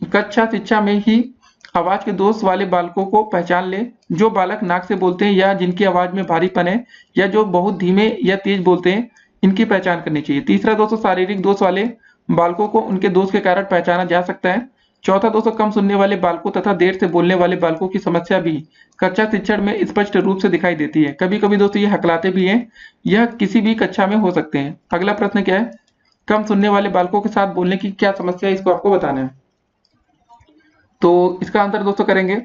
कक्षा शिक्षा में ही आवाज के दोष वाले बालकों को पहचान ले। जो बालक नाक से बोलते हैं या जिनकी आवाज में भारीपन है या जो बहुत धीमे या तेज बोलते हैं, इनकी पहचान करनी चाहिए। तीसरा दोस्तों शारीरिक दोष वाले बालकों को उनके दोष के कारण पहचाना जा सकता है। चौथा दोस्तों कम सुनने वाले बालकों तथा देर से बोलने वाले बालकों की समस्या भी कक्षा शिक्षण में स्पष्ट रूप से दिखाई देती है। कभी कभी दोस्तों ये हकलाते भी हैं, यह किसी भी कक्षा में हो सकते हैं। अगला प्रश्न क्या है, कम सुनने वाले बालकों के साथ बोलने की क्या समस्या है, इसको आपको बताना है। तो इसका आंसर दोस्तों करेंगे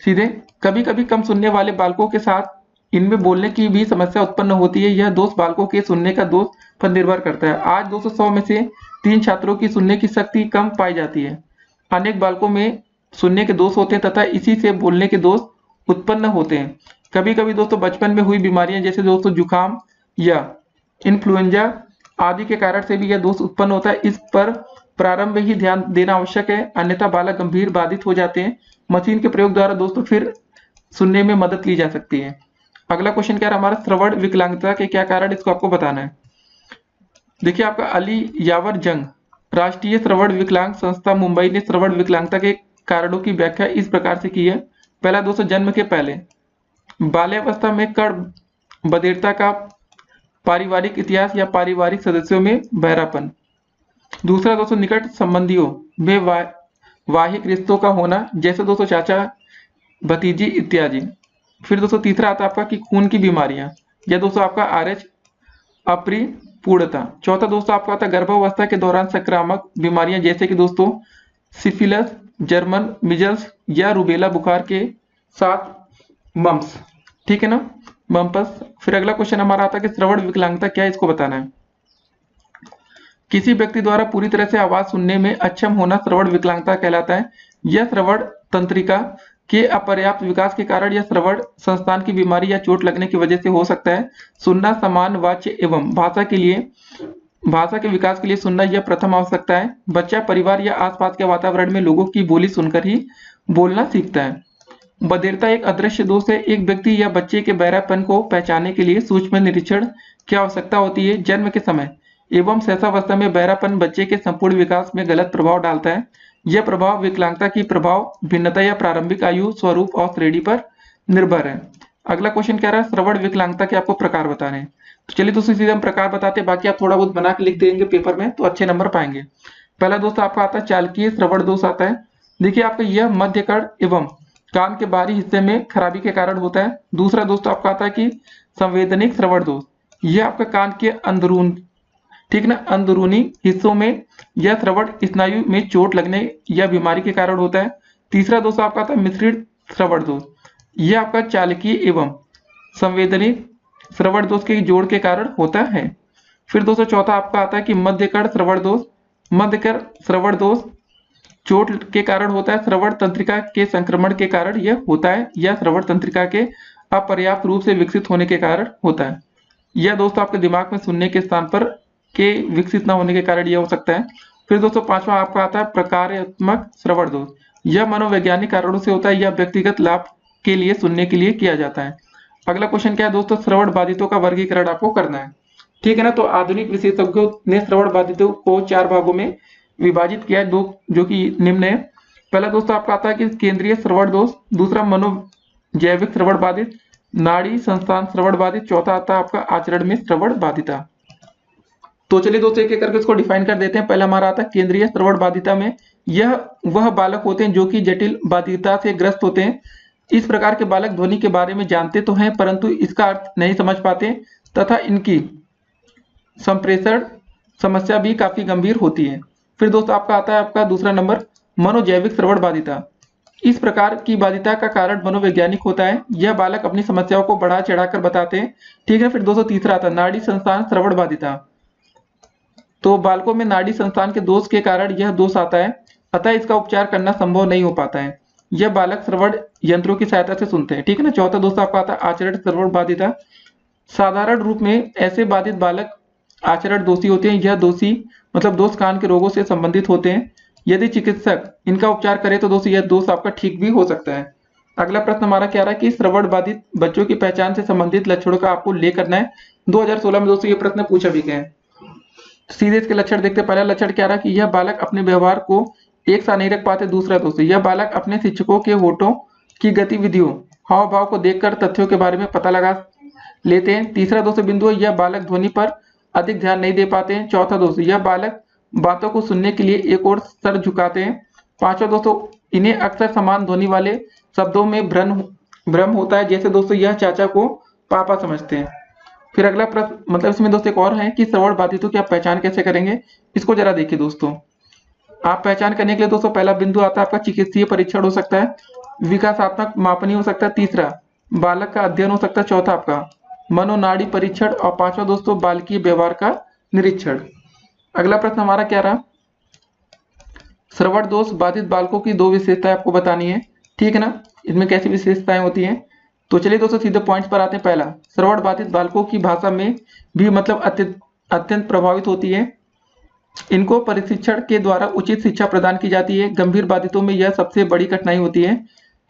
सीधे, कभी कभी कम सुनने वाले बालकों के साथ इनमें बोलने की भी समस्या उत्पन्न होती है। यह दोष बालकों के सुनने का दोष पर निर्भर करता है। आज 200 में से 3 छात्रों की सुनने की शक्ति कम पाई जाती है। अनेक बालकों में सुनने के दोष होते हैं तथा इसी से बोलने के दोष उत्पन्न होते हैं। कभी कभी दोस्तों बचपन में हुई बीमारियां जैसे दोस्तों जुकाम या इन्फ्लुएंजा आदि के कारण से भी यह दोष उत्पन्न होता है। इस पर प्रारंभ में ही ध्यान देना आवश्यक है, अन्यथा बालक गंभीर बाधित हो जाते हैं। मशीन के प्रयोग द्वारा दोस्तों फिर सुनने में मदद ली जा सकती है। अगला क्वेश्चन क्या है हमारा, श्रवण विकलांगता के क्या कारण, इसको आपको बताना है। देखिए आपका अली यावर जंग राष्ट्रीय श्रवण विकलांग संस्था मुंबई ने श्रवण विकलांगता के कारणों की व्याख्या इस प्रकार से की है। पहला दोस्तों, जन्म के पहले बाल्यावस्था में कर्ण बधिरता का पारिवारिक इतिहास या पारिवारिक सदस्यों में बहरापन। दूसरा दोस्तों, निकट संबंधियों में वाहिक रिश्तों का होना, जैसे दोस्तों चाचा भतीजी इत्यादि। फिर दोस्तों तीसरा आता है आपका कि खून की बीमारियां, या दोस्तों आपका आरएच अपरिपूर्णता। चौथा दोस्तों आपका आता है गर्भावस्था के दौरान संक्रामक बीमारियां, जैसे कि दोस्तों सिफिलिस, जर्मन मिजल्स या रूबेला बुखार के साथ मम्स, ठीक है ना, मम्पस। फिर अगला क्वेश्चन हमारा आता है कि श्रवण विकलांगता क्या है, इसको बताना है। किसी व्यक्ति द्वारा पूरी तरह से आवाज सुनने में अक्षम होना श्रवण विकलांगता कहलाता है। यह श्रवण तंत्रिका के अपर्याप्त विकास के कारण या श्रवण संस्थान की बीमारी या चोट लगने की वजह से हो सकता है। सुनना समान वाच्य एवं भाषा के विकास के लिए सुनना यह प्रथम आवश्यकता है। बच्चा परिवार या आसपास के वातावरण में लोगों की बोली सुनकर ही बोलना सीखता है। बधिरता एक अदृश्य दोष है। एक व्यक्ति या बच्चे के बहरापन को पहचानने के लिए सूक्ष्म निरीक्षण की आवश्यकता होती है। जन्म के समय एवं शैशवावस्था में बहरापन बच्चे के संपूर्ण विकास में गलत प्रभाव डालता है। यह प्रभाव विकलांगता की प्रभाव भिन्नता या प्रारंभिक आयु, स्वरूप और श्रेणी पर निर्भर है। अगला क्वेश्चन क्या रहा है, श्रवण विकलांगता के आपको प्रकार बताने हैं। तो चलिए दोस्तों सीधे हम प्रकार बताते हैं, बाकी आप थोड़ा बहुत बना के लिख देंगे पेपर में तो अच्छे नंबर पाएंगे। पहला दोस्तों आपका आता है चालकीय श्रवण दोष आता है। देखिए आपका यह मध्य कर्ण एवं कान के बाहरी हिस्से में खराबी के कारण होता है। दूसरा दोस्तों आपका आता है कि संवेदनिक श्रवण दोष, यह आपका कान के अंदरून, ठीक ना, अंदरूनी हिस्सों में यह श्रवण स्नायु में चोट लगने या बीमारी के कारण होता है। तीसरा दोस्तों आपका आता है मिश्रित श्रवण दोष, यह आपका चालकीय एवं संवेदनिक श्रवण दोष के जोड़ के कारण होता है। फिर दोस्तों चौथा आपका आता है कि मध्यकर्ण श्रवण दोष। मध्यकर्ण श्रवण दोष चोट के कारण होता है, श्रवण तंत्रिका के संक्रमण के कारण यह होता है, या श्रवण तंत्रिका के अपर्याप्त रूप से विकसित होने के कारण होता है। यह दोस्तों आपके दिमाग में सुनने के स्थान पर के विकसित न होने के कारण यह हो सकता है। फिर दोस्तों पांचवा आपका आता है प्रकार्यात्मक श्रवण दोष, यह मनोवैज्ञानिक कारणों से होता है, यह व्यक्तिगत लाभ के लिए सुनने के लिए किया जाता है। अगला क्वेश्चन क्या है दोस्तों, श्रवण बाधितों का वर्गीकरण आपको करना है, ठीक है ना। तो आधुनिक विशेषज्ञों ने श्रवण बाधितों को 4 भागों में विभाजित किया है, दो जो कि निम्न है। पहला दोस्तों आपका आता है कि केंद्रीय श्रवण दोष, दूसरा मनोजैविक श्रवण बाधित, नाड़ी संस्थान श्रवण बाधित, चौथा आता है आपका आचरण में श्रवण बाधिता। तो चलिए दोस्तों एक एक करके इसको डिफाइन कर देते हैं। पहला हमारा आता है केंद्रीय श्रवण बाधिता में, यह वह बालक होते हैं जो कि जटिल बाधिता से ग्रस्त होते हैं। इस प्रकार के बालक ध्वनि के बारे में जानते तो हैं परंतु इसका अर्थ नहीं समझ पाते तथा इनकी संप्रेषण समस्या भी काफी गंभीर होती है। फिर दोस्तों आपका आता है आपका दूसरा नंबर मनोजैविक श्रवण बाधिता। इस प्रकार की बाधिता का कारण मनोवैज्ञानिक होता है, यह बालक अपनी समस्याओं को बढ़ा चढ़ाकर बताते हैं, ठीक है। फिर दोस्तों तीसरा आता है नाड़ी संस्थान श्रवण बाधिता। तो बालकों में नाड़ी संस्थान के दोष के कारण यह दोष आता है, अतः इसका उपचार करना संभव नहीं हो पाता है। यह बालक श्रवण यंत्रों की सहायता से सुनते हैं, ठीक है ना। चौथा दोस्तों आपका आता है आचरण श्रवण बाधिता। साधारण रूप में ऐसे बाधित बालक आचरण दोषी होते हैं, यह दोषी मतलब दोष कान के रोगों से संबंधित होते हैं। यदि चिकित्सक इनका उपचार करे तो दोस्तों यह दोष आपका ठीक भी हो सकता है। अगला प्रश्न हमारा क्या रहा है कि श्रवण बाधित बच्चों की पहचान से संबंधित लक्षणों का आपको ले करना है। 2016 में दोस्तों ये प्रश्न पूछा भी गया है। सीधे इसके लक्षण देखते हैं। पहला लक्षण क्या रहा कि यह बालक अपने व्यवहार को एक साथ नहीं रख पाते। दूसरा दोस्तों यह बालक अपने शिक्षकों के होठों की गतिविधियों हाव भाव को देखकर तथ्यों के बारे में पता लगा लेते हैं। तीसरा दोस्तों बिंदु यह बालक ध्वनि पर अधिक ध्यान नहीं दे पाते हैं। चौथा दोस्तों यह बालक बातों को सुनने के लिए एक और सर झुकाते हैं। पांचवा दोस्तों इन्हें अक्सर समान ध्वनि वाले शब्दों में भ्रम होता है, जैसे दोस्तों यह चाचा को पापा समझते हैं। फिर अगला प्रश्न मतलब इसमें दोस्तों एक और है कि श्रवण बाधितों की आप पहचान कैसे करेंगे, इसको जरा देखिए दोस्तों। आप पहचान करने के लिए दोस्तों पहला बिंदु आता है आपका चिकित्सीय परीक्षण हो सकता है, विकासात्मक मापनी हो सकता है, तीसरा बालक का अध्ययन हो सकता है, चौथा आपका मनोनाड़ी परीक्षण और पांचवा दोस्तों बालकीय व्यवहार का निरीक्षण। अगला प्रश्न हमारा क्या रहा, श्रवण दोष बाधित बालकों की 2 विशेषताएं आपको बतानी है, ठीक है ना। इसमें कैसी विशेषताएं होती हैं, तो चलिए दोस्तों सीधे पॉइंट्स पर आते हैं। पहला, श्रवण बाधित बालकों की भाषा में भी मतलब अत्यंत प्रभावित होती है। इनको प्रशिक्षण के द्वारा उचित शिक्षा प्रदान की जाती है। गंभीर बाधितों में यह सबसे बड़ी कठिनाई होती है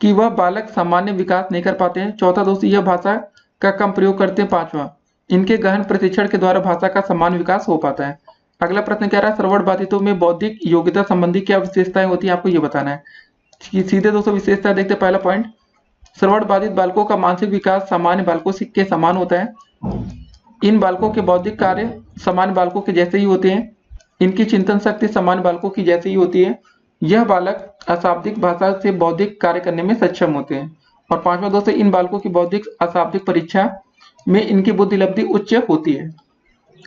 कि वह बालक सामान्य विकास नहीं कर पाते हैं। चौथा दोस्तों, यह भाषा का कम प्रयोग करते हैं। पांचवा, इनके गहन प्रशिक्षण के द्वारा भाषा का समान विकास हो पाता है। अगला प्रश्न कह रहा है श्रवण बाधितों में बौद्धिक योग्यता संबंधी क्या विशेषताएं होती है, आपको ये बताना है। सीधे दोस्तों विशेषता देखते हैं। पहला पॉइंट, श्रवण बाधित बालकों का मानसिक विकास सामान्य बालकों के समान होता है। इन बालकों के बौद्धिक कार्य सामान्य बालकों के जैसे ही होते हैं। इनकी चिंतन शक्ति सामान्य बालकों की जैसी ही होती है। यह बालक अशाब्दिक भाषा से बौद्धिक कार्य करने में सक्षम होते हैं। और पांचवा दोस्तों, इन बालकों की बौद्धिक अशाब्दिक परीक्षा में इनकी बुद्धिलब्धि उच्च होती है।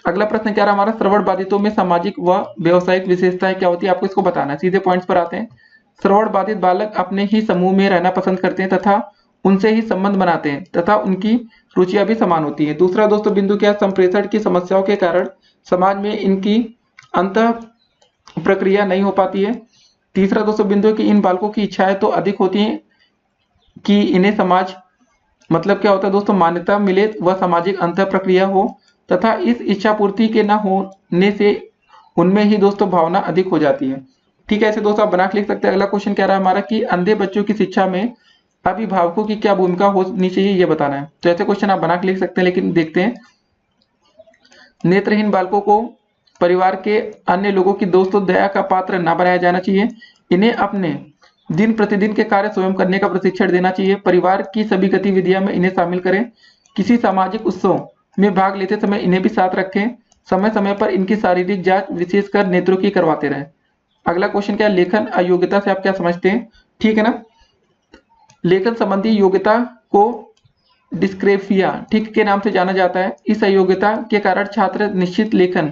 अगला प्रश्न क्या रहा हमारा, श्रवण बाधितों में सामाजिक व व्यावसायिक विशेषताएं क्या होती है, आपको इसको बताना है। सीधे पॉइंट्स पर आते हैं। श्रवण बाधित बालक अपने ही समूह में रहना पसंद करते हैं तथा उनसे ही संबंध बनाते हैं तथा उनकी रुचियां भी समान होती हैं। दूसरा दोस्तों बिंदु क्या, संप्रेषण की समस्याओं के कारण समाज में इनकी अंतः प्रक्रिया नहीं हो पाती है। तीसरा दोस्तों बिंदु कि इन बालकों की इच्छाएं तो अधिक होती हैं कि इन्हें समाज मतलब क्या होता है दोस्तों, मान्यता मिले व सामाजिक अंतः प्रक्रिया हो तथा इस इच्छा पूर्ति के न होने से उनमें ही दोस्तों भावना अधिक हो जाती है। ठीक है, ऐसे दोस्तों आप बना के लिख सकते हैं। अगला क्वेश्चन क्या रहा हमारा कि अंधे बच्चों की शिक्षा में अभिभावकों की क्या भूमिका होनी चाहिए, ये बताना है। तो ऐसे क्वेश्चन आप बना के लिख सकते हैं, लेकिन देखते हैं। नेत्रहीन बालकों को परिवार के अन्य लोगों की दोस्तों दया का पात्र न बनाया जाना चाहिए। इन्हें अपने दिन प्रतिदिन के कार्य स्वयं करने का प्रशिक्षण देना चाहिए। परिवार की सभी गतिविधियों में इन्हें शामिल करें। किसी सामाजिक उत्सव में भाग लेते समय इन्हें भी साथ रखें। समय समय पर इनकी शारीरिक जांच विशेषकर नेत्रों की करवाते रहें। अगला क्वेश्चन क्या है, लेखन अयोग्यता से आप क्या समझते हैं। ठीक है ना, लेखन संबंधी योग्यता को डिस्क्रेफिया ठीक के नाम से जाना जाता है। इस अयोग्यता के कारण छात्र निश्चित लेखन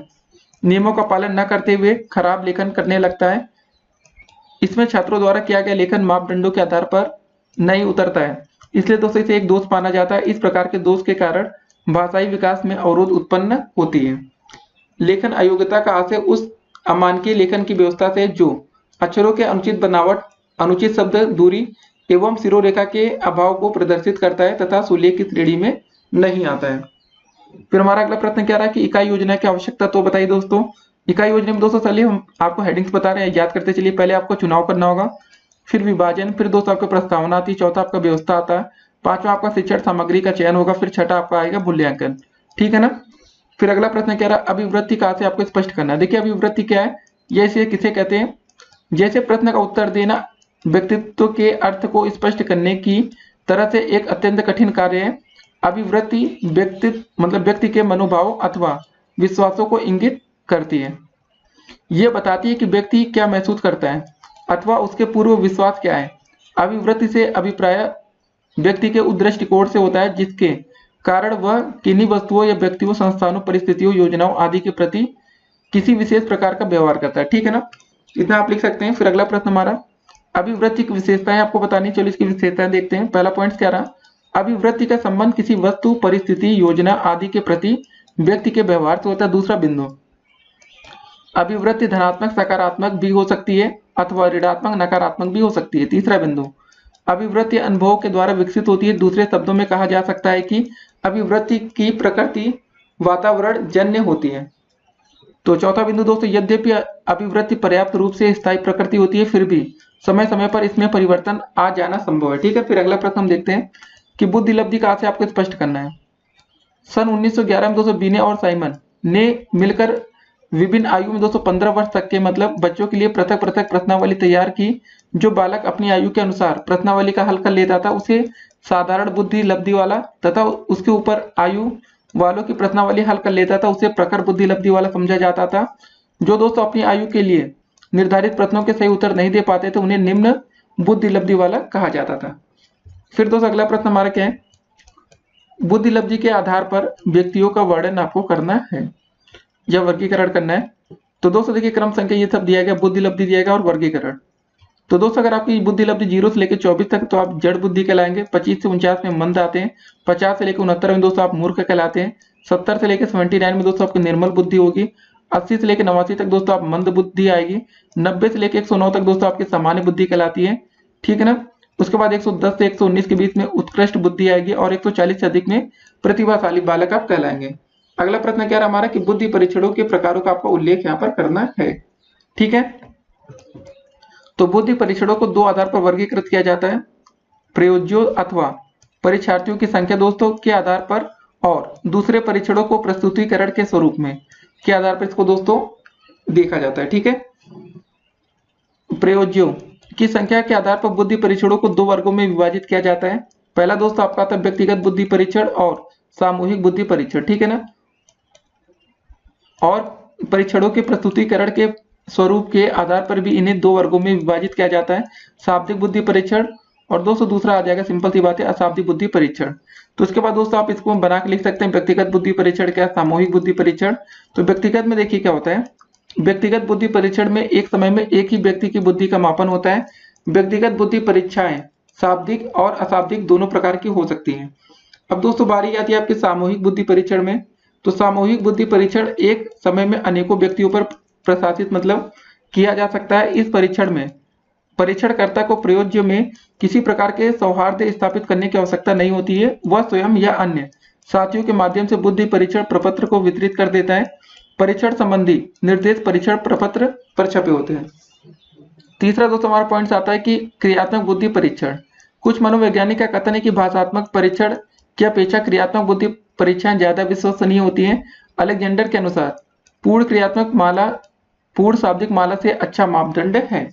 नियमों का पालन न करते हुए खराब लेखन करने लगता है। इसमें छात्रों द्वारा किया गया लेखन मापदंडों के आधार पर नहीं उतरता है, इसलिए दोस्तों इसे एक दोष माना जाता है। इस प्रकार के दोष के कारण भाषाई विकास में अवरोध उत्पन्न होती है। लेखन अयोग्यता का आशय उस अमानकीय लेखन की व्यवस्था से जो अक्षरों के अनुचित बनावट, अनुचित शब्द दूरी एवं सिरोरेखा के अभाव को प्रदर्शित करता है तथा सुलेख की श्रेणी में नहीं आता है। फिर हमारा अगला प्रश्न क्या रहा है कि इकाई योजना की आवश्यकता तो बताइए दोस्तों। इकाई योजना में दोस्तों चलिए हम आपको हेडिंग्स बता रहे हैं, याद करते चलिए। पहले आपको चुनाव करना होगा, फिर विभाजन, फिर दोस्तों आपको प्रस्तावना आती है, चौथा आपका व्यवस्था आता है, पांचवा आपका शिक्षण सामग्री का चयन होगा, फिर छठा आपका आएगा मूल्यांकन। ठीक है ना। फिर अगला प्रश्न क्या रहा, अभिवृत्ति कहाँ से आपको स्पष्ट करना है। देखिए अभिवृत्ति क्या है, ये इसे किसे कहते हैं। जैसे प्रश्न का उत्तर देना व्यक्तित्व के अर्थ को स्पष्ट करने की तरह से एक अत्यंत कठिन कार्य है। अभिवृत्ति व्यक्ति के मनोभाव अथवा विश्वासों को इंगित करती है। यह बताती है कि व्यक्ति क्या महसूस करता है अथवा उसके पूर्व विश्वास क्या है। अभिवृत्ति से अभिप्राय व्यक्ति के उस दृष्टिकोण से होता है जिसके कारण वह किन्हीं वस्तुओं या व्यक्तियों, संस्थानों, परिस्थितियों, योजनाओं आदि के प्रति किसी विशेष प्रकार का व्यवहार करता है। ठीक है ना, इतना आप लिख सकते हैं। फिर अगला प्रश्न हमारा अभिवृत्ति की विशेषताएं आपको बतानी। चलो इसकी विशेषताएं देखते हैं। पहला पॉइंट क्या रहा, अभिवृत्ति का संबंध किसी वस्तु, परिस्थिति, योजना आदि के प्रति व्यक्ति के व्यवहार से होता है। दूसरा बिंदु, अभिवृत्ति धनात्मक सकारात्मक भी हो सकती है अथवा ऋणात्मक नकारात्मक भी हो सकती है। तीसरा बिंदु, अभिवृत्ति अनुभव के द्वारा विकसित होती है। दूसरे शब्दों में कहा जा सकता है कि अभिवृत्ति की प्रकृति वातावरण जन्य होती है। तो चौथा बिंदु दोस्तों, यद्यपि अभिवृत्ति पर्याप्त रूप से स्थायी प्रकृति होती है, फिर भी समय समय पर इसमें परिवर्तन आ जाना संभव है। ठीक है। फिर अगला प्रश्न हम देखते हैं कि बुद्धिलब्धि कहाँ से आपको स्पष्ट करना है। सन 1911 में दोस्तों बीने और साइमन ने मिलकर विभिन्न आयु में दोस्तों 15 वर्ष तक के मतलब बच्चों के लिए पृथक पृथक प्रश्नावली तैयार की। जो बालक अपनी आयु के अनुसार प्रश्नावली का हल कर लेता था उसे साधारण बुद्धि लब्धि वाला तथा उसके ऊपर आयु वालों की प्रश्नावली हल कर लेता था उसे प्रखर बुद्धि लब्धि वाला समझा जाता था। जो दोस्तों अपनी आयु के लिए निर्धारित प्रश्नों के सही उत्तर नहीं दे पाते थे उन्हें निम्न बुद्धि लब्धि वाला कहा जाता था। फिर दोस्तों अगला प्रश्न हमारा क्या है, बुद्धि लब्धि के आधार पर व्यक्तियों का वर्णन आपको करना है या वर्गीकरण करना है। तो दोस्तों देखिए क्रम संख्या ये सब दिया गया, बुद्धि लब्धि दिया गया और वर्गीकरण। तो दोस्तों अगर आपकी बुद्धि लब्धि 0 से लेकर 24 तक तो आप जड़ बुद्धि कहलाएंगे। 25 से 49 में मंद आते हैं। 50 से लेकर 69 में दोस्तों आप मूर्ख कहलाते हैं। 70 से लेकर 79 में दोस्तों आपकी निर्मल बुद्धि होगी। 80 से लेकर 89 तक दोस्तों आप मंद बुद्धि आएगी। 90 से लेकर 109 तक दोस्तों आपकी सामान्य बुद्धि कहलाती है। ठीक है ना। उसके बाद 110 से 119 के बीच में उत्कृष्ट बुद्धि आएगी और 140 से अधिक में प्रतिभाशाली बालक आप कहलाएंगे। अगला प्रश्न क्या रहा हमारा कि बुद्धि परीक्षणों के प्रकारों का आपका उल्लेख यहाँ पर करना है। ठीक है, तो बुद्धि परीक्षणों को दो आधार पर वर्गीकृत किया जाता है, प्रयोज्यों अथवा परीक्षार्थियों की संख्या दोस्तों के आधार पर, और दूसरे परीक्षणों को प्रस्तुतिकरण के स्वरूप में के आधार पर इसको दोस्तों देखा जाता है। ठीक है, प्रयोज्यों की संख्या के आधार पर बुद्धि परीक्षणों को दो वर्गों में विभाजित किया जाता है। पहला दोस्तों आपका आता है व्यक्तिगत बुद्धि परीक्षण और सामूहिक बुद्धि परीक्षण। ठीक है ना, और परीक्षणों के प्रस्तुतिकरण के स्वरूप के आधार पर भी इन्हें दो वर्गों में विभाजित किया जाता है, शाब्दिक बुद्धि परीक्षण और दोस्तों दूसरा आ जाएगा, सिंपल सी बात है, अशाब्दिक बुद्धि परीक्षण। तो उसके बाद दोस्तों आप इसको बना के लिख सकते हैं व्यक्तिगत बुद्धि परीक्षण क्या, सामूहिक बुद्धि परीक्षण। तो व्यक्तिगत में देखिए क्या होता है, व्यक्तिगत बुद्धि परीक्षण में एक समय में एक ही व्यक्ति की बुद्धि का मापन होता है। व्यक्तिगत बुद्धि परीक्षाएं शाब्दिक और अशाब्दिक दोनों प्रकार की हो सकती हैं। अब दोस्तों बारी आती है आपके सामूहिक बुद्धि परीक्षण में। तो सामूहिक बुद्धि परीक्षण एक समय में अनेकों व्यक्तियों पर प्रशासित मतलब किया जा सकता है। इस परीक्षण में परीक्षणकर्ता को प्रयोज्य में किसी प्रकार के सौहार्द स्थापित करने की आवश्यकता नहीं होती है, वह स्वयं या अन्य साथियों के माध्यम से बुद्धि परीक्षण प्रपत्र को वितरित कर देता है। परीक्षण संबंधी निर्देश परीक्षण प्रपत्र पर छपे होते हैं। तीसरा दोस्तों हमारा पॉइंट आता है कि क्रियात्मक बुद्धि परीक्षण। कुछ मनोवैज्ञानिक का कथन है कि भाषात्मक परीक्षण की अपेक्षा क्रियात्मक बुद्धि परीक्षाएं ज्यादा विश्वसनीय होती हैं। अलेक्जेंडर के अनुसार पूर्ण क्रियात्मक माला पूर्ण शाब्दिक माला से अच्छा मापदंड है।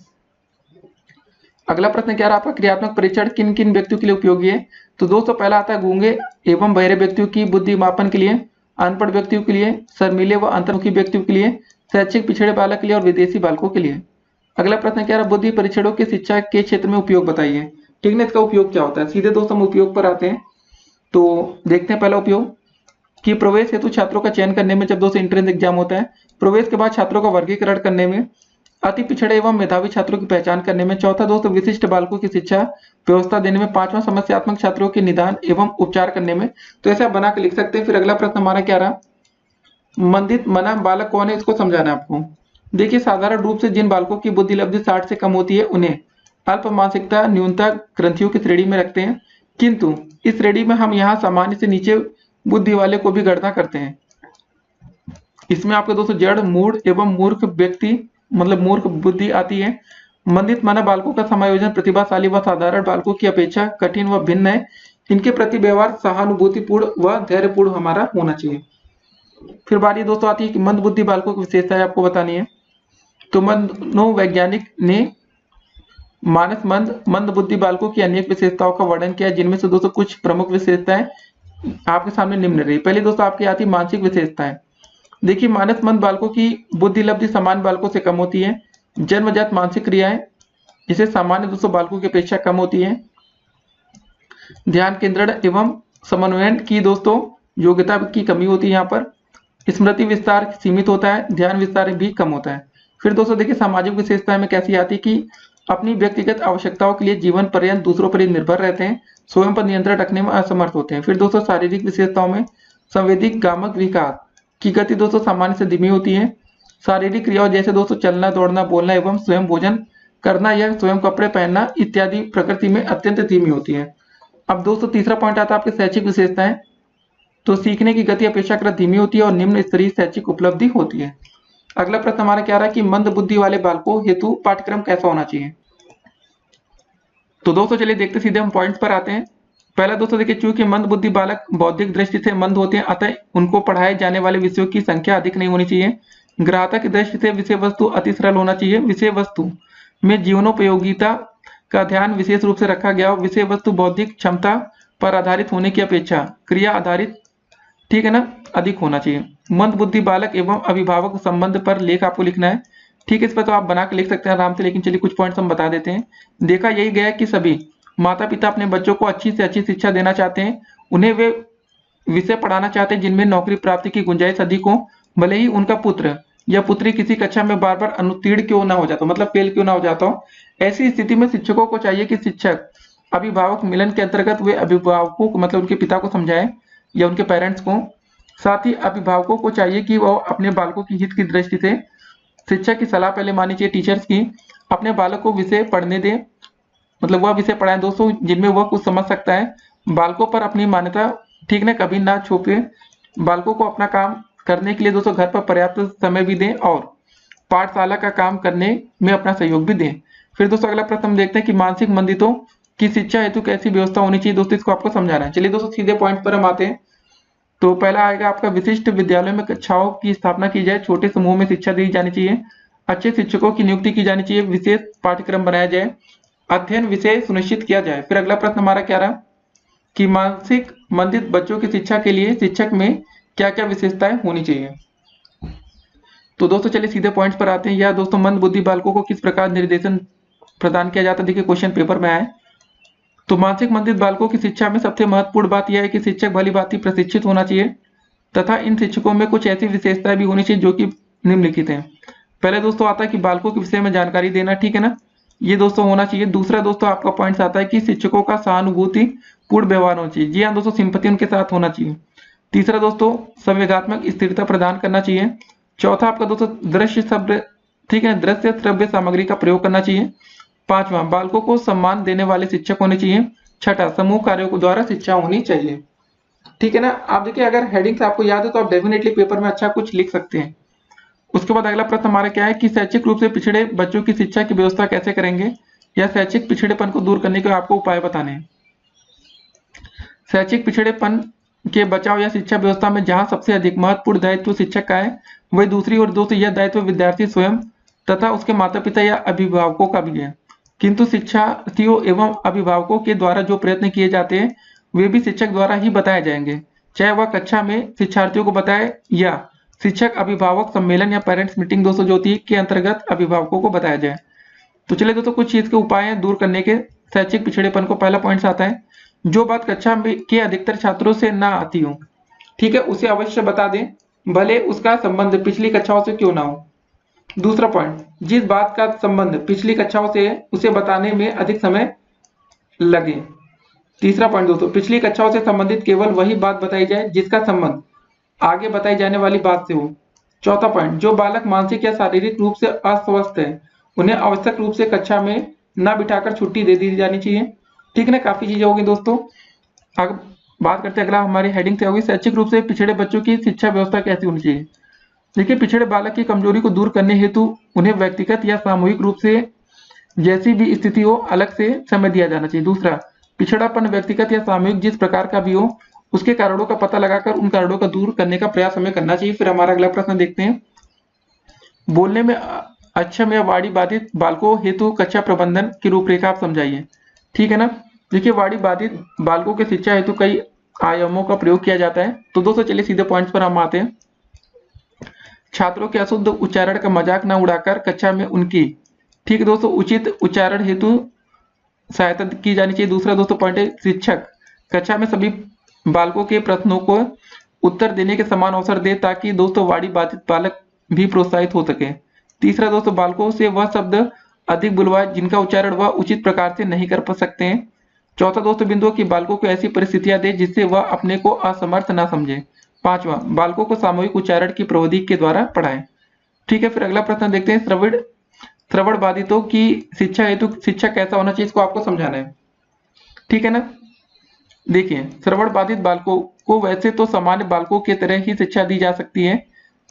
अगला प्रश्न क्या रहा आपका, क्रियात्मक परीक्षण किन किन व्यक्तियों के लिए उपयोगी है। तो दोस्तों पहला आता है गूंगे एवं बहरे व्यक्तियों की बुद्धि मापन के लिए, अनपढ़ व्यक्तियों के लिए, शर्मीले व अंतर्मुखी व्यक्तियों के लिए, शैक्षिक पिछड़े बालक के लिए और विदेशी बालकों के लिए। अगला प्रश्न क्या रहा, बुद्धि परीक्षणों के शिक्षा के क्षेत्र में उपयोग बताइए। ठीक है, इसका उपयोग क्या होता है, सीधे दोस्तों हम उपयोग पर आते हैं। तो देखते हैं पहला उपयोग कि प्रवेश हेतु छात्रों का चयन करने में, जब दोस्तों एंट्रेंस एग्जाम होता है, प्रवेश के बाद छात्रों का वर्गीकरण करने में, अति पिछड़े एवं मेधावी छात्रों की पहचान करने में, चौथा दोस्तों विशिष्ट बालकों की शिक्षा व्यवस्था देने में, पांचवा समस्यात्मक छात्रों के निदान एवं उपचार करने में। तो ऐसा बना के लिख सकते हैं। फिर अगला प्रश्न हमारा क्या रहा, मंदित मना बालक कौन है, इसको समझाना है आपको। देखिए साधारण रूप से जिन बालकों की बुद्धि लब्धि 60 से कम होती है उन्हें अल्प मानसिकता न्यूनता ग्रंथियों की श्रेणी में रखते हैं, किंतु इस श्रेणी में हम यहाँ सामान्य से नीचे बुद्धि वाले को भी गणना करते हैं। इसमें आपके दोस्तों जड़ मूढ़ एवं मूर्ख व्यक्ति मतलब मूर्ख बुद्धि आती है। मंदित माना बालकों का समायोजन प्रतिभाशाली व साधारण बालकों की अपेक्षा कठिन व भिन्न है। इनके प्रति व्यवहार सहानुभूतिपूर्ण व धैर्यपूर्ण हमारा होना चाहिए। फिर बारी दोस्तों आती है कि मंद बुद्धि बालकों की विशेषताएं आपको बतानी है। तो मनोवैज्ञानिक ने मानस मंद बुद्धि बालकों की अनेक विशेषताओं का वर्णन किया, जिनमें से दोस्तों कुछ प्रमुख विशेषताएं आपके सामने निम्न रही। पहले दोस्तों आपकी आती है मानसिक विशेषताएं। देखिए मानस मंद बालकों की बुद्धि लब्धि सामान्य बालकों से कम होती है। जन्मजात मानसिक क्रियाएं जिसे सामान्य दोस्तों बालकों की अपेक्षा कम होती है। ध्यान केंद्रण एवं समन्वयन की दोस्तों योग्यता की कमी होती है। यहाँ पर स्मृति विस्तार सीमित होता है, ध्यान विस्तार भी कम होता है। फिर दोस्तों देखिए सामाजिक विशेषताएं में कैसी आती कि अपनी व्यक्तिगत आवश्यकताओं के लिए जीवन पर्यंत दूसरों पर निर्भर रहते हैं, स्वयं पर नियंत्रण रखने में असमर्थ होते हैं। फिर दोस्तों शारीरिक विशेषताओं में संवेदिक गामक विकास की गति दोस्तों सामान्य से धीमी होती है। शारीरिक क्रियाओं जैसे दोस्तों चलना दौड़ना बोलना एवं स्वयं भोजन करना या स्वयं कपड़े पहनना इत्यादि प्रकृति में अत्यंत धीमी होती है। अब दोस्तों तीसरा पॉइंट आता है आपके शैक्षिक विशेषताएं। तो सीखने की गति अपेक्षाकृत धीमी होती है और निम्न स्तरीय शैक्षिक उपलब्धि होती है। अगला प्रश्न हमारा क्या रहा कि मंद बुद्धि वाले बालकों हेतु पाठ्यक्रम कैसा होना चाहिए। तो दोस्तों चलिए देखते सीधे हम पॉइंट्स पर आते हैं। पहला दोस्तों देखिए चूंकि मंद बुद्धि बालक बौद्धिक दृष्टि से मंद होते हैं, अतः उनको पढ़ाए जाने वाले विषयों की संख्या अधिक नहीं होनी चाहिए। ग्राहकता की दृष्टि से विषय वस्तु अति सरल होना चाहिए। विषय वस्तु में जीवनोपयोगिता का ध्यान विशेष रूप से रखा गया हो। विषय वस्तु बौद्धिक क्षमता पर आधारित होने की अपेक्षा क्रिया आधारित, ठीक है ना, अधिक होना चाहिए। मंद बुद्धि बालक एवं अभिभावक संबंध पर लेख आपको लिखना है। ठीक है, इस पर तो आप बना के लिख सकते हैं आराम से, लेकिन चलिए कुछ पॉइंट्स हम बता देते हैं। देखा यही गया कि सभी माता पिता अपने बच्चों को अच्छी से अच्छी शिक्षा देना चाहते हैं। उन्हें वे विषय पढ़ाना चाहते हैं जिनमें नौकरी प्राप्ति की गुंजाइश अधिक हो, भले ही उनका पुत्र या पुत्री किसी कक्षा में बार बार अनुत्तीर्ण क्यों ना हो जाता हो, मतलब फेल क्यों ना हो जाता हो। ऐसी स्थिति में शिक्षकों को चाहिए कि शिक्षक अभिभावक मिलन के अंतर्गत वे अभिभावकों को मतलब उनके पिता को समझाएं या उनके पेरेंट्स को। साथ ही अभिभावकों को चाहिए कि वो अपने बालकों की हित की दृष्टि से शिक्षक की सलाह पहले माननी चाहिए, टीचर्स की। अपने बालक को विषय पढ़ने दें, मतलब वह विषय पढ़ाएं दोस्तों जिनमें वह कुछ समझ सकता है। बालकों पर अपनी मान्यता ठीक ना कभी ना छोपे। बालकों को अपना काम करने के लिए दोस्तों घर पर पर्याप्त समय भी दें और पाठशाला का काम करने में अपना सहयोग भी दें। फिर दोस्तों अगला प्रश्न हम देखते हैं कि मानसिक मंदितों की शिक्षा हेतु कैसी व्यवस्था होनी चाहिए। दोस्तों इसको आपको समझाना है। चलिए दोस्तों सीधे पॉइंट पर हम आते हैं। तो पहला आएगा आपका विशिष्ट विद्यालय में कक्षाओं की स्थापना की जाए, छोटे समूह में शिक्षा दी जानी चाहिए, अच्छे शिक्षकों की नियुक्ति की जानी चाहिए, विशेष पाठ्यक्रम बनाया जाए, अध्ययन विषय सुनिश्चित किया जाए। फिर अगला प्रश्न हमारा क्या रहा कि मानसिक मंदित बच्चों की शिक्षा के लिए शिक्षक में क्या क्या विशेषताएं होनी चाहिए। तो दोस्तों चलिए सीधे पॉइंट्स पर आते हैं। या दोस्तों मंद बुद्धि बालकों को किस प्रकार निर्देशन प्रदान किया जाता है, देखिए क्वेश्चन पेपर में आए। तो मानसिक मंदित बालकों की शिक्षा में सबसे महत्वपूर्ण बात यह है कि शिक्षक भली भांति प्रशिक्षित होना चाहिए तथा इन शिक्षकों में कुछ ऐसी विशेषताएं भी होनी चाहिए जो कि निम्नलिखित हैं। पहले दोस्तों आता है कि बालकों के विषय में जानकारी देना, ठीक है ना, ये दोस्तों होना चाहिए। दूसरा दोस्तों आपका पॉइंट आता है कि शिक्षकों का सहानुभूति पूर्ण व्यवहार होना चाहिए, जी हाँ दोस्तों, सिंपैथी उनके साथ होना चाहिए। तीसरा दोस्तों संवेगात्मक स्थिरता प्रदान करना चाहिए। चौथा आपका दोस्तों दृश्य शब्द, ठीक है, दृश्य श्रव्य सामग्री का प्रयोग करना चाहिए। पांचवा बालकों को सम्मान देने वाले शिक्षक होने चाहिए। छठा समूह कार्यों के द्वारा शिक्षा होनी चाहिए, ठीक है ना। आप देखिए अगर हेडिंग्स आपको याद है तो आप डेफिनेटली पेपर में अच्छा कुछ लिख सकते हैं। उसके बाद अगला प्रश्न हमारा क्या है कि शैक्षिक रूप से पिछड़े बच्चों की शिक्षा की व्यवस्था कैसे करेंगे या शैक्षिक पिछड़ेपन को दूर करने के आपको उपाय बताने हैं। शैक्षिक पिछड़ेपन के बचाव या शिक्षा व्यवस्था में जहां सबसे अधिक महत्वपूर्ण दायित्व शिक्षक का है, वही दूसरी ओर दोस्तों यह दायित्व विद्यार्थी स्वयं तथा उसके माता पिता या अभिभावकों का भी है। किंतु शिक्षार्थियों एवं अभिभावकों के द्वारा जो प्रयत्न किए जाते हैं वे भी शिक्षक द्वारा ही बताए जाएंगे, चाहे वह कक्षा में शिक्षार्थियों को बताए या शिक्षक अभिभावक सम्मेलन या पेरेंट्स मीटिंग दोस्तों जो होती है के अंतर्गत अभिभावकों को बताया जाए। तो चलिए दोस्तों कुछ चीज के उपाय हैं दूर करने के शैक्षिक पिछड़ेपन को। पहला पॉइंट आता है जो बात कक्षा के अधिकतर छात्रों से ना आती हो, ठीक है, उसे अवश्य बता दें, भले उसका संबंध पिछली कक्षाओं से क्यों ना हो। दूसरा पॉइंट जिस बात का संबंध पिछली कक्षाओं से है उसे बताने में अधिक समय लगे। तीसरा पॉइंट दोस्तों पिछली कक्षाओं से संबंधित केवल वही बात बताई जाए जिसका संबंध आगे बताई जाने वाली बात से हो। चौथा पॉइंट जो बालक मानसिक या शारीरिक रूप से अस्वस्थ है उन्हें आवश्यक रूप से कक्षा में न बिठाकर छुट्टी दे दी जानी चाहिए, ठीक है ना। काफी चीजें होगी दोस्तों। अब बात करते हैं अगला हमारी हेडिंग से होगी शैक्षिक रूप से पिछड़े बच्चों की शिक्षा व्यवस्था कैसी होनी चाहिए। देखिए पिछड़े बालक की कमजोरी को दूर करने हेतु उन्हें व्यक्तिगत या सामूहिक रूप से जैसी भी स्थिति हो अलग से समय दिया जाना चाहिए। दूसरा पिछड़ापन व्यक्तिगत या सामूहिक जिस प्रकार का भी हो उसके कारणों का पता लगाकर उन कारणों का दूर करने का प्रयास हमें करना चाहिए। फिर हमारा अगला प्रश्न देखते हैं बोलने में अक्षम या वाणी बाधित बालकों हेतु कक्षा प्रबंधन की रूपरेखा आप समझाइए, ठीक है ना। देखिए वाणी बाधित बालकों के शिक्षा हेतु कई आयामों का प्रयोग किया जाता है। तो दोस्तों चलिए सीधे पॉइंट्स पर हम आते हैं। छात्रों के अशुद्ध उच्चारण का मजाक न उड़ाकर कक्षा में उनकी, ठीक है दोस्तों, उचित उच्चारण हेतु सहायता की जानी चाहिए। दूसरा दोस्तों पॉइंट है शिक्षक कक्षा में सभी बालकों के प्रश्नों को उत्तर देने के समान अवसर दे ताकि दोस्तों वाणी बाधित बालक भी प्रोत्साहित हो सके। तीसरा दोस्तों बालकों से वह शब्द अधिक बुलवाए जिनका उच्चारण वह उचित प्रकार से नहीं कर सकते हैं। चौथा दोस्तों बिंदु की बालकों को ऐसी परिस्थितियां दे जिससे वह अपने को असमर्थ ना समझे। पांचवा बालकों को सामूहिक उच्चारण की प्रविधि के द्वारा पढ़ाएं, ठीक है। फिर अगला प्रश्न देखते हैं श्रवण बाधितों की शिक्षा हेतु शिक्षक कैसा होना चाहिए, इसको आपको समझाना है, ठीक है ना। देखिए श्रवण बाधित बालकों को वैसे तो सामान्य बालकों की तरह ही शिक्षा दी जा सकती है,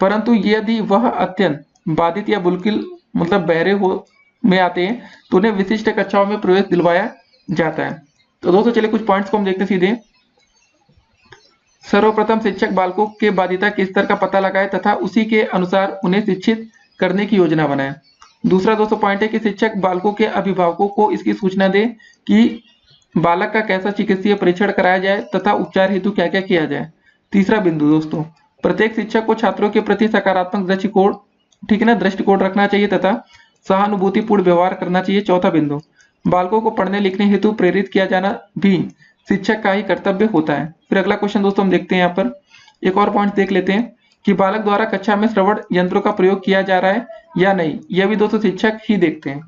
परंतु यदि वह अत्यंत बाधित या बिल्कुल मतलब बहरे हो में आते हैं तो उन्हें विशिष्ट कक्षाओं में प्रवेश दिलवाया जाता है। तो दोस्तों चलिए कुछ पॉइंट्स को हम देखते हैं सीधे। सर्वप्रथम शिक्षक बालकों के बाधिता के स्तर का पता लगाए तथा उसी के अनुसार उन्हें शिक्षित करने की योजना बनाए। दूसरा दोस्तों पॉइंट है कि शिक्षक बालकों के अभिभावकों को इसकी सूचना दे कि बालक का कैसा चिकित्सीय परीक्षण कराया जाए तथा उपचार हेतु क्या क्या किया जाए। तीसरा बिंदु दोस्तों प्रत्येक शिक्षक को छात्रों के प्रति सकारात्मक दृष्टिकोण, ठीक है ना, दृष्टिकोण रखना चाहिए तथा सहानुभूतिपूर्ण व्यवहार करना चाहिए। चौथा बिंदु बालकों को पढ़ने लिखने हेतु प्रेरित किया जाना भी शिक्षक का ही कर्तव्य होता है। फिर अगला क्वेश्चन दोस्तों हम देखते हैं, यहाँ पर एक और पॉइंट देख लेते हैं कि बालक द्वारा कक्षा में श्रवण यंत्रों का प्रयोग किया जा रहा है या नहीं, यह भी दोस्तों शिक्षक ही देखते हैं।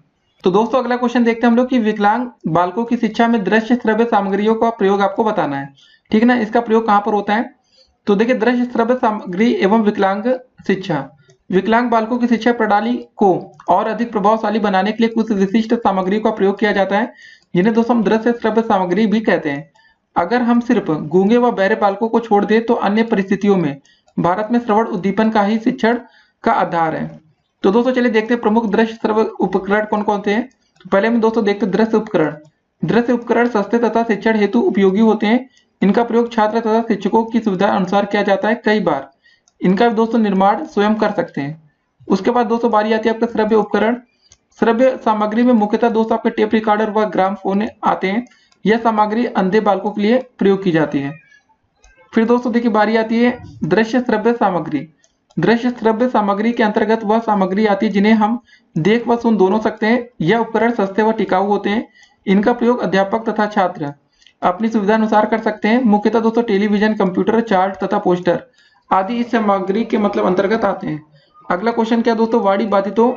तो दोस्तों अगला क्वेश्चन देखते हैं हम लोग कि विकलांग बालकों की शिक्षा में दृश्य श्रव्य सामग्रियों का प्रयोग आपको बताना है, ठीक है ना। इसका प्रयोग कहाँ पर होता है, तो देखिए दृश्य श्रव्य सामग्री एवं विकलांग शिक्षा। विकलांग बालकों की शिक्षा प्रणाली को और अधिक प्रभावशाली बनाने के लिए कुछ विशिष्ट सामग्री का प्रयोग किया जाता है जिन्हें दोस्तों हम दृश्य श्रव्य सामग्री भी कहते हैं। अगर हम सिर्फ गूंगे व बहरे बालकों को छोड़ दें तो अन्य परिस्थितियों में भारत में श्रवण उद्दीपन का ही शिक्षण का आधार है। तो दोस्तों चलिए देखते हैं प्रमुख दृश्य श्रवण उपकरण कौन कौन से हैं। तो पहले हम दोस्तों देखते हैं दृश्य उपकरण। दृश्य उपकरण सस्ते तथा शिक्षण हेतु उपयोगी होते हैं। इनका प्रयोग छात्र तथा शिक्षकों की सुविधा अनुसार किया जाता है। कई बार इनका दोस्तों निर्माण स्वयं कर सकते हैं। उसके बाद दोस्तों बारी आती है आपका श्रव्य उपकरण। श्रव्य सामग्री में मुख्यतः दोस्तों आपके टेप रिकॉर्डर व ग्रामफोन आते हैं। यह सामग्री अंधे बालकों के लिए प्रयोग की जाती है। फिर दोस्तों देखिए बारी आती है दृश्य श्रव्य सामग्री। दृश्य श्रव्य सामग्री के अंतर्गत वह सामग्री आती है जिन्हें हम देख व सुन दोनों सकते हैं। यह उपकरण सस्ते व टिकाऊ होते हैं। इनका प्रयोग अध्यापक तथा छात्र अपनी सुविधा अनुसार कर सकते हैं। मुख्यतः दोस्तों टेलीविजन, कंप्यूटर, चार्ट तथा पोस्टर आदि इस सामग्री के मतलब अंतर्गत आते हैं। अगला क्वेश्चन क्या दोस्तों, वाणी बाधितों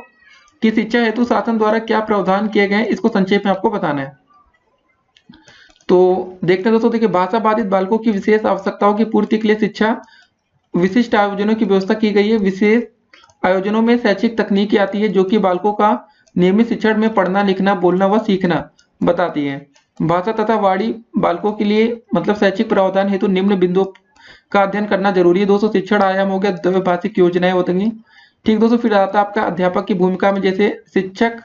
की शिक्षा हेतु शासन द्वारा क्या प्रावधान किए गए हैं, इसको संक्षेप में आपको बताना है। तो देखते हैं दोस्तों, देखिए भाषा बाधित बालकों की विशेष आवश्यकताओं की पूर्ति के लिए शिक्षा विशिष्ट आयोजनों की व्यवस्था की गई है। विशेष आयोजनों में शैक्षिक तकनीकी आती है जो कि बालकों का नियमित शिक्षण में पढ़ना, लिखना, बोलना व सीखना बताती है। भाषा तथा वाणी बालकों के लिए मतलब शैक्षिक प्रावधान हेतु निम्न बिंदुओं का अध्ययन करना जरूरी है। दोस्तों शिक्षण आयाम हो गया, द्विभाषिक योजनाएं होती, ठीक दोस्तों। फिर आता है आपका अध्यापक की भूमिका में जैसे शिक्षक,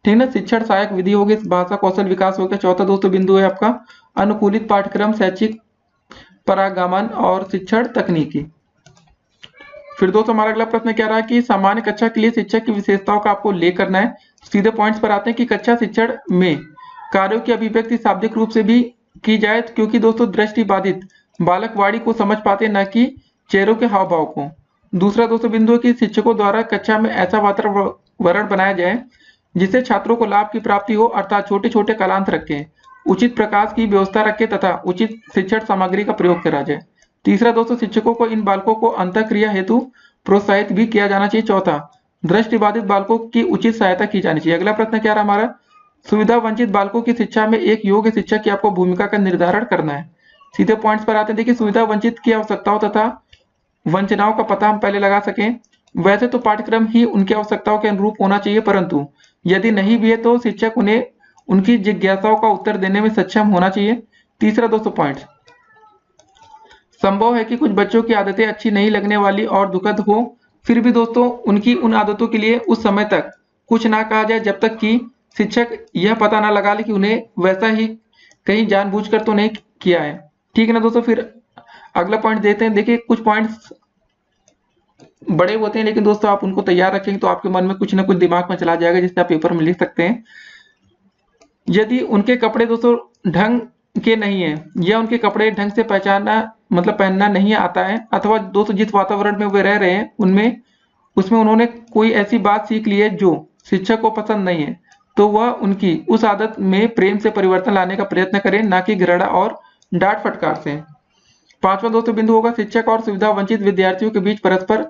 ठीक ना, शिक्षण सहायक विधि होगी, भाषा कौशल विकास हो गया। चौथा दोस्तों बिंदु है आपका अनुकूलित पाठ्यक्रम, शैक्षिक परागमन और शिक्षण तकनीकी। फिर दोस्तों हमारा अगला प्रश्न क्या रहा कि सामान्य कक्षा के लिए शिक्षक की विशेषताओं का आपको उल्लेख करना है। सीधे पॉइंट्स पर आते हैं कि कक्षा शिक्षण में कार्यों की अभिव्यक्ति शाब्दिक रूप से भी की जाए, क्योंकि दोस्तों दृष्टि बाधित बालक वाणी को समझ पाते न कि चेहरों के हाव भाव को। दूसरा दोस्तों बिंदु है कि शिक्षकों द्वारा कक्षा में ऐसा वातावरण बनाया जाए जिससे छात्रों को लाभ की प्राप्ति हो, अर्थात छोटे छोटे कालांत रखें, उचित प्रकाश की व्यवस्था रखें तथा उचित शिक्षण सामग्री का प्रयोग करा जाए। तीसरा दोस्तों शिक्षकों को इन बालकों को अंतःक्रिया हेतु प्रोत्साहित भी किया जाना चाहिए। चौथा दृष्टिबाधित बालकों की उचित सहायता की जानी चाहिए। अगला प्रश्न क्या रहा हमारा, सुविधा वंचित बालकों की शिक्षा में एक योग्य शिक्षक की आपको भूमिका का निर्धारण करना है। सीधे पॉइंट्स पर आते हैं। देखिए सुविधा वंचित की आवश्यकताओं तथा वंचनाओं का पता हम पहले लगा सकें। वैसे तो पाठ्यक्रम ही उनकी आवश्यकताओं के अनुरूप होना चाहिए, परंतु यदि नहीं भी है तो शिक्षक उन्हें उनकी जिज्ञासाओं का उत्तर देने में सक्षम होना चाहिए। तीसरा दोस्तों पॉइंट, संभव है कि कुछ बच्चों की आदतें अच्छी नहीं लगने वाली और दुखद हो, फिर भी दोस्तों उनकी उन आदतों के लिए उस समय तक कुछ ना कहा जाए जब तक कि शिक्षक यह पता ना लगा ले कि उन्हें वैसा ही कहीं जानबूझकर तो नहीं किया है, ठीक है ना दोस्तों। फिर अगला पॉइंट देते हैं। देखिए कुछ पॉइंट्स बड़े होते हैं लेकिन दोस्तों आप उनको तैयार रखेंगे तो आपके मन में कुछ ना कुछ दिमाग में चला जाएगा जिससे आप पेपर में लिख सकते हैं। यदि उनके कपड़े दोस्तों ढंग के नहीं है या उनके कपड़े ढंग से पहचानना मतलब पहनना नहीं आता है, अथवा दोस्तों जिस वातावरण में वे रह रहे हैं उसमें उन्होंने कोई ऐसी बात सीख ली है जो शिक्षक को पसंद नहीं है, तो वह उनकी उस आदत में प्रेम से परिवर्तन लाने का प्रयत्न करें, ना कि घृणा और डांट फटकार से। पांचवा दोस्तों बिंदु होगा शिक्षक और सुविधा वंचित विद्यार्थियों के बीच परस्पर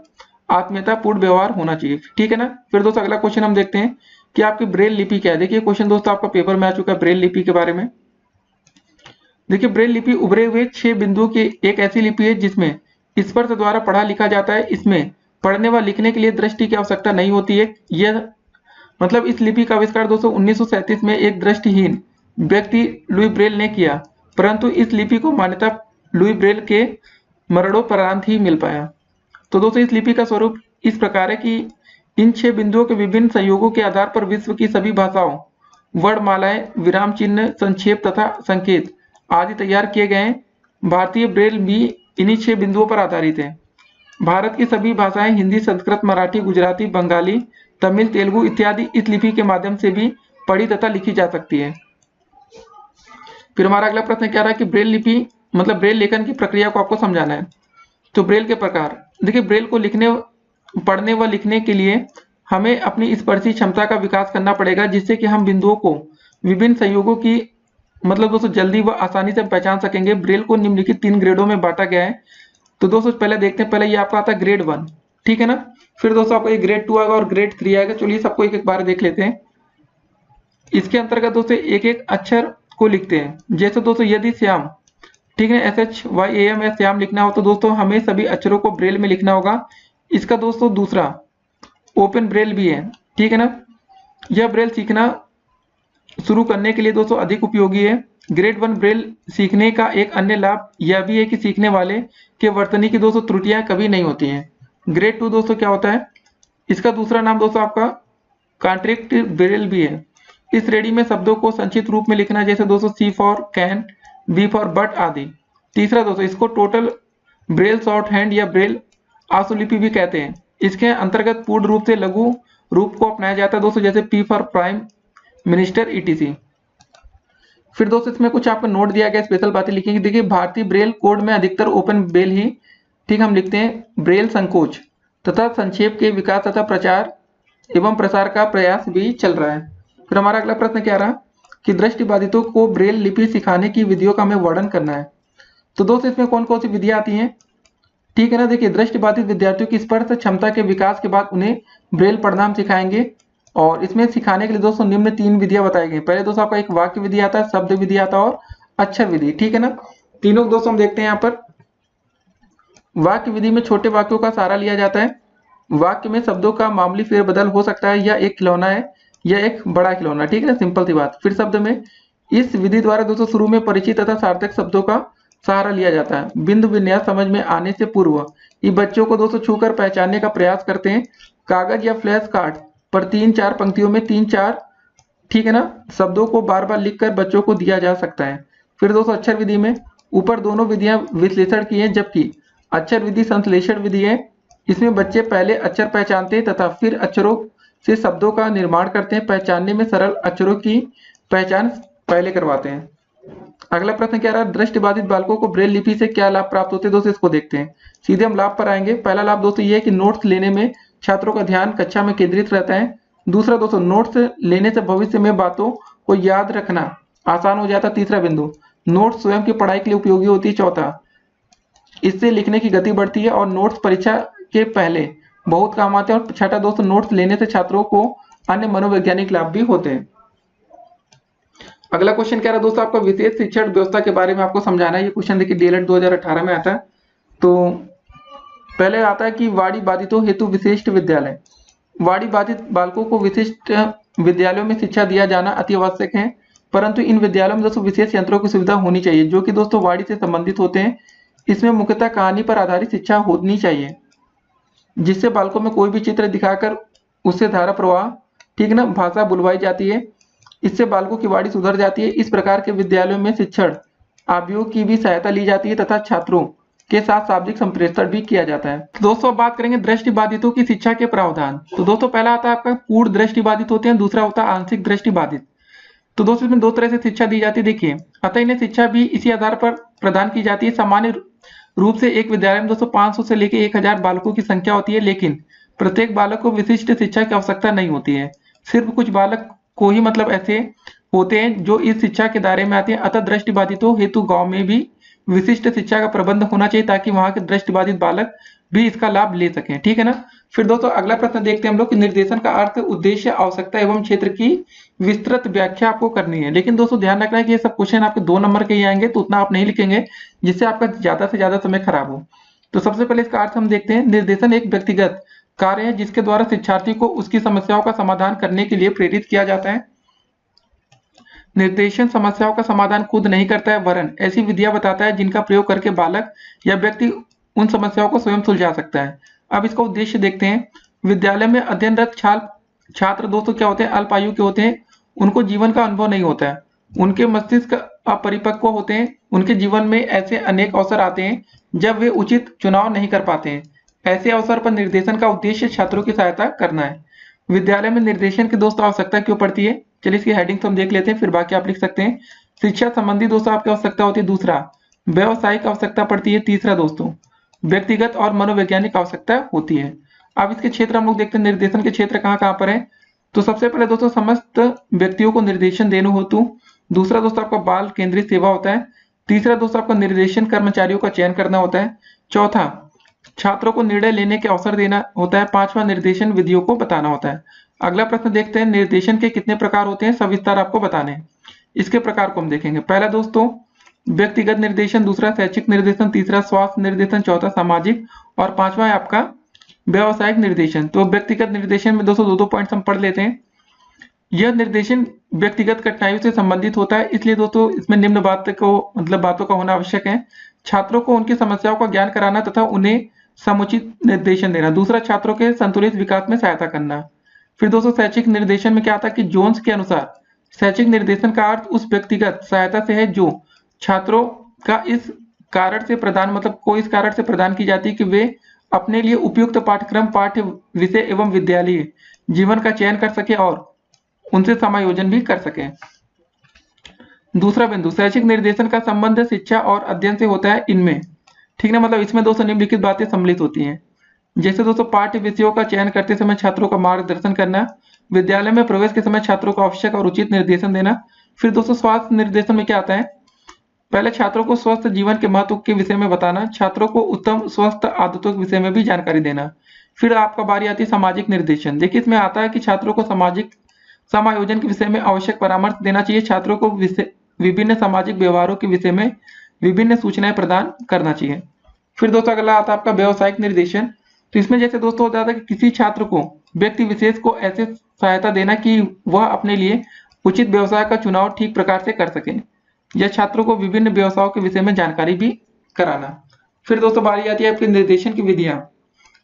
आत्मीयतापूर्ण व्यवहार होना चाहिए, ठीक है ना। फिर दोस्तों अगला क्वेश्चन हम देखते हैं कि आपकी ब्रेल लिपि क्या है। देखिए क्वेश्चन दोस्तों आपका पेपर में आ चुका है ब्रेल लिपि के बारे में। देखिए ब्रेल लिपि उभरे हुए 6 बिंदुओं की एक ऐसी लिपि है जिसमें स्पर्श द्वारा पढ़ा लिखा जाता है। इसमें पढ़ने व लिखने के लिए दृष्टि की आवश्यकता नहीं होती है। यह मतलब इस लिपि का आविष्कार दोस्तों 1937 में एक दृष्टिहीन व्यक्ति लुई ब्रेल ने किया, परंतु इस लिपि को मान्यता लुई ब्रेल के मरणोपरांत ही मिल पाया। तो दोस्तों इस लिपि का स्वरूप इस प्रकार है कि इन 6 बिंदुओं के विभिन्न संयोगों के आधार पर विश्व की सभी भाषाओं, वर्णमालाएं, विराम चिन्ह, संक्षेप तथा संकेत आदि तैयार किए गए हैं। भारतीय ब्रेल भी इन्हीं 6 बिंदुओं पर आधारित है। भारत की सभी भाषाएं हिंदी, संस्कृत, मराठी, गुजराती, बंगाली, तमिल, तेलुगु इत्यादि इस लिपि के माध्यम से भी पढ़ी तथा लिखी जा सकती है। फिर हमारा अगला प्रश्न क्या रहा कि ब्रेल लिपि मतलब ब्रेल लेखन की प्रक्रिया को आपको समझाना है। तो ब्रेल के प्रकार, देखिए ब्रेल को पढ़ने व लिखने के लिए हमें अपनी स्पर्शी क्षमता का विकास करना पड़ेगा, जिससे कि हम बिंदुओं को विभिन्न संयोगों की मतलब दोस्तों जल्दी व आसानी से पहचान सकेंगे। ब्रेल को निम्नलिखित 3 ग्रेडों में बांटा गया है। तो दोस्तों पहले देखते हैं, पहले ये आपका आता है ग्रेड 1, ठीक है ना। फिर दोस्तों आपको ये ग्रेड 2 आएगा और ग्रेड 3 आएगा। चलिए सबको एक एक बार देख लेते हैं। इसके अंतर्गत दोस्तों एक एक अक्षर को लिखते हैं। जैसे दोस्तों यदि श्याम, ठीक है, SHYAM या श्याम लिखना हो तो दोस्तों हमें सभी अक्षरों को ब्रेल में लिखना होगा। इसका दोस्तों दूसरा ओपन ब्रेल भी है, ठीक है ना। यह ब्रेल सीखना शुरू करने के लिए दोस्तों अधिक उपयोगी है। ग्रेड 1 ब्रेल सीखने का एक अन्य लाभ यह भी है कि सीखने वाले के वर्तनी की दोस्तों त्रुटियां कभी नहीं होती हैं। ग्रेड 2 दोस्तों क्या होता है, इसका दूसरा नाम दोस्तों आपका कॉन्ट्रैक्ट ब्रेल भी है। इस श्रेणी में शब्दों को संक्षिप्त रूप में लिखना, जैसे दोस्तों C for can, B for but आदि। तीसरा दोस्तों इसको टोटल ब्रेल शॉर्ट हैंड या ब्रेल आशुलिपि भी कहते हैं। इसके अंतर्गत पूर्ण रूप से लघु रूप को अपनाया जाता है दोस्तों, जैसे P for prime minister etc. फिर दोस्तों इसमें कुछ आपको नोट दिया गया, स्पेशल बातें लिखेंगे। देखिए भारतीय ब्रेल कोड में अधिकतर ओपन ब्रेल ही ठीक हम लिखते हैं। ब्रेल संकोच तथा संक्षेप के विकास तथा प्रचार एवं प्रसार का प्रयास भी चल रहा है। फिर हमारा अगला प्रश्न क्या रहा कि दृष्टिबाधितों को ब्रेल लिपि सिखाने की विधियों का हमें वर्णन करना है। तो दोस्तों इसमें कौन कौन सी विधियां आती हैं, ठीक है ना। देखिए दृष्टिबाधित विद्यार्थियों की स्पर्श क्षमता के विकास के बाद उन्हें ब्रेल पढ़ना हम सिखाएंगे, और इसमें सिखाने के लिए दोस्तों निम्न 3 विधियां बताई गई। पहले दोस्तों आपका एक वाक्य विधि आता है, शब्द विधि आता है और अक्षर विधि, ठीक है ना। तीनों दोस्तों हम देखते हैं यहाँ पर। वाक्य विधि में छोटे वाक्यों का सहारा लिया जाता है। वाक्य में शब्दों का मामूली फेरबदल हो सकता है, या एक खिलौना है या एक बड़ा खिलौना, ठीक है ना, सिंपल सी बात। फिर शब्द में इस विधि द्वारा दोस्तों शुरू में परिचित तथा सार्थक शब्दों का सहारा लिया जाता है। बिंदु विन्यास समझ में आने से पूर्व ये बच्चों को दोस्तों छूकर पहचानने का प्रयास करते हैं। कागज या फ्लैश कार्ड पर 3-4 पंक्तियों में 3-4 ठीक है ना शब्दों को बार बार लिखकर बच्चों को दिया जा सकता है। फिर दोस्तों अक्षर विधि में ऊपर दोनों विधियां विश्लेषण की हैं, जबकि अक्षर विधि संश्लेषण विधि है। इसमें बच्चे पहले अक्षर पहचानते हैं तथा फिर अक्षरों से शब्दों का निर्माण करते हैं। पहचानने में सरल अक्षरों की पहचान पहले करवाते हैं। अगला प्रश्न क्या रहा, दृष्टिबाधित बालकों को ब्रेल लिपि से क्या लाभ प्राप्त होते हैं, दोस्तों इसको देखते हैं। सीधे हम लाभ पर आएंगे। पहला लाभ दोस्तों ये है कि नोट्स लेने में छात्रों का ध्यान कक्षा में केंद्रित रहता है। दूसरा दोस्तों नोट्स लेने से भविष्य में बातों को याद रखना आसान हो जाता है। तीसरा बिंदु, नोट्स स्वयं की पढ़ाई के लिए उपयोगी होती है। चौथा, इससे लिखने की गति बढ़ती है और नोट्स परीक्षा के पहले बहुत काम आते हैं। और छठा दोस्तों, नोट्स लेने से छात्रों को अन्य मनोवैज्ञानिक लाभ भी होते हैं। अगला क्वेश्चन क्या रहा दोस्तों, आपका विशेष शिक्षण व्यवस्था के बारे में आपको समझाना है। ये क्वेश्चन देखिए डीएलएड 2018 में आता है। तो पहले आता है कि वाणी बाधितों हेतु विशिष्ट विद्यालय। वाणी बाधित बालकों को विशिष्ट विद्यालयों में शिक्षा दिया जाना अति आवश्यक है, परंतु इन विद्यालयों में दोस्तों विशेष यंत्रों की सुविधा होनी चाहिए जो कि दोस्तों वाणी से संबंधित होते हैं। इसमें मुख्यतः कहानी पर आधारित शिक्षा होनी चाहिए, जिससे बालकों में कोई भी चित्र दिखाकर उससे धारा प्रवाह ठीक ना भाषा बुलवाई जाती है। इससे बालकों की वाणी सुधर जाती है। इस प्रकार के विद्यालयों में शिक्षण अभियोग की भी सहायता ली जाती है तथा छात्रों के साथ शाब्दिक संप्रेषण भी किया जाता है। तो दोस्तों बात करेंगे दृष्टिबाधितों की शिक्षा के प्रावधान। तो दोस्तों पहला आता है आपका पूर्ण दृष्टिबाधित होते हैं, दूसरा होता है आंशिक दृष्टिबाधित। तो दोस्तों इसमें 2 तरह से शिक्षा दी जाती है। देखिए अतः इन्हें शिक्षा भी इसी आधार पर प्रदान की जाती है। सामान्य रूप से एक विद्यालय में दोस्तों 500 से लेकर 1000 बालकों की संख्या होती है, लेकिन प्रत्येक बालक को विशिष्ट शिक्षा की आवश्यकता नहीं होती है। सिर्फ कुछ बालक को ही मतलब ऐसे होते हैं जो इस शिक्षा के दायरे में आते हैं। अतः दृष्टिबाधितों हेतु गांव में भी विशिष्ट शिक्षा का प्रबंध होना चाहिए, ताकि वहां के दृष्टिबाधित बालक भी इसका लाभ ले सकें, ठीक है ना। फिर दोस्तों अगला प्रश्न देखते हैं हम लोग कि निर्देशन का अर्थ, उद्देश्य, आवश्यकता एवं क्षेत्र की विस्तृत व्याख्या आपको करनी है। लेकिन दोस्तों ध्यान रखना है कि ये सब क्वेश्चन आपके 2 नंबर के ही आएंगे, तो उतना आप नहीं लिखेंगे जिससे आपका ज्यादा से ज्यादा समय खराब हो। तो सबसे पहले इसका अर्थ हम देखते हैं। निर्देशन एक व्यक्तिगत कार्य है जिसके द्वारा शिक्षार्थी को उसकी समस्याओं का समाधान करने के लिए प्रेरित किया जाता है। निर्देशन समस्याओं का समाधान खुद नहीं करता है, वरन ऐसी विधियां बताता है जिनका प्रयोग करके बालक या व्यक्ति उन समस्याओं को स्वयं सुलझा सकता है। अब इसका उद्देश्य देखते हैं। विद्यालय में अध्ययनरत छात्र दोस्तों क्या होते हैं, अल्प आयु के होते हैं। उनको जीवन का अनुभव नहीं होता है, उनके मस्तिष्क अपरिपक्व होते हैं। उनके जीवन में ऐसे अनेक अवसर आते हैं जब वे उचित चुनाव नहीं कर पाते हैं। ऐसे अवसर पर निर्देशन का उद्देश्य छात्रों की सहायता करना है। विद्यालय में निर्देशन की दोस्तों आवश्यकता क्यों पड़ती है, चलिए इसकी हेडिंग्स हम देख लेते हैं, फिर बाकी आप लिख सकते हैं। शिक्षा संबंधी दोस्तों आपकी आवश्यकता होती है। दूसरा व्यवसायिक आवश्यकता पड़ती है। तीसरा दोस्तों व्यक्तिगत और मनोवैज्ञानिक आवश्यकता होती है। अब इसके क्षेत्र हम लोग देखते हैं, निर्देशन के क्षेत्र कहाँ कहाँ पर है। तो सबसे पहले दोस्तों समस्त व्यक्तियों को निर्देशन देने हेतु। दूसरा दोस्तों आपका बाल केंद्रित सेवा होता है। तीसरा दोस्तों आपका निर्देशन कर्मचारियों का चयन करना होता है। चौथा छात्रों को निर्णय लेने के अवसर देना होता है। पांचवा निर्देशन विधियों को बताना होता है। अगला प्रश्न देखते हैं, निर्देशन के कितने प्रकार होते हैं, सविस्तार आपको बताने हैं। इसके प्रकार को हम देखेंगे। पहला दोस्तों व्यक्तिगत निर्देशन, दूसरा शैक्षिक निर्देशन, तीसरा स्वास्थ्य निर्देशन, चौथा सामाजिक और पांचवा है आपका व्यावसायिक निर्देशन। तो व्यक्तिगत निर्देशन में दोस्तों 2-2 पॉइंट्स हम पढ़ लेते हैं। यह निर्देशन व्यक्तिगत कठिनाइयों से संबंधित होता है, इसलिए दोस्तों इसमें निम्न बातों का होना आवश्यक है। छात्रों को उनकी समस्याओं का ज्ञान कराना तथा उन्हें समुचित निर्देशन देना। दूसरा, छात्रों के संतुलित विकास में सहायता करना। फिर दोस्तों शैक्षिक निर्देशन में क्या आता है कि जोन्स के अनुसार शैक्षिक निर्देशन का अर्थ उस व्यक्तिगत सहायता से है जो छात्रों का इस कारण से प्रदान की जाती है कि वे अपने लिए उपयुक्त पाठ्यक्रम, पाठ्य विषय एवं विद्यालय जीवन का चयन कर सके और उनसे समायोजन भी कर सके। दूसरा बिंदु, शैक्षिक निर्देशन का संबंध शिक्षा और अध्ययन से होता है इनमें, ठीक ना, मतलब इसमें दोस्तों निम्नलिखित बातें सम्मिलित होती हैं। जैसे दोस्तों पाठ्य विषयों का चयन करते समय छात्रों का मार्गदर्शन करना, विद्यालय में प्रवेश के समय छात्रों को आवश्यक और उचित निर्देशन देना। फिर दोस्तों स्वास्थ्य निर्देशन में क्या आता है, पहले छात्रों को स्वस्थ जीवन के महत्व के विषय में बताना, छात्रों को उत्तम स्वस्थ आदतों के विषय में भी जानकारी देना। फिर आपका बारी आती है सामाजिक निर्देशन। देखिए इसमें आता है कि छात्रों को सामाजिक समायोजन के विषय में आवश्यक परामर्श देना चाहिए, छात्रों को विभिन्न सामाजिक व्यवहारों के विषय में विभिन्न सूचनाएं प्रदान करना चाहिए। फिर दोस्तों अगला आता है आपका व्यवसायिक निर्देशन। तो इसमें जैसे दोस्तों हो जाता है कि किसी छात्र को व्यक्ति विशेष को ऐसे सहायता देना कि वह अपने लिए उचित व्यवसाय का चुनाव ठीक प्रकार से कर सके, या छात्रों को विभिन्न व्यवसायों के विषय में जानकारी भी कराना। फिर दोस्तों बारी आती है आपकी निर्देशन की विधियां।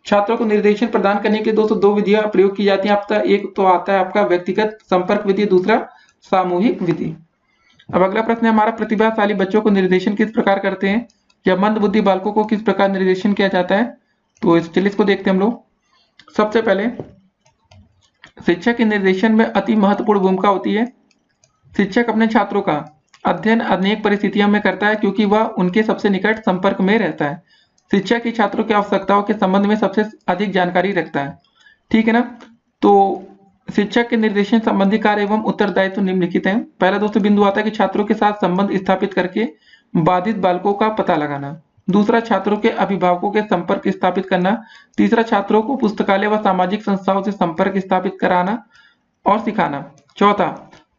छात्रों को निर्देशन प्रदान करने के लिए दोस्तों दो विधियां प्रयोग की जाती हैं आपका, एक तो आता है आपका व्यक्तिगत संपर्क विधि, दूसरा सामूहिक विधि। अब अगला प्रश्न है हमारा, प्रतिभाशाली बच्चों को निर्देशन किस प्रकार करते हैं, या मंद बुद्धि बालकों को किस प्रकार निर्देशन किया जाता है। तो चलिए इसको देखते हैं हम लोग। सबसे पहले शिक्षक के निर्देशन में अति महत्वपूर्ण भूमिका होती है। शिक्षक अपने छात्रों का अध्ययन अनेक परिस्थितियों में करता है क्योंकि वह उनके सबसे निकट संपर्क में रहता है। शिक्षक ही छात्रों की आवश्यकताओं के संबंध में सबसे अधिक जानकारी रखता है, ठीक है ना। तो शिक्षक के निर्देशन संबंधी कार्य एवं उत्तरदायित्व निम्नलिखित हैं। पहला दोस्तों बिंदु आता है कि छात्रों के साथ संबंध स्थापित करके बाधित बालकों का पता लगाना। दूसरा, छात्रों के अभिभावकों के संपर्क स्थापित करना। तीसरा, छात्रों को पुस्तकालय व सामाजिक संस्थाओं से संपर्क स्थापित कराना और सिखाना। चौथा,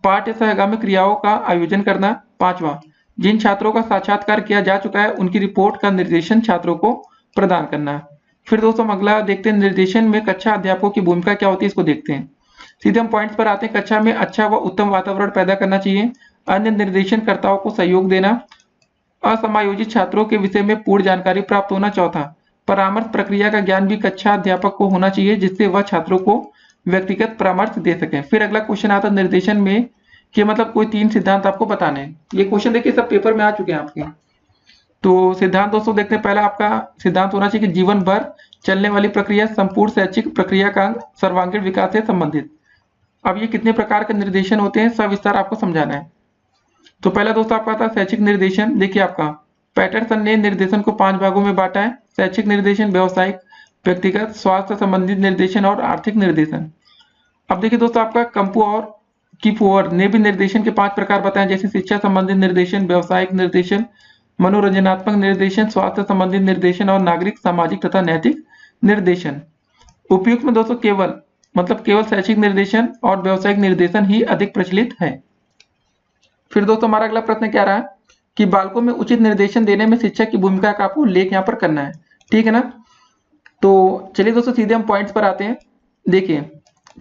पाठ्य सहगामी क्रियाओं का आयोजन करना। पांचवा, जिन छात्रों का साक्षात्कार किया जा चुका है उनकी रिपोर्ट का निर्देशन छात्रों को प्रदान करना। फिर दोस्तों हम अगला देखते हैं, निर्देशन में कक्षा अध्यापकों की भूमिका क्या होती है, इसको देखते हैं। सीधे हम पॉइंट्स पर आते हैं। कक्षा में अच्छा व उत्तम वातावरण पैदा करना चाहिए, अन्य निर्देशनकर्ताओं को सहयोग देना, असमायोजित छात्रों के विषय में पूर्ण जानकारी प्राप्त होना। चौथा, परामर्श प्रक्रिया का ज्ञान भी कक्षा अध्यापक को होना चाहिए जिससे वह छात्रों को व्यक्तिगत परामर्श दे सके। फिर अगला क्वेश्चन आता है निर्देशन में कि मतलब कोई 3 सिद्धांत आपको बताने हैं। ये क्वेश्चन देखिए सब पेपर में आ चुके हैं आपके। तो सिद्धांत दोस्तों देखते हैं। पहला आपका सिद्धांत होना चाहिए कि जीवन भर चलने वाली प्रक्रिया संपूर्ण शैक्षिक प्रक्रिया का सर्वांगीण विकास से संबंधित। अब ये कितने प्रकार के निर्देशन होते हैं सविस्तार आपको समझाना है। तो पहला दोस्तों आपका था शैक्षिक निर्देशन। देखिए आपका पैटरसन ने निर्देशन को 5 भागों में बांटा है। शैक्षिक निर्देशन, व्यवसायिक, व्यक्तिगत, स्वास्थ्य संबंधित निर्देशन और आर्थिक निर्देशन। अब देखिए दोस्तों आपका कंपू और कीफोर ने भी निर्देशन के 5 प्रकार बताए, जैसे शिक्षा संबंधित निर्देशन, व्यवसायिक निर्देशन, मनोरंजनात्मक निर्देशन, स्वास्थ्य संबंधित निर्देशन और नागरिक, सामाजिक तथा नैतिक निर्देशन। उपयुक्त में दोस्तों केवल शैक्षिक निर्देशन और व्यवसायिक निर्देशन ही अधिक प्रचलित है। फिर दोस्तों हमारा अगला प्रश्न क्या रहा कि बालकों में उचित निर्देशन देने में शिक्षक की भूमिका का आपको उल्लेख यहाँ पर करना है, ठीक है ना। तो चलिए दोस्तों सीधे हम पॉइंट्स पर आते हैं। देखिए,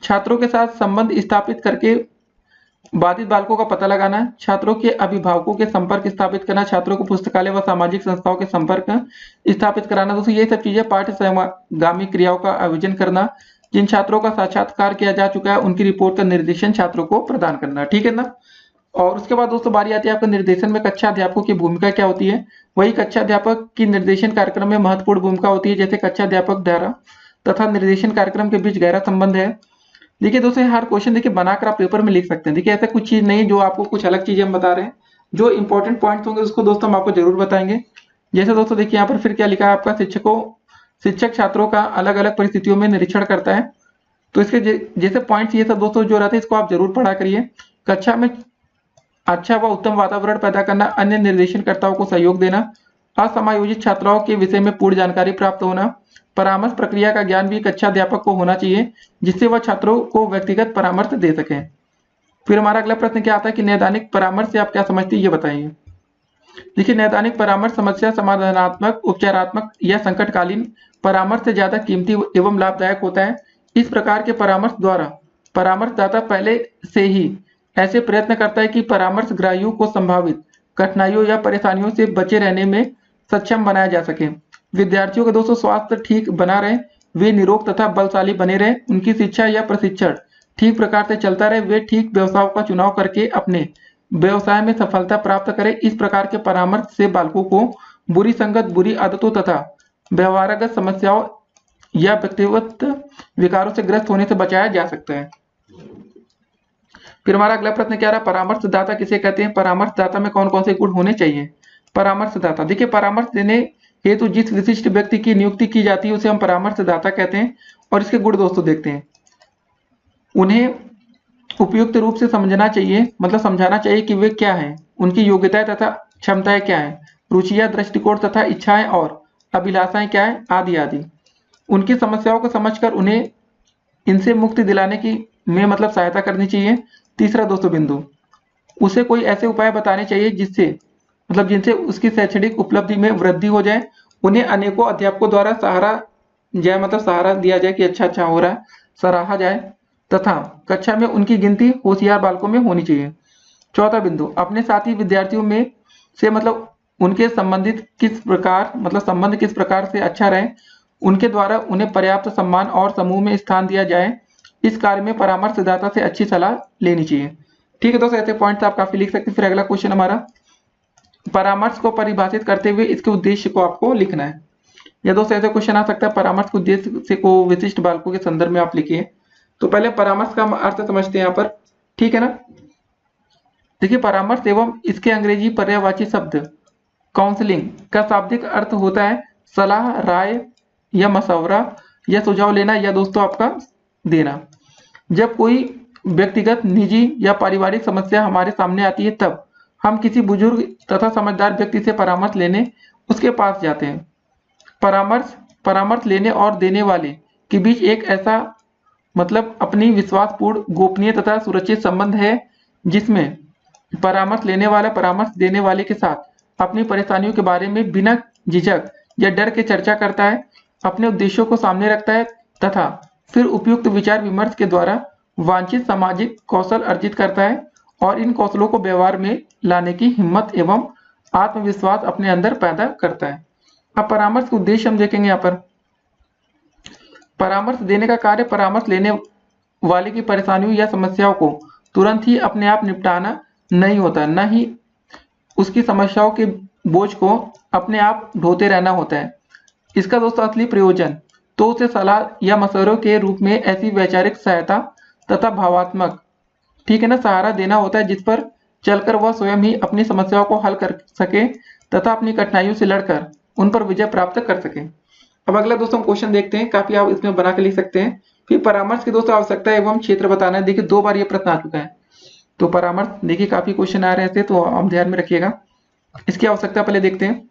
छात्रों के साथ संबंध स्थापित करके बाधित बालकों का पता लगाना, छात्रों के अभिभावकों के संपर्क स्थापित करना, छात्रों को पुस्तकालय व सामाजिक संस्थाओं के संपर्क स्थापित कराना। दोस्तों ये सब चीजें पाठ्य सहगामी क्रियाओं का आयोजन करना, जिन छात्रों का साक्षात्कार किया जा चुका है उनकी रिपोर्ट का निर्देशन छात्रों को प्रदान करना, ठीक है ना। और उसके बाद दोस्तों बारी आती है आपका निर्देशन में कक्षा अध्यापकों की भूमिका क्या होती है। वही कक्षा अध्यापक की निर्देशन कार्यक्रम में महत्वपूर्ण भूमिका होती है, जैसे कक्षा अध्यापक द्वारा तथा निर्देशन कार्यक्रम के बीच गहरा संबंध है। देखिए दोस्तों हर क्वेश्चन देखिए बनाकर आप पेपर में लिख सकते हैं। देखिए ऐसा कुछ चीज नहीं जो आपको कुछ अलग चीजें हम बता रहे हैं, जो इंपॉर्टेंट पॉइंट्स होंगे उसको दोस्तों हम आपको जरूर बताएंगे। जैसे दोस्तों देखिए यहाँ पर फिर क्या लिखा है आपका, शिक्षक छात्रों का अलग अलग परिस्थितियों में निरीक्षण करता है। तो इसके जैसे पॉइंट्स ये सब दोस्तों जो रहते हैं इसको आप जरूर पढ़ा करिए। कक्षा में अच्छा व उत्तम वातावरण पैदा करना, अन्य निर्देशनकर्ताओं को सहयोग देना, असमायोजित छात्राओं के विषय में पूर्ण जानकारी प्राप्त होना, परामर्श प्रक्रिया का ज्ञान भी कक्षा अध्यापक को होना चाहिए जिससे वह छात्रों को व्यक्तिगत परामर्श दे सके। फिर हमारा अगला प्रश्न क्या आता है कि नैदानिक परामर्श से आप क्या समझते हैं ये बताइए। देखिए नैदानिक परामर्श समस्या समाधानात्मक, उपचारात्मक या संकटकालीन परामर्श से ज्यादा कीमती एवं लाभदायक होता है। इस प्रकार के परामर्श द्वारा परामर्शदाता पहले से ही ऐसे प्रयत्न करता है कि परामर्शग्राहियों को संभावित कठिनाइयों या परेशानियों से बचे रहने में सक्षम बनाया जा सके। विद्यार्थियों का दोस्तों स्वास्थ्य ठीक बना रहे, वे निरोग तथा बलशाली बने रहे, उनकी शिक्षा या प्रशिक्षण ठीक प्रकार से चलता रहे, वे ठीक व्यवसायों का चुनाव करके अपने व्यवसाय में सफलता प्राप्त करें। इस प्रकार के परामर्श से बालकों को बुरी संगत, बुरी आदतों तथा व्यवहारगत समस्याओं या व्यक्तिगत विकारों से ग्रस्त होने से बचाया जा सकता है। फिर हमारा अगला प्रश्न क्या रहा, परामर्शदाता किसे कहते हैं? परामर्शदाता में कौन कौन से गुण होने चाहिए? परामर्शदाता, देखिए परामर्श देने हेतु जिस विशिष्ट व्यक्ति की नियुक्ति की जाती है उसे हम परामर्शदाता कहते हैं। और इसके गुण दोस्तों देखते हैं। उन्हें उपयुक्त रूप से समझना चाहिए, मतलब समझाना चाहिए कि वे क्या हैं, उनकी योग्यताएं तथा क्षमताएं क्या हैं, रुचियां, दृष्टिकोण तथा इच्छाएं और अभिलाषाएं क्या है, आदि आदि। उनकी समस्याओं को समझकर उन्हें इनसे मुक्ति दिलाने की में मतलब सहायता करनी चाहिए। तीसरा दोस्तों बिंदु, उसे कोई ऐसे उपाय बताने चाहिए जिनसे उसकी शैक्षणिक उपलब्धि में वृद्धि हो जाए। उन्हें अनेकों अध्यापकों द्वारा सहारा दिया जाए कि अच्छा हो रहा है, सराहा जाए, तथा कक्षा में उनकी गिनती होशियार बालकों में होनी चाहिए। चौथा बिंदु, अपने साथी विद्यार्थियों में से मतलब उनके संबंध किस प्रकार से अच्छा रहे, उनके द्वारा उन्हें पर्याप्त सम्मान और समूह में स्थान दिया जाए। इस कार्य में परामर्शदाता से अच्छी सलाह लेनी चाहिए। ठीक है दोस्तों, ऐसे पॉइंट्स आप काफी लिख सकते हैं। फिर अगला क्वेश्चन हमारा, परामर्श को परिभाषित करते हुए इसके उद्देश्य को आपको लिखना है। या दोस्तों ऐसे क्वेश्चन आ सकता है, परामर्श के उद्देश्य से को विशिष्ट बालकों के संदर्भ में आप लिखिए। तो पहले परामर्श का अर्थ समझते हैं यहाँ पर, ठीक है ना। देखिए परामर्श एवं इसके अंग्रेजी पर्यायवाची शब्द काउंसलिंग का शाब्दिक अर्थ होता है सलाह, राय या मशवरा या सुझाव लेना या दोस्तों आपका देना। जब कोई व्यक्तिगत, निजी या पारिवारिक समस्या हमारे सामने आती है तब हम किसी बुजुर्ग तथा समझदार व्यक्ति से परामर्श लेने उसके पास जाते हैं। परामर्श लेने और देने वाले के बीच एक ऐसा अपनी विश्वासपूर्ण, गोपनीय तथा सुरक्षित संबंध है जिसमें परामर्श लेने वाला परामर्श देने वाले के साथ अपनी परेशानियों के बारे में बिना झिझक या डर के चर्चा करता है, अपने उद्देश्यों को सामने रखता है तथा फिर उपयुक्त विचार विमर्श के द्वारा वांछित सामाजिक कौशल अर्जित करता है और इन कौशलों को व्यवहार में लाने की हिम्मत एवं आत्मविश्वास अपने अंदर पैदा करता है। अब परामर्श का उद्देश्य हम देखेंगे। यहाँ पर परामर्श देने का कार्य परामर्श लेने वाले की परेशानियों या समस्याओं को तुरंत ही अपने आप निपटाना नहीं होता, न ही उसकी समस्याओं के बोझ को अपने आप ढोते रहना होता है। इसका दोस्तों असली प्रयोजन तो उसे सलाह या मशवरों के रूप में ऐसी वैचारिक सहायता तथा भावात्मक, ठीक है ना, सहारा देना होता है जिस पर चलकर वह स्वयं ही अपनी समस्याओं को हल कर सके तथा अपनी कठिनाइयों से लड़कर उन पर विजय प्राप्त कर सके। अब अगला दोस्तों क्वेश्चन देखते हैं, काफी आप इसमें बना के लिख सकते हैं। फिर परामर्श की दोस्तों आवश्यकता एवं क्षेत्र बताना है। देखिए 2 बार ये प्रश्न आ चुका है, तो परामर्श देखिए काफी क्वेश्चन आ रहे थे, तो आप ध्यान में रखिएगा। इसकी आवश्यकता पहले देखते हैं।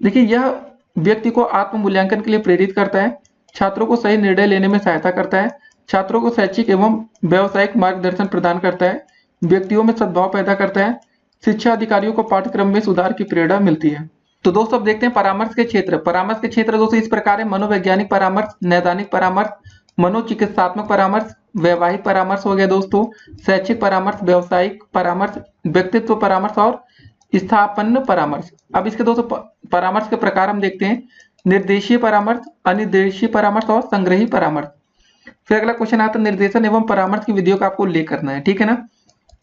देखिए यह व्यक्ति को आत्म मूल्यांकन के लिए प्रेरित करता है, छात्रों को सही निर्णय लेने में सहायता करता है, छात्रों को शैक्षिक एवं व्यावसायिक मार्गदर्शन प्रदान करता है, व्यक्तियों में सद्भाव पैदा करता है, शिक्षा अधिकारियों को पाठ्यक्रम में सुधार की प्रेरणा मिलती है। तो दोस्तों अब देखते हैं परामर्श के क्षेत्र। परामर्श के क्षेत्र दोस्तों इस प्रकार है: मनोवैज्ञानिक परामर्श, नैदानिक परामर्ष, मनोचिकित्सात्मक परामर्श, वैवाहिक परामर्श हो गया दोस्तों, शैक्षिक परामर्श, व्यावसायिक परामर्श, व्यक्तित्व परामर्श और स्थापन्न परामर्श। अब इसके दोस्तों परामर्श के प्रकार हम देखते हैं: निर्देशीय परामर्श, अनिर्देशीय परामर्श और संग्रही परामर्श। फिर अगला क्वेश्चन आता है निर्देशन एवं परामर्श की विधियों का आपको उल्लेख करना है, ठीक है ना।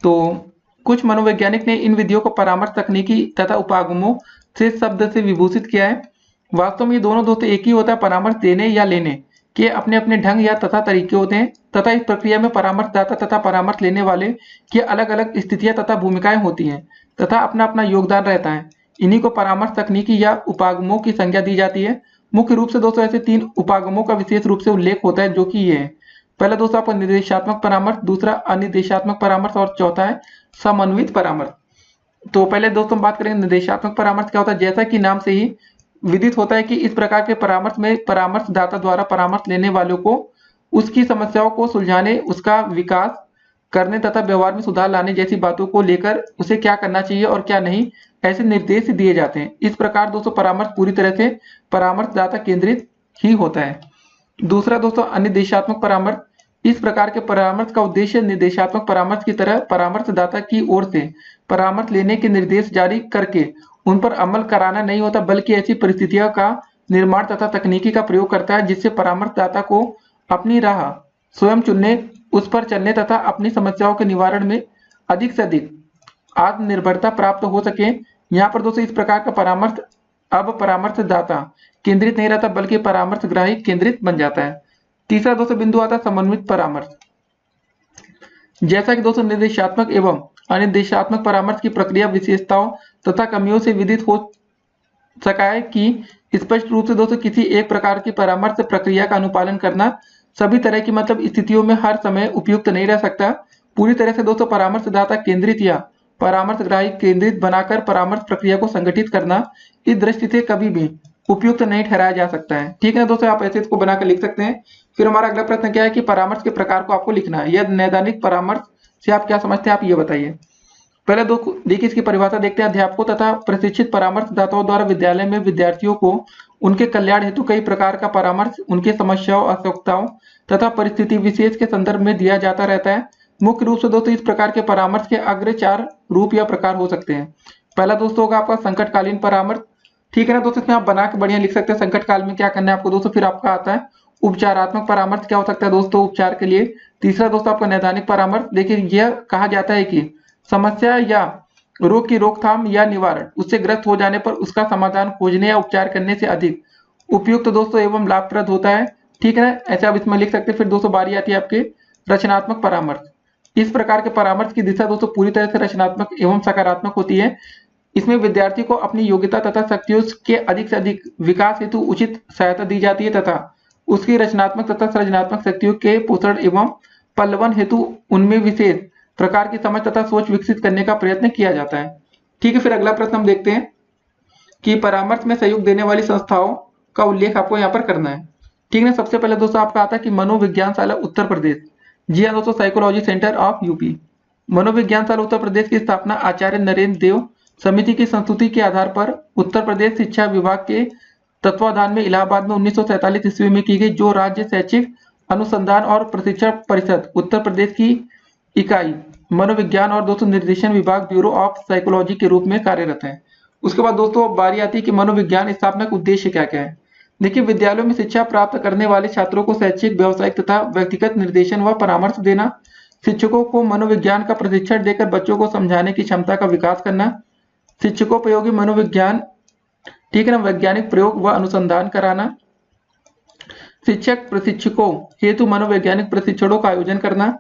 तो कुछ मनोवैज्ञानिक ने इन विधियों को परामर्श तकनीकी तथा उपागमों से शब्द से विभूषित किया है। वास्तव में ये दोनों दोस्तों एक ही होता है। परामर्श देने या लेने के अपने अपने ढंग या तथा तरीके होते हैं तथा इस प्रक्रिया में परामर्शदाता तथा परामर्श लेने वाले की अलग अलग स्थितियां तथा भूमिकाएं होती हैं तथा अपना अपना योगदान रहता है। इन्हीं को परामर्श तकनीकी या उपागमों की संज्ञा दी जाती है। मुख्य रूप से दोस्तों ऐसे 3 उपागमों का विशेष रूप से उल्लेख होता है, जो कि ये है: पहला दोस्तों आपका निर्देशात्मक परामर्श, दूसरा अनिर्देशात्मक परामर्श और चौथा है समन्वित परामर्श। तो पहले दोस्तों बात करेंगे निर्देशात्मक परामर्श क्या होता है। जैसा कि नाम से ही विदित होता है कि इस प्रकार के परामर्श में परामर्शदाता द्वारा परामर्श लेने वालों को उसकी समस्याओं को सुलझाने, उसका विकास करने तथा व्यवहार में सुधार लाने जैसी बातों को लेकर उसे क्या करना चाहिए और क्या नहीं, ऐसे निर्देश दिए जाते हैं। इस प्रकार दोस्तों परामर्श पूरी तरह से परामर्शदाता केंद्रित ही होता है। दूसरा दोस्तों अनिर्देशात्मक परामर्श, इस प्रकार के परामर्श का उद्देश्य निर्देशात्मक परामर्श की तरह परामर्शदाता की ओर से परामर्श लेने के निर्देश जारी करके उन पर अमल कराना नहीं होता, बल्कि ऐसी परिस्थितियों का निर्माण तथा तकनीकी का प्रयोग करता है जिससे परामर्शदाता को अपनी राह स्वयं चुनने, उस पर चलने तथा अपनी समस्याओं के निवारण में अधिक से अधिक आत्मनिर्भरता प्राप्त हो सके। यहाँ पर दोस्तों इस प्रकार का परामर्श अब परामर्शदाता केंद्रित नहीं रहता, बल्कि परामर्शग्राही केंद्रित बन जाता है। तीसरा दोस्तों बिंदु आता है समन्वित परामर्श। जैसा कि दोस्तों निर्देशात्मक एवं अनिर्देशात्मक परामर्श की प्रक्रिया विशेषताओं तथा कमियों से विदित हो सका है कि स्पष्ट रूप से दोस्तों किसी एक प्रकार की परामर्श प्रक्रिया का अनुपालन करना सभी तरह की स्थितियों में हर समय उपयुक्त नहीं रह सकता। पूरी तरह से दोस्तों परामर्शदाता केंद्रित या परामर्शग्राही केंद्रित बनाकर परामर्श प्रक्रिया को संगठित करना इस दृष्टि से कभी भी उपयुक्त नहीं ठहराया जा सकता है। ठीक है ना दोस्तों, आप ऐसे इसको बनाकर लिख सकते हैं। फिर हमारा अगला प्रश्न क्या है कि परामर्श के प्रकार को आपको लिखना है। यह नैदानिक परामर्श से आप क्या समझते हैं, आप ये बताइए। पहले देखिए इसकी परिभाषा देखते हैं। अध्यापकों तथा प्रशिक्षित परामर्शदाताओं द्वारा विद्यालय में विद्यार्थियों को उनके कल्याण हेतु कई प्रकार का परामर्श उनके समस्याओं, आवश्यकताओं तथा परिस्थिति विशेष के संदर्भ में दिया जाता रहता है। मुख्य रूप से दोस्तों इस प्रकार के परामर्श के अग्र 4 रूप या प्रकार हो सकते हैं। पहला दोस्तों होगा आपका संकटकालीन परामर्श। ठीक है ना दोस्तों, इसमें आप बना के बढ़िया लिख सकते हैं संकट काल में क्या करना है आपको दोस्तों। फिर आपका आता है उपचारात्मक परामर्श, क्या हो सकता है दोस्तों, उपचार के लिए। तीसरा दोस्तों आपका नैदानिक परामर्श। देखिए यह कहा जाता है कि समस्या या रोग की रोकथाम या निवारण, उससे ग्रस्त हो जाने पर उसका समाधान खोजने या उपचार करने से अधिक उपयुक्त दोस्तों एवं लाभप्रद होता है। ठीक है ना, ऐसे आप इसमें लिख सकते हैं। फिर दोस्तों बारी आती है आपके रचनात्मक परामर्श। इस प्रकार के परामर्श की दिशा दोस्तों पूरी तरह से रचनात्मक एवं सकारात्मक होती है। इसमें विद्यार्थी को अपनी योग्यता तथा शक्तियों के अधिक से अधिक विकास हेतु उचित सहायता दी जाती है तथा उसकी रचनात्मक तथा सृजनात्मक शक्तियों के पोषण एवं पल्लवन हेतु उनमें विशेष प्रकार की समझ तथा सोच विकसित करने का प्रयत्न किया जाता है। ठीक है, फिर अगला प्रश्न हम देखते हैं कि परामर्श में सहयोग देने वाली संस्थाओं का उल्लेख आपको यहाँ पर करना है। ठीक है, सबसे पहले दोस्तों आपका आता है कि मनोविज्ञानशाला उत्तर प्रदेश। जी हाँ दोस्तों, psychology centre of UP. मनोविज्ञानशाला Uttar Pradesh की स्थापना आचार्य नरेंद्र देव समिति की संस्तुति के आधार पर उत्तर प्रदेश शिक्षा विभाग के तत्वाधान में इलाहाबाद में 1947 ईस्वी में की गई, जो राज्य शैक्षिक अनुसंधान और प्रशिक्षण परिषद उत्तर प्रदेश की इकाई मनोविज्ञान और दोस्तों निर्देशन विभाग ब्यूरो ऑफ साइकोलॉजी के रूप में कार्यरत है। उसके बाद दोस्तों बारी आती है कि मनोविज्ञान स्थापना का उद्देश्य क्या क्या है। देखिए विद्यालयों में शिक्षा प्राप्त करने वाले छात्रों को शैक्षिक, व्यावसायिक तथा व्यक्तिगत निर्देशन व परामर्श देना, शिक्षकों को मनोविज्ञान का प्रशिक्षण देकर बच्चों को समझाने की क्षमता का विकास करना, शिक्षकोपयोगी मनोविज्ञान, ठीक है ना, वैज्ञानिक प्रयोग व अनुसंधान कराना, शिक्षक प्रशिक्षकों हेतु मनोवैज्ञानिक प्रशिक्षणों का आयोजन करना,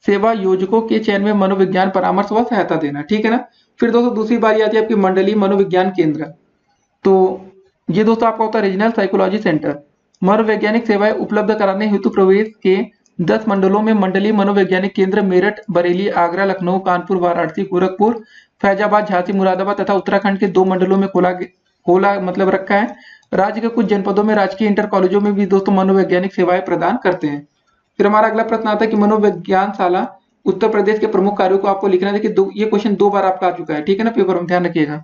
सेवा योजकों के चयन में मनोविज्ञान परामर्श व सहायता देना। ठीक है ना। फिर दोस्तों दूसरी बारी आती है आपकी मंडलीय मनोविज्ञान केंद्र। तो ये दोस्तों आपका होता है रीजनल साइकोलॉजी सेंटर। मनोवैज्ञानिक सेवाएं उपलब्ध कराने हेतु प्रदेश के 10 मंडलों में मंडलीय मनोवैज्ञानिक केंद्र मेरठ, बरेली, आगरा, लखनऊ, कानपुर, वाराणसी, गोरखपुर, फैजाबाद, झांसी, मुरादाबाद तथा उत्तराखंड के 2 मंडलों में खोला रखा है। राज्य के कुछ जनपदों में राजकीय इंटर कॉलेजों में भी दोस्तों मनोवैज्ञानिक सेवाएं प्रदान करते हैं। फिर हमारा अगला प्रश्न आता है कि मनोविज्ञानशाला उत्तर प्रदेश के प्रमुख कार्यों को आपको लिखना है। देखिए ये क्वेश्चन 2 बार आपका आ चुका है, ठीक है ना, पेपर में ध्यान रखिएगा।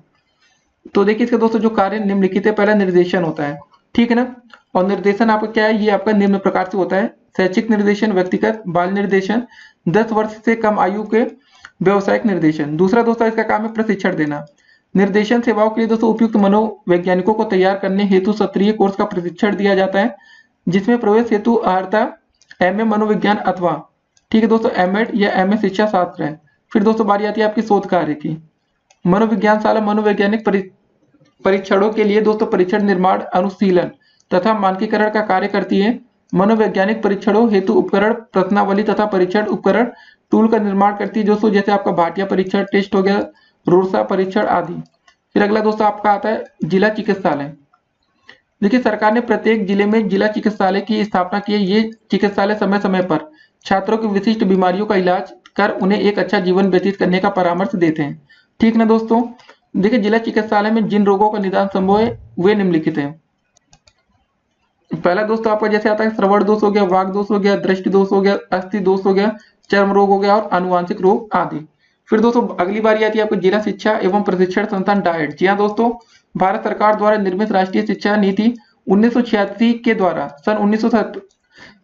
तो देखिए इसके दोस्तों जो कार्य निम्नलिखित है, पहला निर्देशन होता है, ठीक है ना। और निर्देशन आपका क्या है, ये आपका निम्न प्रकार से होता है। शैक्षिक निर्देशन, व्यक्तिगत बाल निर्देशन, 10 वर्ष से कम आयु के व्यवसायिक निर्देशन। दूसरा दोस्तों इसका काम है प्रशिक्षण देना। निर्देशन सेवाओं के लिए दोस्तों उपयुक्त मनोवैज्ञानिकों को तैयार करने हेतु सत्रीय कोर्स का प्रशिक्षण दिया जाता है, जिसमें प्रवेश हेतु अर्हता एमए मनोविज्ञान अथवा, ठीक है दोस्तों, एमएड या एमए शिक्षा शास्त्र है। फिर दोस्तों बारी आती है आपकी शोध कार्य की। मनोविज्ञानशाला मनोवैज्ञानिक परीक्षणों के लिए दोस्तों परीक्षण निर्माण, अनुशीलन तथा मानकीकरण का कार्य करती है। मनोवैज्ञानिक परीक्षणों हेतु उपकरण, प्रश्नावली तथा परीक्षण उपकरण टूल का निर्माण करती है दोस्तों, जैसे आपका भाटिया परीक्षण टेस्ट हो गया, रोरसा परीक्षण आदि। फिर अगला दोस्तों आपका आता है जिला चिकित्सालय। देखिए सरकार ने प्रत्येक जिले में जिला चिकित्सालय की स्थापना की है। ये चिकित्सालय समय समय पर छात्रों की विशिष्ट बीमारियों का इलाज कर उन्हें एक अच्छा जीवन व्यतीत करने का परामर्श देते हैं, ठीक ना दोस्तों। देखिए जिला चिकित्सालय में जिन रोगों का निदान संभव है वे निम्नलिखित हैं। पहला दोस्तों आपका जैसे आता है श्रवण दोष हो गया, वाक दोष हो गया, दृष्टि दोष हो गया, अस्थि दोष हो गया, चर्म रोग हो गया और आनुवांशिक रोग आदि। फिर दोस्तों अगली बारी आती है आपको जिला शिक्षा एवं प्रशिक्षण संस्थान डाइट। जी हाँ दोस्तों, भारत सरकार द्वारा निर्मित राष्ट्रीय शिक्षा नीति 1986 के द्वारा सन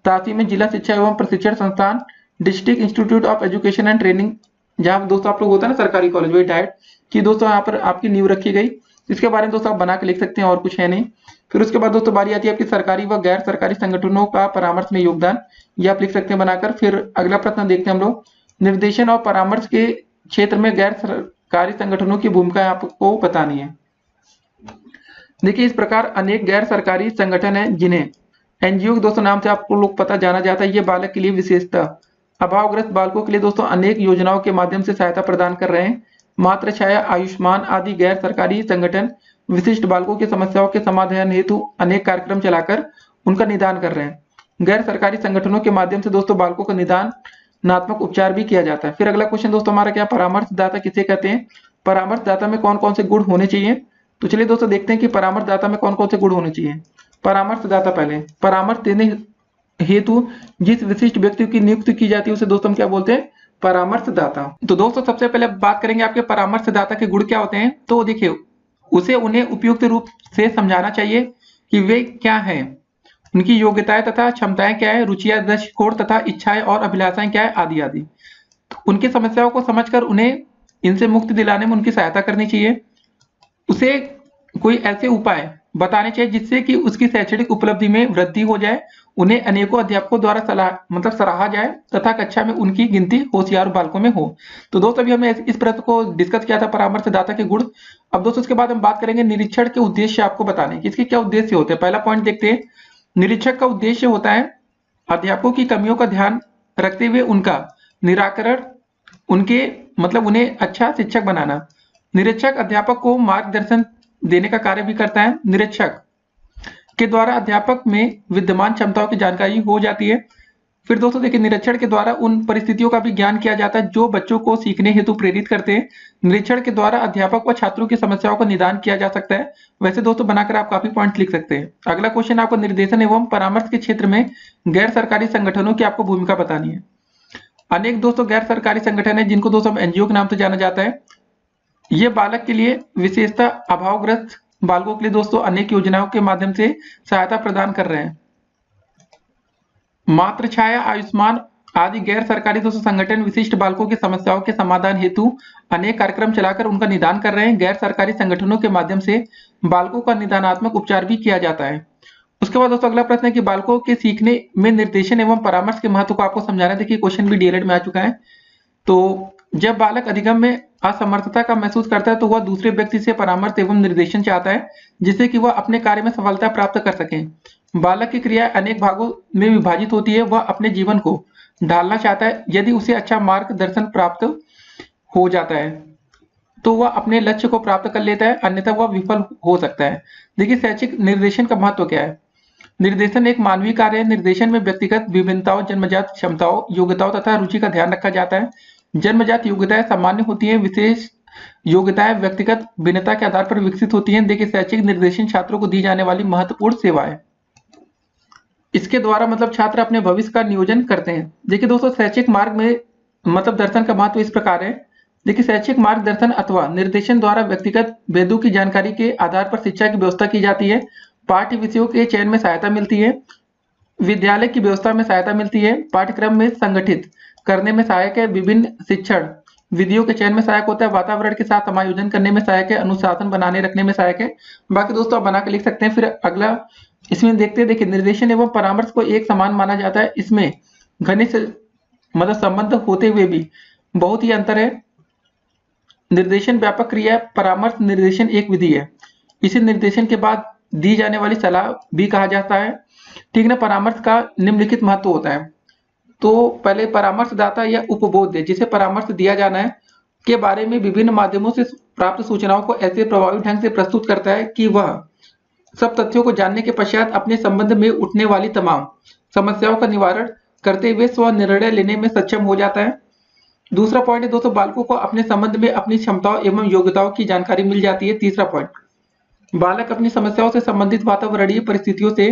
तासी में जिला शिक्षा एवं प्रशिक्षण संस्थान, district institute of education and training, जहाँ दोस्तों आप लोग होता है ना सरकारी कॉलेज, वही डाइट की दोस्तों यहाँ पर आपकी नींव रखी गई। इसके बारे में दोस्तों आप बना के लिख सकते हैं, और कुछ है नहीं। फिर उसके बाद दोस्तों बारी आती है आपकी सरकारी व गैर सरकारी संगठनों का परामर्श में योगदान, ये आप लिख सकते हैं बनाकर। फिर अगला प्रश्न देखते हैं हम लोग, निर्देशन और परामर्श के क्षेत्र में गैर सरकारी संगठनों की भूमिका आपको बतानी है। देखिए इस प्रकार अनेक गैर सरकारी संगठन हैं जिन्हें एनजीओ के दोस्तों नाम से आपको लोग पता जाना जाता है। ये बालक के लिए विशेषता अभावग्रस्त बालकों के लिए दोस्तों अनेक योजनाओं के माध्यम से सहायता प्रदान कर रहे हैं। मातृ छाया, आयुष्मान आदि गैर सरकारी संगठन विशिष्ट बालकों की समस्याओं के समाधान हेतु अनेक कार्यक्रम चलाकर उनका निदान कर रहे हैं। गैर सरकारी संगठनों के माध्यम से दोस्तों बालकों का निदानात्मक उपचार भी किया जाता है। फिर अगला क्वेश्चन दोस्तों हमारा क्या, परामर्शदाता किसे कहते हैं? परामर्शदाता में कौन कौन से गुण होने चाहिए? तो चलिए दोस्तों देखते हैं कि परामर्शदाता में कौन कौन से गुण होने चाहिए। परामर्शदाता, पहले परामर्श देने हेतु जिस विशिष्ट व्यक्ति की नियुक्ति की जाती है उसे दोस्तों हम क्या बोलते हैं? परामर्शदाता। तो दोस्तों सबसे पहले बात करेंगे आपके परामर्शदाता के गुण क्या होते हैं। तो देखिए उसे उन्हें उपयुक्त रूप से समझाना चाहिए कि वे क्या हैं, उनकी योग्यताएं तथा क्षमताएं क्या है, रुचियां, दृष्टिकोण तथा इच्छाएं और अभिलाषाएं क्या है, आदि आदि। तो उनकी समस्याओं को समझकर उन्हें इनसे मुक्ति दिलाने में उनकी सहायता करनी चाहिए। उसे कोई ऐसे उपाय बताने चाहिए जिससे कि उसकी शैक्षणिक उपलब्धि में वृद्धि हो जाए, उन्हें अनेकों अध्यापकों द्वारा सराहा जाए तथा कक्षा में उनकी गिनती होशियार बालकों में हो। तो दोस्तों अभी हमने इस प्रश्न को डिस्कस किया था परामर्शदाता के गुण। अब दोस्तों उसके बाद हम बात करेंगे निरीक्षण के उद्देश्य आपको बताने की, इसके क्या उद्देश्य होते हैं। पहला पॉइंट देखते हैं, निरीक्षक का उद्देश्य होता है अध्यापकों की कमियों का ध्यान रखते हुए उनका निराकरण, उन्हें अच्छा शिक्षक बनाना। निरीक्षक अध्यापक को मार्गदर्शन देने का कार्य भी करता है। निरीक्षक के द्वारा अध्यापक में विद्यमान क्षमताओं की जानकारी हो जाती है। फिर दोस्तों देखिए निरीक्षण के द्वारा उन परिस्थितियों का भी ज्ञान किया जाता है जो बच्चों को सीखने हेतु प्रेरित करते हैं। निरीक्षण के द्वारा अध्यापक व छात्रों की समस्याओं का निदान किया जा सकता है। वैसे दोस्तों बनाकर आप काफी पॉइंट लिख सकते हैं। अगला क्वेश्चन आपको निर्देशन एवं परामर्श के क्षेत्र में गैर सरकारी संगठनों की आपको भूमिका बतानी है। अनेक दोस्तों गैर सरकारी संगठन है जिनको दोस्तों एनजीओ के नाम से जाना जाता है। ये बालक के लिए विशेषता अभावग्रस्त बालकों के लिए दोस्तों अनेक योजनाओं के माध्यम से सहायता प्रदान कर रहे हैं। मातृ छाया, आयुष्मान आदि गैर सरकारी दोस्तों संगठन विशिष्ट बालकों की समस्याओं के समाधान हेतु अनेक कार्यक्रम चलाकर उनका निदान कर रहे हैं। गैर सरकारी संगठनों के माध्यम से बालकों का निदानात्मक उपचार भी किया जाता है। उसके बाद दोस्तों अगला प्रश्न है कि बालकों के सीखने में निर्देशन एवं परामर्श के महत्व को आपको समझाना। देखिए क्वेश्चन भी डीएलएड में आ चुका है। तो जब बालक अधिगम में असमर्थता का महसूस करता है तो वह दूसरे व्यक्ति से परामर्श एवं निर्देशन चाहता है जिससे कि वह अपने कार्य में सफलता प्राप्त कर सके। बालक की क्रिया अनेक भागों में विभाजित होती है। वह अपने जीवन को ढालना चाहता है। यदि उसे अच्छा मार्गदर्शन प्राप्त हो जाता है तो वह अपने लक्ष्य को प्राप्त कर लेता है, अन्यथा वह विफल हो सकता है। देखिए शैक्षिक निर्देशन का महत्व क्या है। निर्देशन एक मानवीय कार्य है। निर्देशन में व्यक्तिगत विभिन्नताओं, जन्मजात क्षमताओं, योग्यताओं तथा रुचि का ध्यान रखा जाता है। जन्मजात योग्यताएं सामान्य होती है, विशेष योग्यताएं व्यक्तिगत भिन्नता के आधार पर विकसित होती हैं। देखिए शैक्षिक निर्देशन छात्रों को दी जाने वाली महत्वपूर्ण सेवा है। इसके द्वारा छात्र अपने भविष्य का नियोजन करते हैं। देखिए दोस्तों शैक्षिक मार्ग में दर्शन का महत्व इस प्रकार है। देखिए शैक्षिक मार्गदर्शन अथवा निर्देशन द्वारा व्यक्तिगत भेदों की जानकारी के आधार पर शिक्षा की व्यवस्था की जाती है। पाठ्य विषयों के चयन में सहायता मिलती है, विद्यालय की व्यवस्था में सहायता मिलती है, पाठ्यक्रम में संगठित करने में सहायक है, विभिन्न शिक्षण विधियों के चयन में सहायक होता है, वातावरण के साथ समायोजन करने में सहायक है, अनुशासन बनाने रखने में सहायक है। बाकी दोस्तों आप बना के लिख सकते हैं। फिर अगला इसमें देखते हैं, देखिए निर्देशन एवं परामर्श को एक समान माना जाता है। इसमें घनिष्ठ संबंध होते हुए भी बहुत ही अंतर है। निर्देशन व्यापक क्रिया, परामर्श निर्देशन एक विधि है। इसे निर्देशन के बाद दी जाने वाली सलाह भी कहा जाता है। ठीक ना। परामर्श का निम्नलिखित महत्व होता है। तो पहले परामर्शदाता या उपबोध्य जिसे परामर्श दिया जाना है के बारे में विभिन्न माध्यमों से प्राप्त सूचनाओं को ऐसे प्रभावी ढंग से प्रस्तुत करता है कि वह सब तथ्यों को जानने के पश्चात अपने संबंध में उठने वाली तमाम समस्याओं का निवारण करते हुए स्व निर्णय लेने में सक्षम हो जाता है। दूसरा पॉइंट है दोस्तों, बालकों को अपने संबंध में अपनी क्षमताओं एवं योग्यताओं की जानकारी मिल जाती है। तीसरा पॉइंट, बालक अपनी समस्याओं से संबंधित वातावरणीय परिस्थितियों से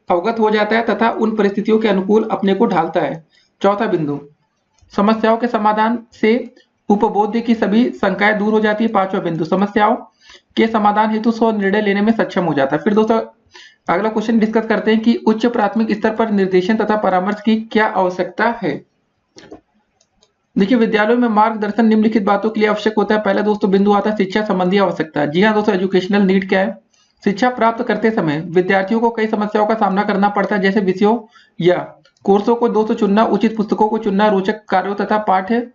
अवगत हो जाता है तथा उन परिस्थितियों के अनुकूल अपने को ढालता है। चौथा बिंदु, समस्याओं के समाधान से उपबोध्य की सभी शंकाएं दूर हो जाती है। पांचवा बिंदु, समस्याओं के समाधान हेतु स्व निर्णय लेने में सक्षम हो जाता है। फिर दोस्तों अगला क्वेश्चन डिस्कस करते हैं कि उच्च प्राथमिक स्तर पर निर्देशन तथा परामर्श की क्या आवश्यकता है। देखिए विद्यालयों में मार्गदर्शन निम्नलिखित बातों के लिए आवश्यक होता है। पहला दोस्तों बिंदु आता है शिक्षा संबंधी आवश्यकता। जी हाँ दोस्तों, एजुकेशनल नीड क्या है? शिक्षा प्राप्त करते समय विद्यार्थियों को कई समस्याओं का सामना करना पड़ता है, जैसे विषयों या कोर्सों को दोस्तों चुनना, उचित पुस्तकों को चुनना, रोचक कार्यों तथा पाठ्य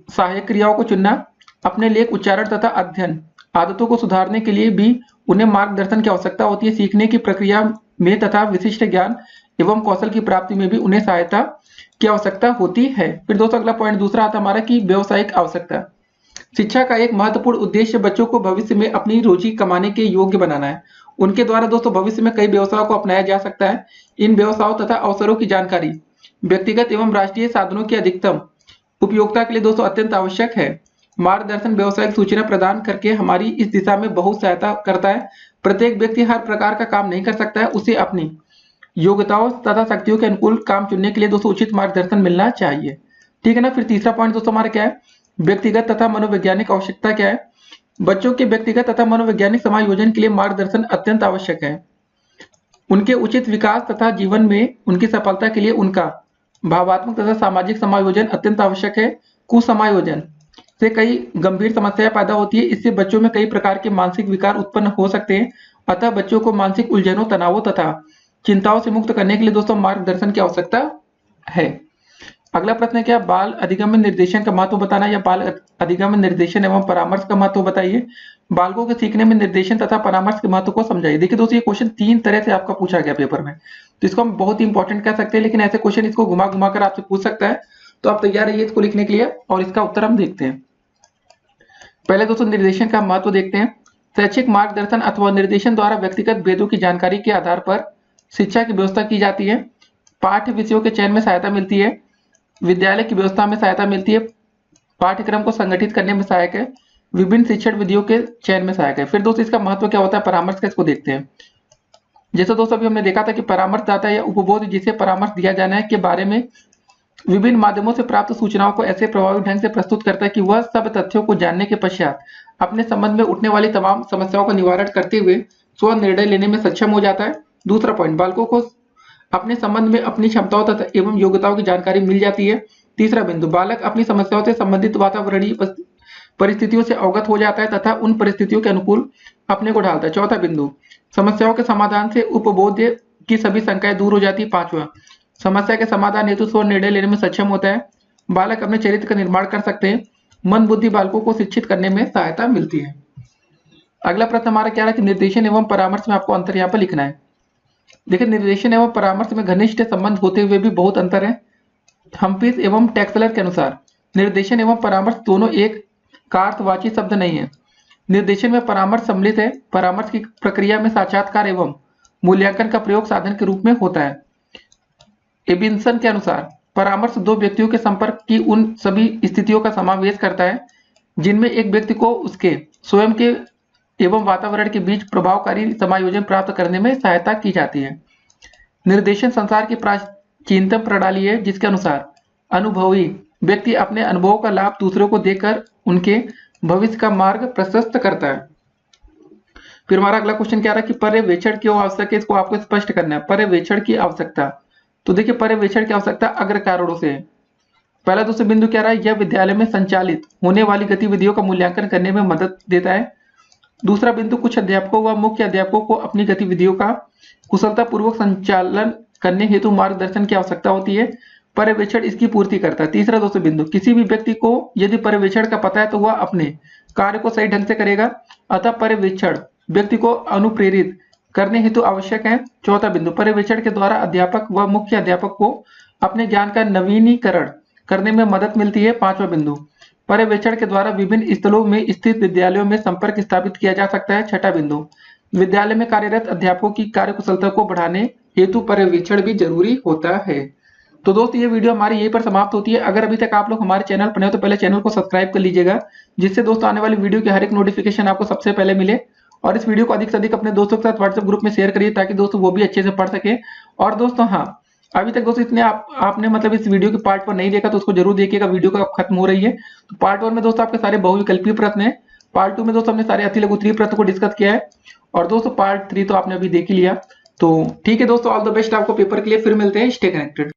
सहायक क्रियाओं को चुनना, अपने लेख उच्चारण तथा अध्ययन आदतों को सुधारने के लिए भी उन्हें मार्गदर्शन की आवश्यकता होती है। सीखने की प्रक्रिया में तथा विशिष्ट ज्ञान एवं कौशल की प्राप्ति में भी उन्हें सहायता की आवश्यकता होती है। फिर दोस्तों अगला पॉइंट दूसरा आता हमारा कि व्यावसायिक आवश्यकता। शिक्षा का एक महत्वपूर्ण उद्देश्य बच्चों को भविष्य में अपनी रोजी कमाने के योग्य बनाना है। उनके द्वारा दोस्तों भविष्य में कई व्यवसायों को अपनाया जा सकता है। इन व्यवसायों तथा अवसरों की जानकारी व्यक्तिगत एवं राष्ट्रीय साधनों की अधिकतम उपयोगिता के लिए दोस्तों अत्यंत आवश्यक है। मार्गदर्शन व्यावसायिक सूचना प्रदान करके हमारी इस दिशा में बहुत सहायता करता है। प्रत्येक व्यक्ति हर प्रकार का काम नहीं कर सकता है, उसे अपनी योग्यताओं तथा शक्तियों के अनुकूल काम चुनने के लिए दोस्तों उचित मार्गदर्शन मिलना चाहिए। ठीक है ना। फिर तीसरा पॉइंट दोस्तों हमारा क्या है? व्यक्तिगत तथा मनोवैज्ञानिक आवश्यकता क्या है? बच्चों के व्यक्तिगत तथा मनोवैज्ञानिक समायोजन के लिए मार्गदर्शन अत्यंत आवश्यक है। उनके उचित विकास तथा जीवन में उनकी सफलता के लिए उनका भावात्मक तथा सामाजिक समायोजन अत्यंत आवश्यक है। कुसमायोजन से कई गंभीर समस्याएं पैदा होती है। इससे बच्चों में कई प्रकार के मानसिक विकार उत्पन्न हो सकते हैं। अतः बच्चों को मानसिक उलझनों, तनावों तथा चिंताओं से मुक्त करने के लिए दोस्तों मार्गदर्शन की आवश्यकता है। अगला प्रश्न है क्या? बाल अधिगम निर्देशन का महत्व बताना या बाल अधिगम निर्देशन एवं परामर्श का महत्व बताइए। बालकों के सीखने में निर्देशन तथा परामर्श के महत्व को समझाइए। देखिए दोस्तों ये क्वेश्चन 3 तरह से आपका पूछा गया पेपर में, तो इसको हम बहुत इंपॉर्टेंट कह सकते हैं, लेकिन ऐसे क्वेश्चन इसको घुमा घुमा कर आपसे पूछ सकता है। तो आप तैयार रहिए इसको लिखने के लिए और इसका उत्तर हम देखते हैं। पहले दोस्तों निर्देशन का महत्व देखते हैं। शैक्षिक मार्गदर्शन अथवा निर्देशन द्वारा व्यक्तिगत भेदों की जानकारी के आधार पर शिक्षा की व्यवस्था की जाती है। पाठ्य विषयों के चयन में सहायता मिलती है। विद्यालय की व्यवस्था में सहायता मिलती है। पाठ्यक्रम को संगठित करने में सहायक है। विभिन्न शिक्षण विधियों के चयन में सहायक है। फिर दोस्तों इसका महत्व क्या होता है परामर्श का, इसको देखते हैं। जैसे दोस्तों अभी हमने देखा था कि परामर्शदाता या उपबोध जिसे परामर्श दिया जाना है के बारे में विभिन्न माध्यमों से प्राप्त सूचनाओं को ऐसे प्रभावी ढंग से प्रस्तुत करता है कि वह सब तथ्यों को जानने के पश्चात अपने संबंध में उठने वाली तमाम समस्याओं का निवारण करते हुए स्व निर्णय लेने में सक्षम हो जाता है। दूसरा पॉइंट, बालकों को अपने संबंध में अपनी क्षमताओं तथा एवं योग्यताओं की जानकारी मिल जाती है। तीसरा बिंदु, बालक अपनी समस्याओं से संबंधित वातावरणीय परिस्थितियों से अवगत हो जाता है तथा उन परिस्थितियों के अनुकूल अपने को ढालता है। चौथा बिंदु, समस्याओं के समाधान से उपबोध्य की सभी शंकाएं दूर हो जाती है। पांचवा, समस्या के समाधान हेतु स्व निर्णय लेने में सक्षम होता है। बालक अपने चरित्र का निर्माण कर सकते हैं। मन बुद्धि बालकों को शिक्षित करने में सहायता मिलती है। अगला प्रश्न हमारा क्या है कि निर्देशन एवं परामर्श में आपको अंतर यहाँ पर लिखना है। देखिए निर्देशन एवं परामर्श में घनिष्ठ संबंध होते हुए भी बहुत अंतर है। हम्फ्रीज एवं टैक्सलर के अनुसार निर्देशन एवं परामर्श दोनों एक अर्थवाची शब्द नहीं है। निर्देशन में परामर्श सम्मिलित है। परामर्श की प्रक्रिया में साक्षात्कार एवं मूल्यांकन का प्रयोग साधन के रूप में होता है। एबिन्सन के अनुसार परामर्श दो व्यक्तियों के संपर्क की उन सभी स्थितियों का समावेश करता है जिनमें एक व्यक्ति को उसके स्वयं के एवं वातावरण के बीच प्रभावकारी समायोजन प्राप्त करने में सहायता की जाती है। निर्देशन संसार की प्राचीनतम प्रणाली है जिसके अनुसार अनुभवी व्यक्ति अपने अनुभवों का लाभ दूसरों को देकर उनके भविष्य का मार्ग प्रशस्त करता है। फिर हमारा अगला क्वेश्चन क्या रहा कि पर्यवेक्षण क्यों आवश्यक है, इसको आपको स्पष्ट करना है। पर्यवेक्षण की आवश्यकता, तो देखिए पर्यवेक्षण की आवश्यकता अग्र कारणों से है। पहला दूसरा बिंदु क्या रहा है, यह विद्यालय में संचालित होने वाली गतिविधियों का मूल्यांकन करने में मदद देता है। दूसरा बिंदु, कुछ अध्यापकों व मुख्य अध्यापकों को अपनी गतिविधियों का कुशलतापूर्वक संचालन करने हेतु मार्गदर्शन की आवश्यकता होती है। पर्यवेक्षण इसकी पूर्ति करता है। तीसरा दोस्तों बिंदु, किसी भी व्यक्ति को यदि पर्यवेक्षण का पता है तो वह अपने कार्य को सही ढंग से करेगा, अतः पर्यवेक्षण व्यक्ति को अनुप्रेरित करने हेतु आवश्यक है। चौथा बिंदु, पर्यवेक्षण के द्वारा अध्यापक व मुख्य अध्यापक को अपने ज्ञान का नवीनीकरण करने में मदद मिलती है। पांचवा बिंदु, पर्यवेक्षण के द्वारा विभिन्न स्थलों में स्थित विद्यालयों में संपर्क स्थापित किया जा सकता है। छठा बिंदु, विद्यालय में कार्यरत अध्यापकों की कार्यकुशलता को बढ़ाने हेतु पर्यवेक्षण भी जरूरी होता है। तो दोस्तों ये वीडियो हमारी यहीं पर समाप्त होती है। अगर अभी तक आप लोग हमारे चैनल पर नए हो तो पहले चैनल को सब्सक्राइब कर लीजिएगा, जिससे दोस्तों आने वाली वीडियो की हर एक नोटिफिकेशन आपको सबसे पहले मिले। और इस वीडियो को अधिक से अधिक अपने दोस्तों के साथ व्हाट्सएप ग्रुप में शेयर करिए ताकि दोस्तों वो भी अच्छे से पढ़ सके। और दोस्तों हाँ, अभी तक दोस्तों इतने आपने मतलब इस वीडियो के पार्ट 1 नहीं देखा तो उसको जरूर देखिएगा, वीडियो का खत्म हो रही है। तो पार्ट 1 में दोस्तों आपके सारे बहुविकल्पीय प्रश्न है, पार्ट 2 में दोस्तों हमने सारे अति लघु उत्तरीय प्रश्न को डिस्कस किया है, और दोस्तों पार्ट 3 तो आपने अभी देख ही लिया। तो ठीक है दोस्तों, ऑल द बेस्ट आपको पेपर के लिए, फिर मिलते हैं, स्टे कनेक्टेड।